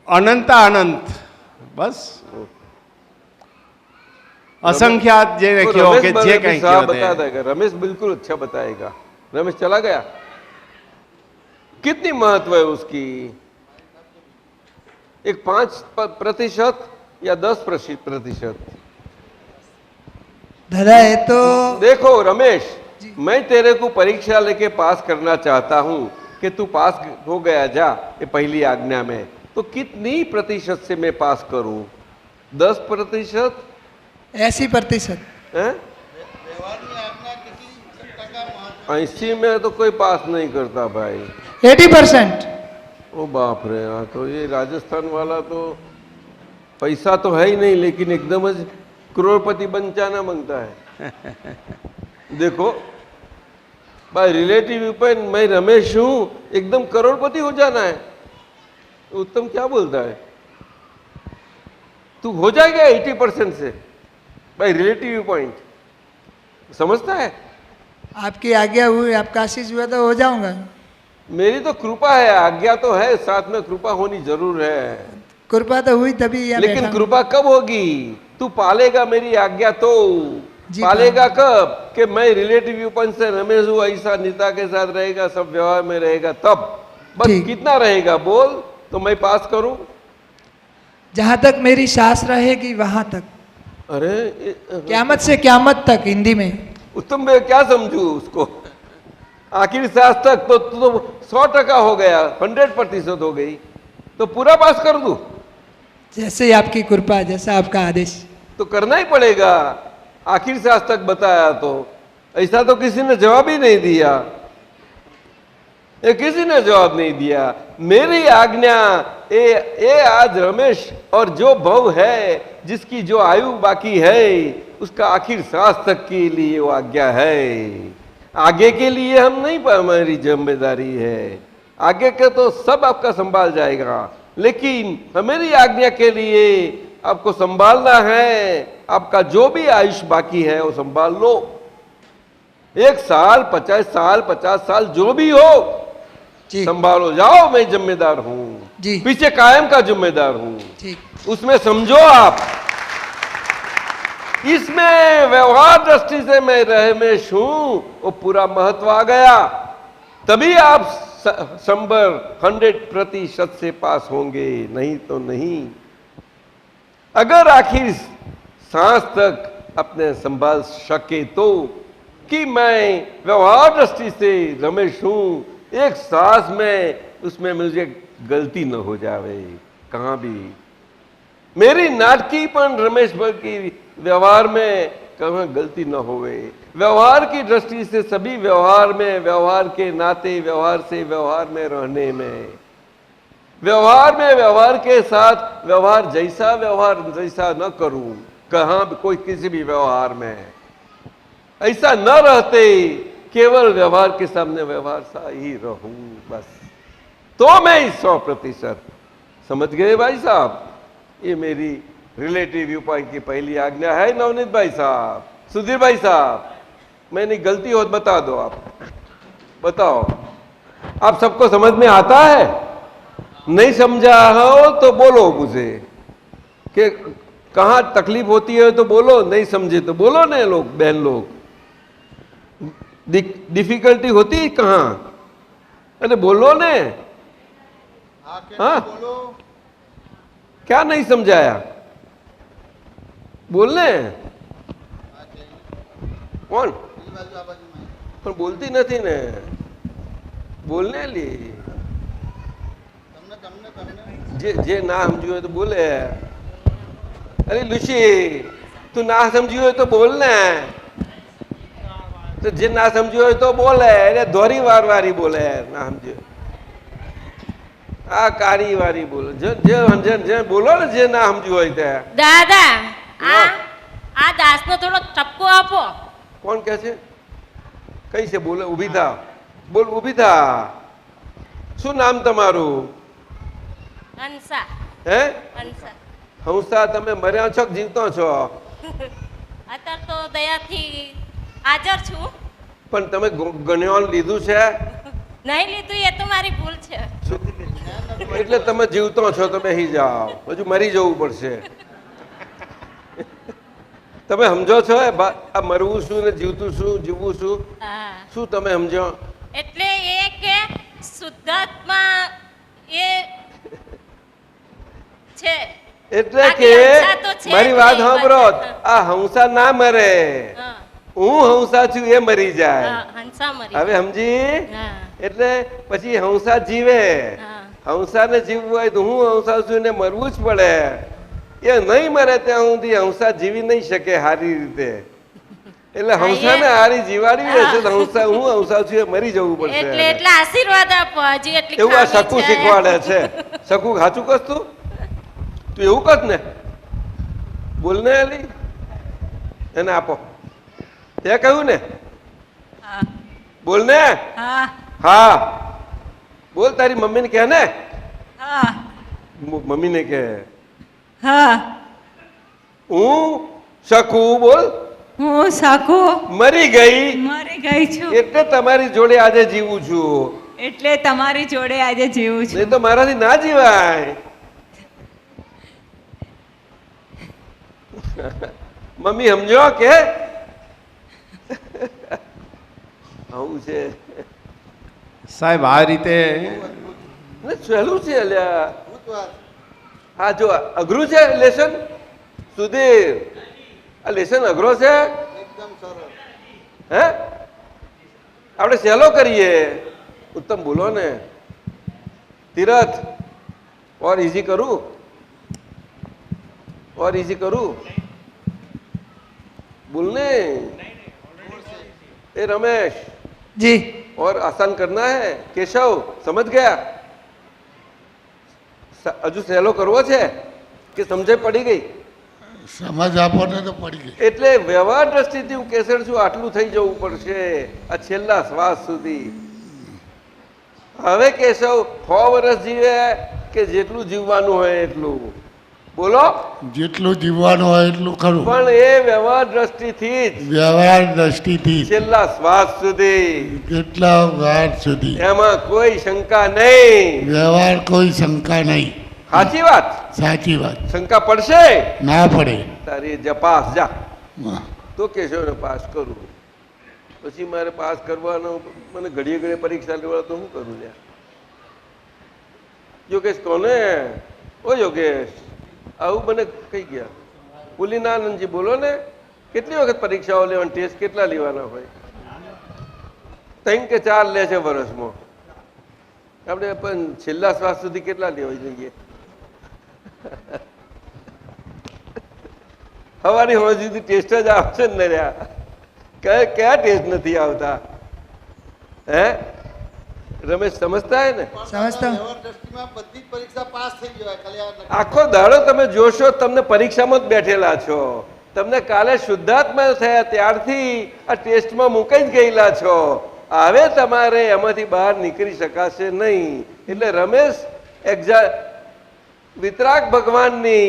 અનંતા અનંત, બસ અસંખ્યાત જેને तो કહો रमेश કે જે बर्वे કંઈ साहब કહો बता તે। देगा, रमेश बिल्कुल अच्छा बताएगा। रमेश चला गया, कितनी महत्व है उसकी? एक 5% या 10%? દાદા એ તો देखो रमेश, मैं तेरे को परीक्षा लेके पास करना चाहता हूं कि तू पास हो गया जा ये पहली आज्ञा में, तो कितनी प्रतिशत से मैं पास करूं? 10%? 80%। हैं? વ્યવહારની આજ્ઞા કેટલી ટકા મહત્વ? 80 में तो कोई पास नहीं करता भाई। 80%। ओ बाप रे, हाँ तो ये राजस्थान वाला तो पैसा तो है ही नहीं, लेकिन एकदम ज करोड़पति बन जाना मांगता है। देखो बाय रिलेटिव व्यू पॉइंट मैं रमेश हूं, एकदम करोड़पति हो जाना है। उत्तम क्या बोलता है? तू हो जाएगा 80% से बाय रिलेटिव व्यू पॉइंट, समझता है? आपकी आज्ञा हुई, आपका आशीष हुआ तो हो जाऊंगा। मेरी तो कृपा है, आज्ञा तो है, साथ में कृपा होनी जरूर है। कृपा तो हुई तभी यहाँ लेकिन बैठा हूँ। कृपा कब होगी? तू पालेगा मेरी आज्ञा तो। जी, पालेगा कब? कि मैं रिलेटिव व्यू पॉइंट से रमेश हूं, ऐसा नीता के साथ रहेगा, सब व्यवहार में रहेगा, तब बस ठीक। कितना रहेगा बोल तो मैं पास करूं? जहाँ तक मेरी सांस रहेगी वहां तक, अरे क्यामत से क्यामत तक, हिंदी में। उत्तम मैं क्या समझू उसको? आखिर सांस तक तो 100% हो गया, 100% हो गई, तो पूरा पास कर दूं? जैसे ही आपकी कृपा, जैसा आपका आदेश। तो करना ही पड़ेगा, आखिर सांस तक बताया तो। ऐसा तो किसी ने जवाब ही नहीं दिया, ये किसी ने जवाब नहीं दिया। मेरी आज्ञा ये आज रमेश और जो भव है, जिसकी जो आयु बाकी है, उसका आखिर सांस तक के लिए वो आज्ञा है। आगे के लिए हम नहीं, हमारी जिम्मेदारी है, आगे के तो सब आपका संभाल जाएगा, लेकिन हमारी आज्ञा के लिए आपको संभालना है। आपका जो भी आयुष बाकी है वो संभाल लो। 1 साल, 50 साल जो भी हो, जी संभालो जाओ, मैं जिम्मेदार हूं, जी पीछे कायम का जिम्मेदार हूं। ठीक। उसमें समझो आप, इसमें व्यवहार दृष्टि से मैं रमेश हूं, वो पूरा महत्व आ गया, तभी आप संबर 100% से पास होंगे, नहीं तो नहीं। अगर आखिर सांस तक अपने संभाल सके तो, कि मैं व्यवहार दृष्टि से रमेश हूं, एक सांस में उसमें मुझे गलती न हो जावे कहाँ भी। मेरी नाटकीपन रमेश भर की व्यवहार में कहाँ गलती न होवे। व्यवहार की दृष्टि से सभी व्यवहार में, व्यवहार के नाते, व्यवहार से व्यवहार में रहने में व्यवहार में व्यवहार के साथ व्यवहार जैसा न करूं, कहां भी कोई किसी भी व्यवहार में ऐसा न रहते, केवल व्यवहार के सामने व्यवहार सा ही रहूं बस, तो मैं 100% समझ गए भाई साहब। ये मेरी रिलेटिव व्यू पॉइंट की पहली आज्ञा है नवनीत भाई साहब, सुधीर भाई साहब। मैंने गलती हो तो बता दो, आप बताओ, आप सबको समझ में आता है? नहीं समझा हो तो बोलो मुझे कि कहाँ तकलीफ होती है तो बोलो, नहीं समझे तो बोलो ना लोग, बहन लोग। डिफिकल्टी होती कहाँ? अरे बोलो ने। हाँ, बोलो। क्या नहीं समझाया? बोलने कौन પણ બોલતી નથી ને, બોલને લી જે ના સમજ્યું હોય તો બોલે। અરે લુસી, તું ના સમજ્યું હોય તો બોલ ને, તો જે ના સમજ્યું હોય તો બોલે, એટલે ધોરી વારી બોલે, ના સમજ્યું આ કારી વારી બોલે, જે બોલો ને, જે ના સમજ્યું હોય તે। દાદા આ દાસનો થોડો ઠપકો આપો। કોણ કહે છે? કઈ છે? બોલે, ઊભી થા, બોલ, ઊભી થા। શું નામ તમારું? હંસા। હે હંસા। હંસા, તમે મર્યા છો કે જીવતો છો? અત્યારે તો દયાથી હાજર છું। પણ તમે જ્ઞાન લીધું છે? નહીં લીધું એ તો મારી ભૂલ છે। એટલે તમે જીવતો છો તો બેસી જાઓ, હજુ મરી જવું પડશે। તમે સમજો છો આ મરવું શું ને જીવતું શું, જીવવું શું, હા, શું તમે સમજો? એટલે એ કે શુદ્ધાત્મા એ છે, એટલે બાકી કે હંસા તો છે મારી જ વાત નહીં, સાંભળો, બધા. આ હંસા ના મરે, હા, હું હંસા છું એ મરી જાય। હા, હંસા મરી હવે સમજી? હા, એટલે પછી હંસા જીવે, હા, હંસાને જીવવું હોય તો હું હંસા છું ને મરવું જ પડે। એ નહીં મરે ત્યાં સુધી હંસા જીવી નહીં શકે સારી રીતે, એટલે હંસાને હારી જીવાડી છે તો હંસા, હું હંસા છું એ મરી જવું એટલે પડશે। એટલે આશીર્વાદ આપો। હજી એટલી એવું આ ખામી શકુ છે। શીખવાડે છે। શકુ સાચું કસ તું એવું કસ ને, બોલને અલી, એને આપો। તે કહ્યું ને, હા બોલને। હા હા બોલ, તારી મમ્મીને કહે ને, હા મમ્મીને કહે હા હું શકુ, બોલ, હું શકુ મરી ગઈ મરી ગઈ છું, એટલે તમારી જોડે આજે જીવું છું, એટલે તમારી જોડે આજે જીવું છું। નહીં તો મારાથી ના જીવાય। મમ્મી સમજો કે આવું છે સાહેબ આ રીતે સહેલું છે અલ્યા। હા જો અઘરું છે લેસન, સુધીર આ લેસન અઘરો છે એકદમ સરળ। હે? આપણે સહેલો કરીએ। ઉત્તમ બોલો ને, તીરથ और इजी करूं, और इजी करूं, बोलने। ए रमेश જી और आसान करना है। केशव समझ गया? हजू सहेलो करवो छे कि समझे पड़ी गई? સમજ આપો ને તો પડી ગઈ। એટલે વ્યવહાર દ્રષ્ટિથી હું કેસર છું આટલું થઈ જવું પડશે આ છેલ્લા શ્વાસ સુધી। હવે કેશવ 100 વર્ષ જીવે કે જેટલું જીવવાનું હોય એટલું, બોલો। જેટલું જીવવાનું હોય એટલું ખરું, પણ એ વ્યવહાર દ્રષ્ટિથી જ વ્યવહાર દ્રષ્ટિથી છેલ્લા શ્વાસ સુધી, કેટલા વાર સુધી એમાં કોઈ શંકા નહીં। વ્યવહાર કોઈ શંકા નહીં। સાચી વાત? સાચી વાત, શંકા પડશે ના પડે। તારી જા પાસ જા, હા. તો કેશવને પાસ કરું, પછી મારે પાસ કરવાનો, મને ઘડીએ ઘડીએ પરીક્ષા લેવા તો શું કરું લ્યા? યોગેશ કોને? ઓ યોગેશ આવું મને કહી ગયા। પુલિનાનંદજી બોલો ને, કેટલી વખત પરીક્ષાઓ લેવાની, ટેસ્ટ કેટલા લેવાના હોય? 3 કે 4 લે છે વર્ષમાં, આપણે પણ છેલ્લા શ્વાસ સુધી કેટલા લેવા જઈએ? હવારી હોય સુધી ટેસ્ટ જ આવશે ને રહ્યા, કયા ટેસ્ટ નથી આવતા? હે રમેશ સમજતા હે ને? સમજતા. વ્યવહાર દ્રષ્ટિમાં બધી જ પરીક્ષા પાસ થઈ ગયો ખાલી આ નક્કી. આખો દાડો તમે જોશો તમને પરીક્ષામાં જ બેઠેલા છો. તમને કાલે શુદ્ધાત્મા થયા ત્યારથી આ ટેસ્ટમાં મુકાઈ જ ગયેલા છો. હવે તમારે એમાંથી બહાર નીકળી શકાશે નહીં. એટલે રમેશ વિતરાગ ભગવાનની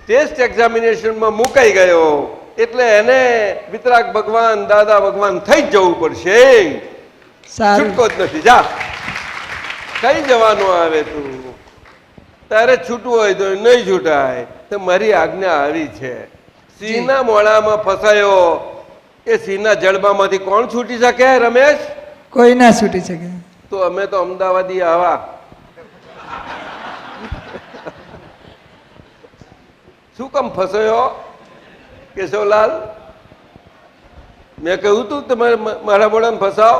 ટેસ્ટ એક્ઝામિનેશનમાં મુકાઈ ગયો એટલે એને વિતરાગ ભગવાન દાદા ભગવાન થઈ જ જવું પડશે. સારું. છૂટકો જ નથી. જા કઈ જવાનું આવે તું. તારે છૂટવું હોય તો નહીં છૂટાય. તો મારી આજ્ઞા આવી છે. સિંહના મોડામાં ફસાયો એ સિંહના જડબામાંથી કોણ છૂટી શકે રમેશ? કોઈ ના છૂટી શકે. તો અમે તો અમદાવાદી આવા. શું કામ ફસાયો કેશવલાલ? મેં કહ્યું તું તમારે મારા મોડામાં ફસાવ.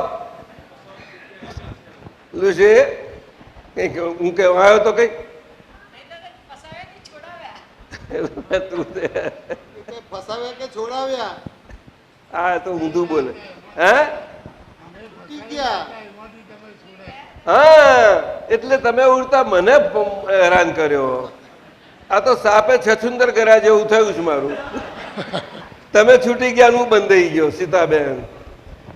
લુસી કઈ હું કેવા આવ્યો તો કઈ તું ફસાવ્યા કે છોડાવ્યા? હા તો ઊંધું બોલે. હે છૂટી ગયા. હા એટલે તમે ઉડતા મને હેરાન કર્યો. આ તો સાપે છછુંદર કર્યા જેવું થયું છે મારું. તમે છૂટી ગયા હું બંધાઈ ગયો. સીતાબેન,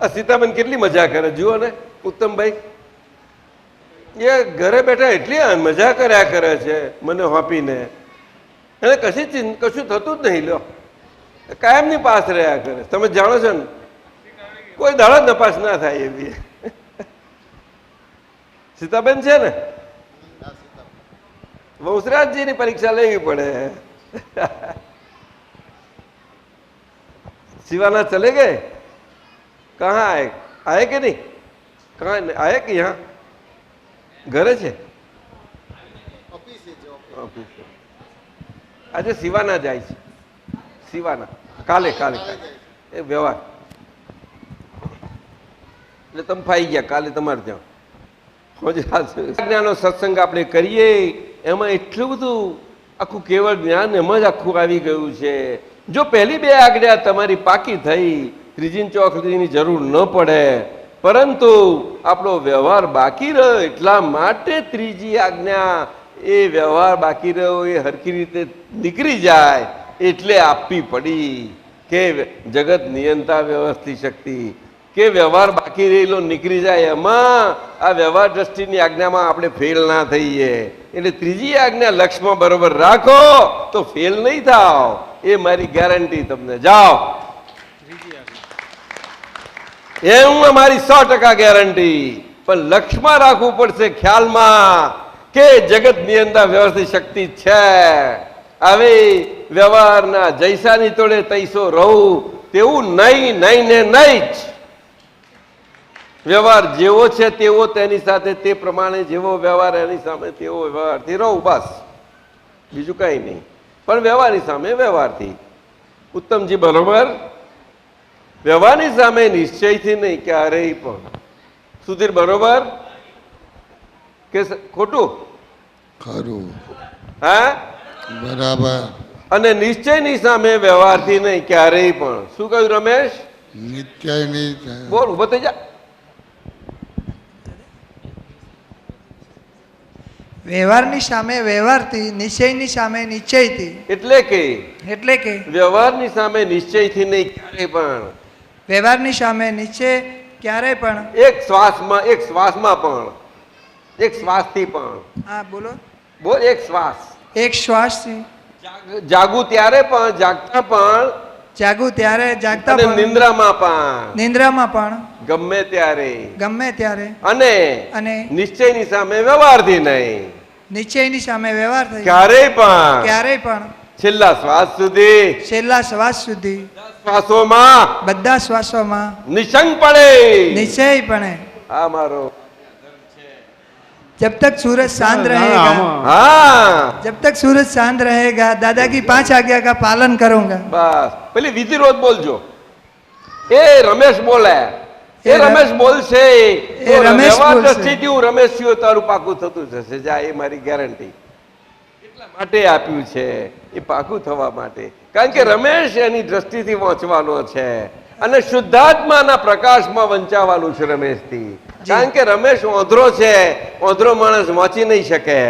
આ સીતાબેન કેટલી મજા કરે જુઓ ને. ઉત્તમભાઈ એ ઘરે બેઠા એટલી મજા કર્યા કરે છે મને હોપીને. એને કશું થતું જ નહીં. લો કાયમની પાસ રહ્યા કરે. તમે જાણો છો ને કોઈ દાડો નપાસ ના થાય એવી. સીતાબેન છે ને વંશરાજજીની પરીક્ષા લેવી પડે. शिवाना चले गए? कहाँ आए? आए कि नहीं? कहाँ आए कि यहाँ घरे છે? આજે શિવાના જાય છે. શિવાના કાલે કાલે એ વ્યવહાર એટલે તમે ફાઈ ગયા. કાલે તમારે ત્યાં જ્ઞાનનો સત્સંગ આપણે કરીએ એમાં એટલું બધું આખું કેવળ જ્ઞાન એમાં જ આખું આવી ગયું છે. જો પહેલી બે આજ્ઞા તમારી પાકી થઈ ત્રીજી ચોથીની જરૂર ન પડે. પરંતુ આપણો વ્યવહાર બાકી રહ્યો એટલા માટે ત્રીજી આજ્ઞા એ વ્યવહાર બાકી રહ્યો એ હરખી રીતે નીકળી જાય એટલે આપવી પડી કે જગત નિયંતા વ્યવસ્થિત શક્તિ કે વ્યવહાર બાકી રહેલો નીકળી જાય એમાં આ વ્યવહાર દ્રષ્ટિની આજ્ઞામાં આપણે ફેલ ના થઈએ. એટલે ત્રીજી આજ્ઞા લક્ષ્યમાં બરોબર રાખો તો ફેલ નહીં થાવ. એ મારી ગેરંટી તમને. જાઓ એ હું અમારી 100% ગેરંટી. પણ લક્ષ્યમાં રાખવું પડશે ખ્યાલમાં કે જગત નિયંતા વ્યવસ્થિત શક્તિ છે. હવે વ્યવહારના જૈસાની તોડે તૈસો રહું તેવું નહીં નહીં ને નહીં જ. વ્યવહાર જેવો છે તેવો તેની સાથે તે પ્રમાણે જેવો વ્યવહાર એની સામે તેવો વ્યવહારથી રહું બસ. બીજું કઈ નહીં. પણ વ્યવહારની સામે વ્યવહારથી. ઉત્તમજી બરોબર? વ્યવહારની સામે નિશ્ચયથી નહીં ક્યારેય પણ. સુધીર બરોબર કે ખોટું? ખરું. હા બરાબર. અને નિશ્ચયની સામે વ્યવહારથી નહીં ક્યારેય પણ. શું કહ્યું રમેશ? નિશ્ચયની બોલ ઉભો થઈ જા. વ્યવહારની સામે વ્યવહારથી, નિશ્ચયની સામે નિશ્ચયથી. એટલે કે વ્યવહારની સામે નિશ્ચયથી નહીં ક્યારેય પણ. વ્યવહારની સામે નિશ્ચય ક્યારેય પણ. એક શ્વાસમાં પણ. એક શ્વાસથી પણ. હા બોલો. બોલ. એક શ્વાસ. એક શ્વાસથી. જાગું ત્યારે પણ, જાગતા પણ. જાગું ત્યારે, જાગતા પણ. નિંદ્રામાં પણ. નિંદ્રામાં પણ. ગમે ત્યારે. ગમે ત્યારે. અને નિશ્ચયની સામે વ્યવહારથી નહીં. નિશ્ચયની સામે વ્યવહાર થઈ. ક્યારેય પણ. ક્યારેય પણ. છેલ્લા શ્વાસ સુધી. છેલ્લા શ્વાસ સુધી. શ્વાસોમાં. બધા શ્વાસોમાં. નિશંકપણે. નિશ્ચયપણે. આ મારો जब तक सूरज चांद रहेगा, हाँ, जब तक सूरज चांद रहेगा दादा की 5 आज्ञा का पालन करूंगा. बस પેલી વિધિ રોજ બોલજો. એ રમેશ બોલે. એ રમેશ બોલશે. એ રમેશ બોલશે. હું રમેશ થયો તારું પાકું થતું જશે. જા એ મારી ગેરંટી. એટલા માટે આપ્યું છે એ પાકું થવા માટે. કારણ કે રમેશ એની દ્રષ્ટિથી વાંચવાનો છે અને શુદ્ધાત્માના પ્રકાશમાં વંચાવાનું છે રમેશથી. કારણ કે રમેશ ઓંધળો છે, ઓંધળો માણસ વાંચી નહીં શકે.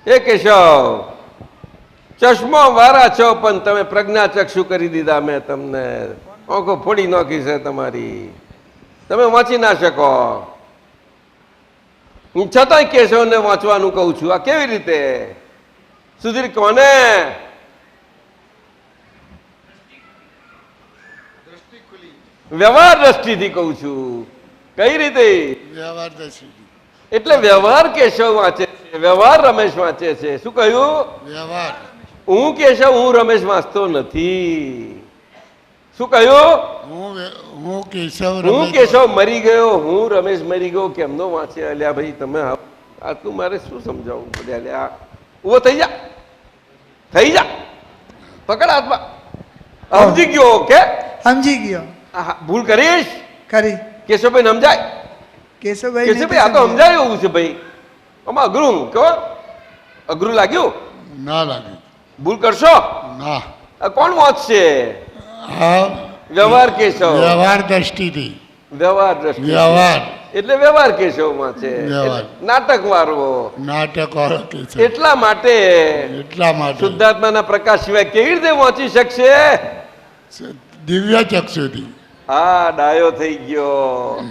એ કેશવ, ચશ્મો વાળા છો પણ તમે પ્રજ્ઞા ચક્ષુ કરી દીધા. મેં તમને આંખો ફોડી નાખી છે તમારી, તમે વાંચી ના શકો. હું છતાંય કેશવને વાંચવાનું કહું છું. આ કેવી રીતે સુધીર? કોને? વ્યવહાર દ્રષ્ટિથી કહું છું. કઈ રીતે? વ્યવહાર દર્શિથી. એટલે વ્યવહાર કેશવ વાંચે છે, વ્યવહાર રમેશ વાંચે છે. શું કહ્યું? વ્યવહાર. હું કેશવ, હું રમેશ વાંચતો નથી. શું કહ્યું? હું કેશવ હું કેશવ મરી ગયો, હું રમેશ મરી ગયો. કેમનો વાંચે? અલ્યા ભાઈ તમે આ તું મારે શું સમજાવવું પડે? અલ્યા ઉભો થઈ જા, થઈ જા, પકડ હાથમાં. સમજી ગયો કે? સમજી ગયો. ભૂલ કરીશ? કરી. કેશવભાઈ સમજાય? કેશવભાઈ કેશવભાઈ આ તો સમજાય એવું છે ભાઈ. આમાં અઘરું કહો, અઘરું લાગ્યું? ના લાગ્યું. ભૂલ કરશો? ના. આ કોણ વાંચશે? વ્યવહાર કેશવ. વ્યવહાર દ્રષ્ટિથી. વ્યવહાર દ્રષ્ટિ. વ્યવહાર એટલે વ્યવહાર કેશવમાં છે. નાટક વાળવો. નાટક વાળો કેશવ. એટલા માટે શુદ્ધાત્માના પ્રકાશ સિવાય કેવી રીતે વાંચી શકશે? દિવ્ય ચક્ષુથી. હા, ડાયો થઈ ગયો.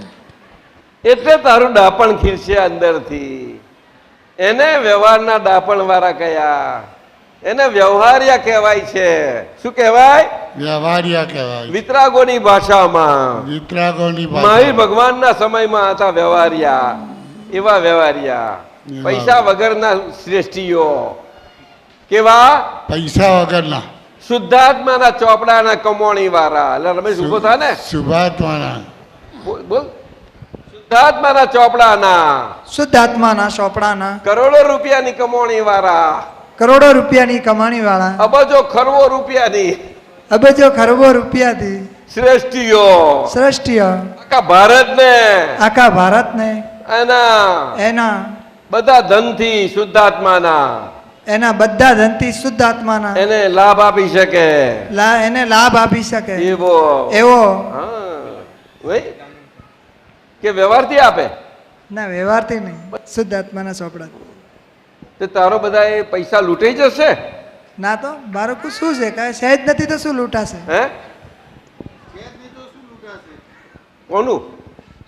એટલે તારું ડાપણ ખીલશે અંદરથી. એને વ્યવહારના ડાપણ વાળા કયા? એને વ્યવહારિયા કહેવાય છે. શું કહેવાય? વ્યવહારિયા કહેવાય. વિતરાગોની ભાષામાં. વિતરાગોની મહાવીર ભગવાનના સમયમાં હતા વ્યવહારિયા. એવા વ્યવહારિયા, પૈસા વગરના શ્રેષ્ઠીઓ. કેવા? પૈસા વગરના. શુદ્ધાત્માના ચોપડાના કમોણી વાળા. એટલે રમેશ ઉભો થાય ને. શુદ્ધાત્માના. બોલ. શુદ્ધાત્માના ચોપડાના. શુદ્ધાત્માના ચોપડાના. કરોડો રૂપિયાની કમોણી વાળા. કરોડો રૂપિયાની કમાણી વાળા. અબજો ખરવો રૂપિયાની. અબજો ખરબો રૂપિયાથી શ્રેષ્ઠીઓ. શ્રેષ્ઠીઓ. આખા ભારતને. આખા ભારતને. એના બધા ધનથી શુદ્ધાત્માના. એના બધા ધનથી શુદ્ધાત્માના. એને લાભ આપી શકે. એને લાભ આપી શકે એવો. કે વ્યવહારથી આપે? ના, વ્યવહારથી નહીં, શુદ્ધાત્માના ચોપડા. તે તારો બધા એ પૈસા લૂંટાઈ જશે? ના તો બાળકો શું છે, કાંઈ સહેજ નથી તો શું લૂંટાશે? હે? કોનું?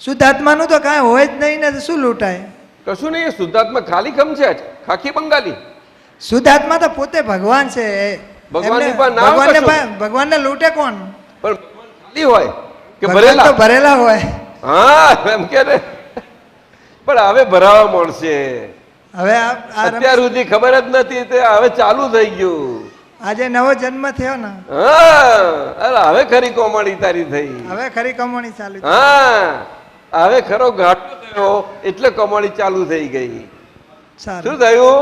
શુદ્ધાત્માનું તો કાંઈ હોય જ નહીં ને, શું લૂંટાય? કશું નહીં. શુદ્ધાત્મા ખાલી ખમ છે, ખાખી બંગાલી. શુદ્ધાત્મા તો પોતે ભગવાન છે. ભગવાનને લૂંટે કોણ? પણ ખાલી હોય કે ભરેલા? ભરેલા હોય. હા, એમ કે ને. પણ હવે ભરાવા મળશે. હવે અત્યાર સુધી ખબર જ નથી, તે હવે ચાલુ થઈ ગયું. આજે નવો જન્મ થયો ને. હા, હવે ખરી કમાણી તારી થઈ. હવે ખરી કમાણી ચાલુ. હા, હવે ખરો ઘાટો થયો એટલે કમાણી ચાલુ થઈ ગઈ. શું થયું?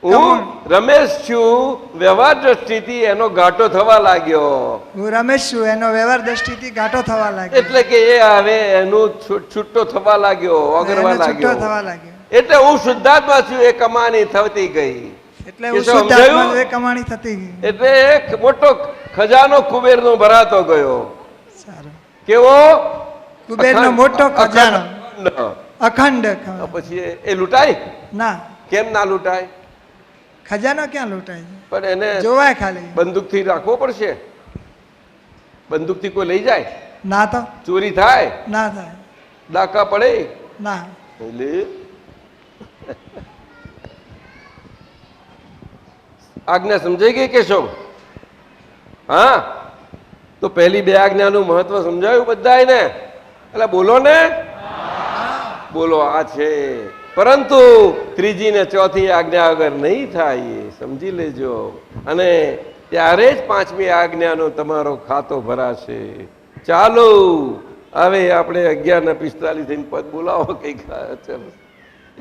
હું રમેશ છું, વ્યવહાર દ્રષ્ટિથી એનો ઘાટો થવા લાગ્યો. હું રમેશ છું, એનો વ્યવહાર દ્રષ્ટિથી ઘાટો થવા લાગ્યો. એટલે કે એ હવે એનું છૂટો થવા લાગ્યો, ઓગળવા લાગ્યો. એટલે હું શુદ્ધાત્મા છું, એ કમાણી થતી ગઈ. એટલે હું શુદ્ધાત્મા છું, એ કમાણી થતી ગઈ. એટલે એક મોટો ખજાનો કુબેરનો ભરાતો ગયો. કેવો? કુબેરનો મોટો ખજાનો, અખંડ. પછી એ લૂંટાય ના? કેમ ના લૂંટાય? ખજાનો ક્યાં લૂંટાય? પણ એને જોવાય ખાલી. બંદૂકથી રાખવો પડશે. બંદૂકથી કોઈ લઈ જાય? ના. તો ચોરી થાય? ના થાય. ડાકા પડે? ના. એટલે આજ્ઞા સમજાઈ ગઈ કેશવ? હા, તો પહેલી બે આજ્ઞાનું મહત્વ સમજાયું બધાને? એટલે બોલો ને, બોલો. આ છે. પરંતુ ત્રીજી ને ચોથી આજ્ઞા વગર નહીં થાય, એ સમજી લેજો. અને ત્યારે જ પાંચમી આજ્ઞાનો તમારો ખાતો ભરાશે. ચાલો હવે આપણે 11:45 થઈને પદ બોલાવો. કઈક ચાલો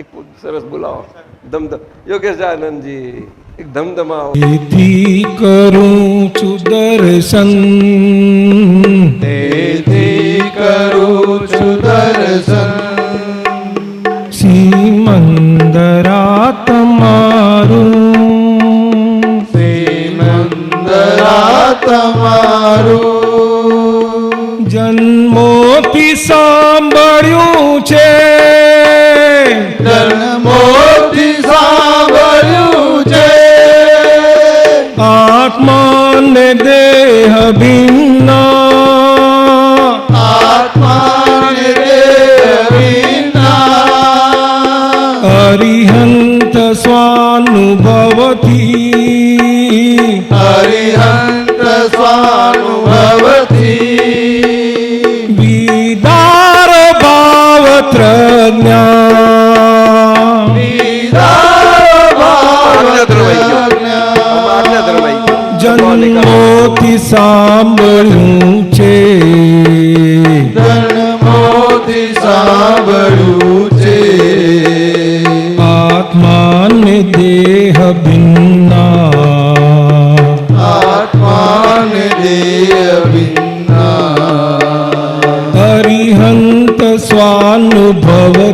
એક સરસ બોલાવો. ધમધમ યોગેશ આનંદજી, એક ધમધમાવો. તેથી કરું છું દર્શન, તેથી કરું છું દર્શન, શ્રીમંદરા તમારું, શ્રીમંદરા તમારું, જન્મોથી સાંભળ્યું ને દેહ ભિન્ના આત્માને દેહ વિના અરિહંત સ્વાનુભવથી હરિહંત સ્વાનુભવથી વિદાર ભાવ પ્રજ્ઞા જન્મોથી સાંભળ્યું છે જન્મોથી સાંભળ્યું છે આત્માને દેહ ભિન્ના આત્માને દેહ વિના અરિહંત સ્વાનુભવથી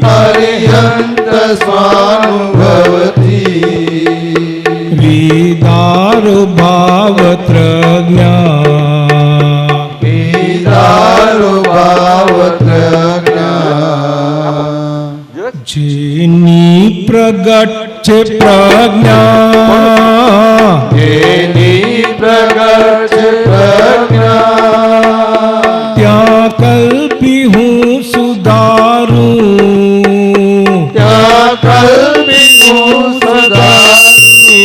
હરિહંત સ્વાનુભવથી વિદાર ભાવ પ્રજ્ઞા વિદારો ભાવ પ્રજ્ઞા જેની પ્રગટ છે પ્રજ્ઞા એની પ્રગટ છે પ્રજ્ઞા ત્યાં કલ્પી હું સુધારું ત્યાં કલ્પી હું સદારું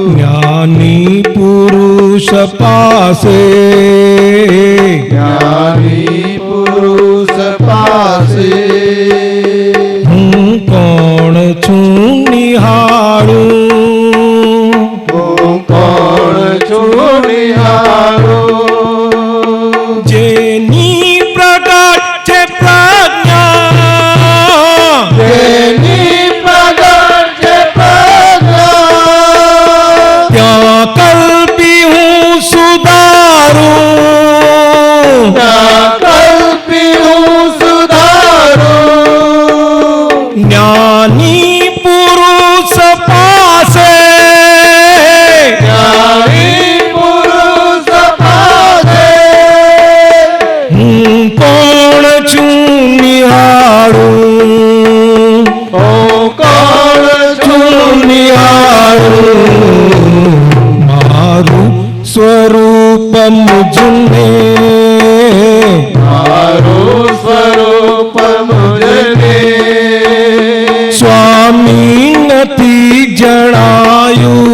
જ્ઞાની પુરુષ પાસે જ્ઞાની પુરુષ પાસે હું કોણ છું નિહાળું હું કોણ છું નિહાળું જેની પ્રગટ છે પ્રજ્ઞા જેની પ્રગટ છે પ્રજ્ઞા ત્યાં કલ્પી હું સુધારું ત્યાં કલ્પી હું સુધારું જ્ઞાની પુરુષ પાસે જ્ઞાની પુરુષ પાસે હું કોણ છું નિહાળું હું કોણ છું નિહાળું મારું સ્વરૂપ મુજને મારું સ્વરૂપ મુજને સ્વામી નથી જણાયું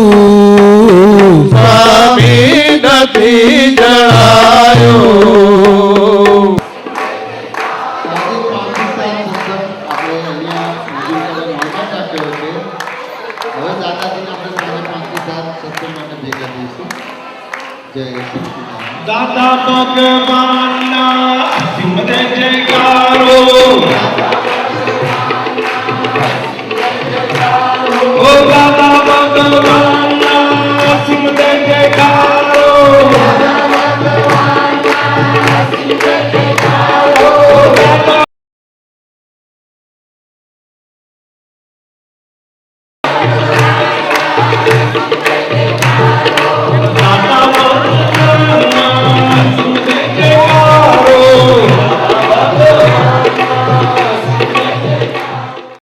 સ્વામી નથી જણાયું દાદા ભગવાનના સિમરે જયકારો ઓ દાદા ભગવાનના સિમરે જયકારો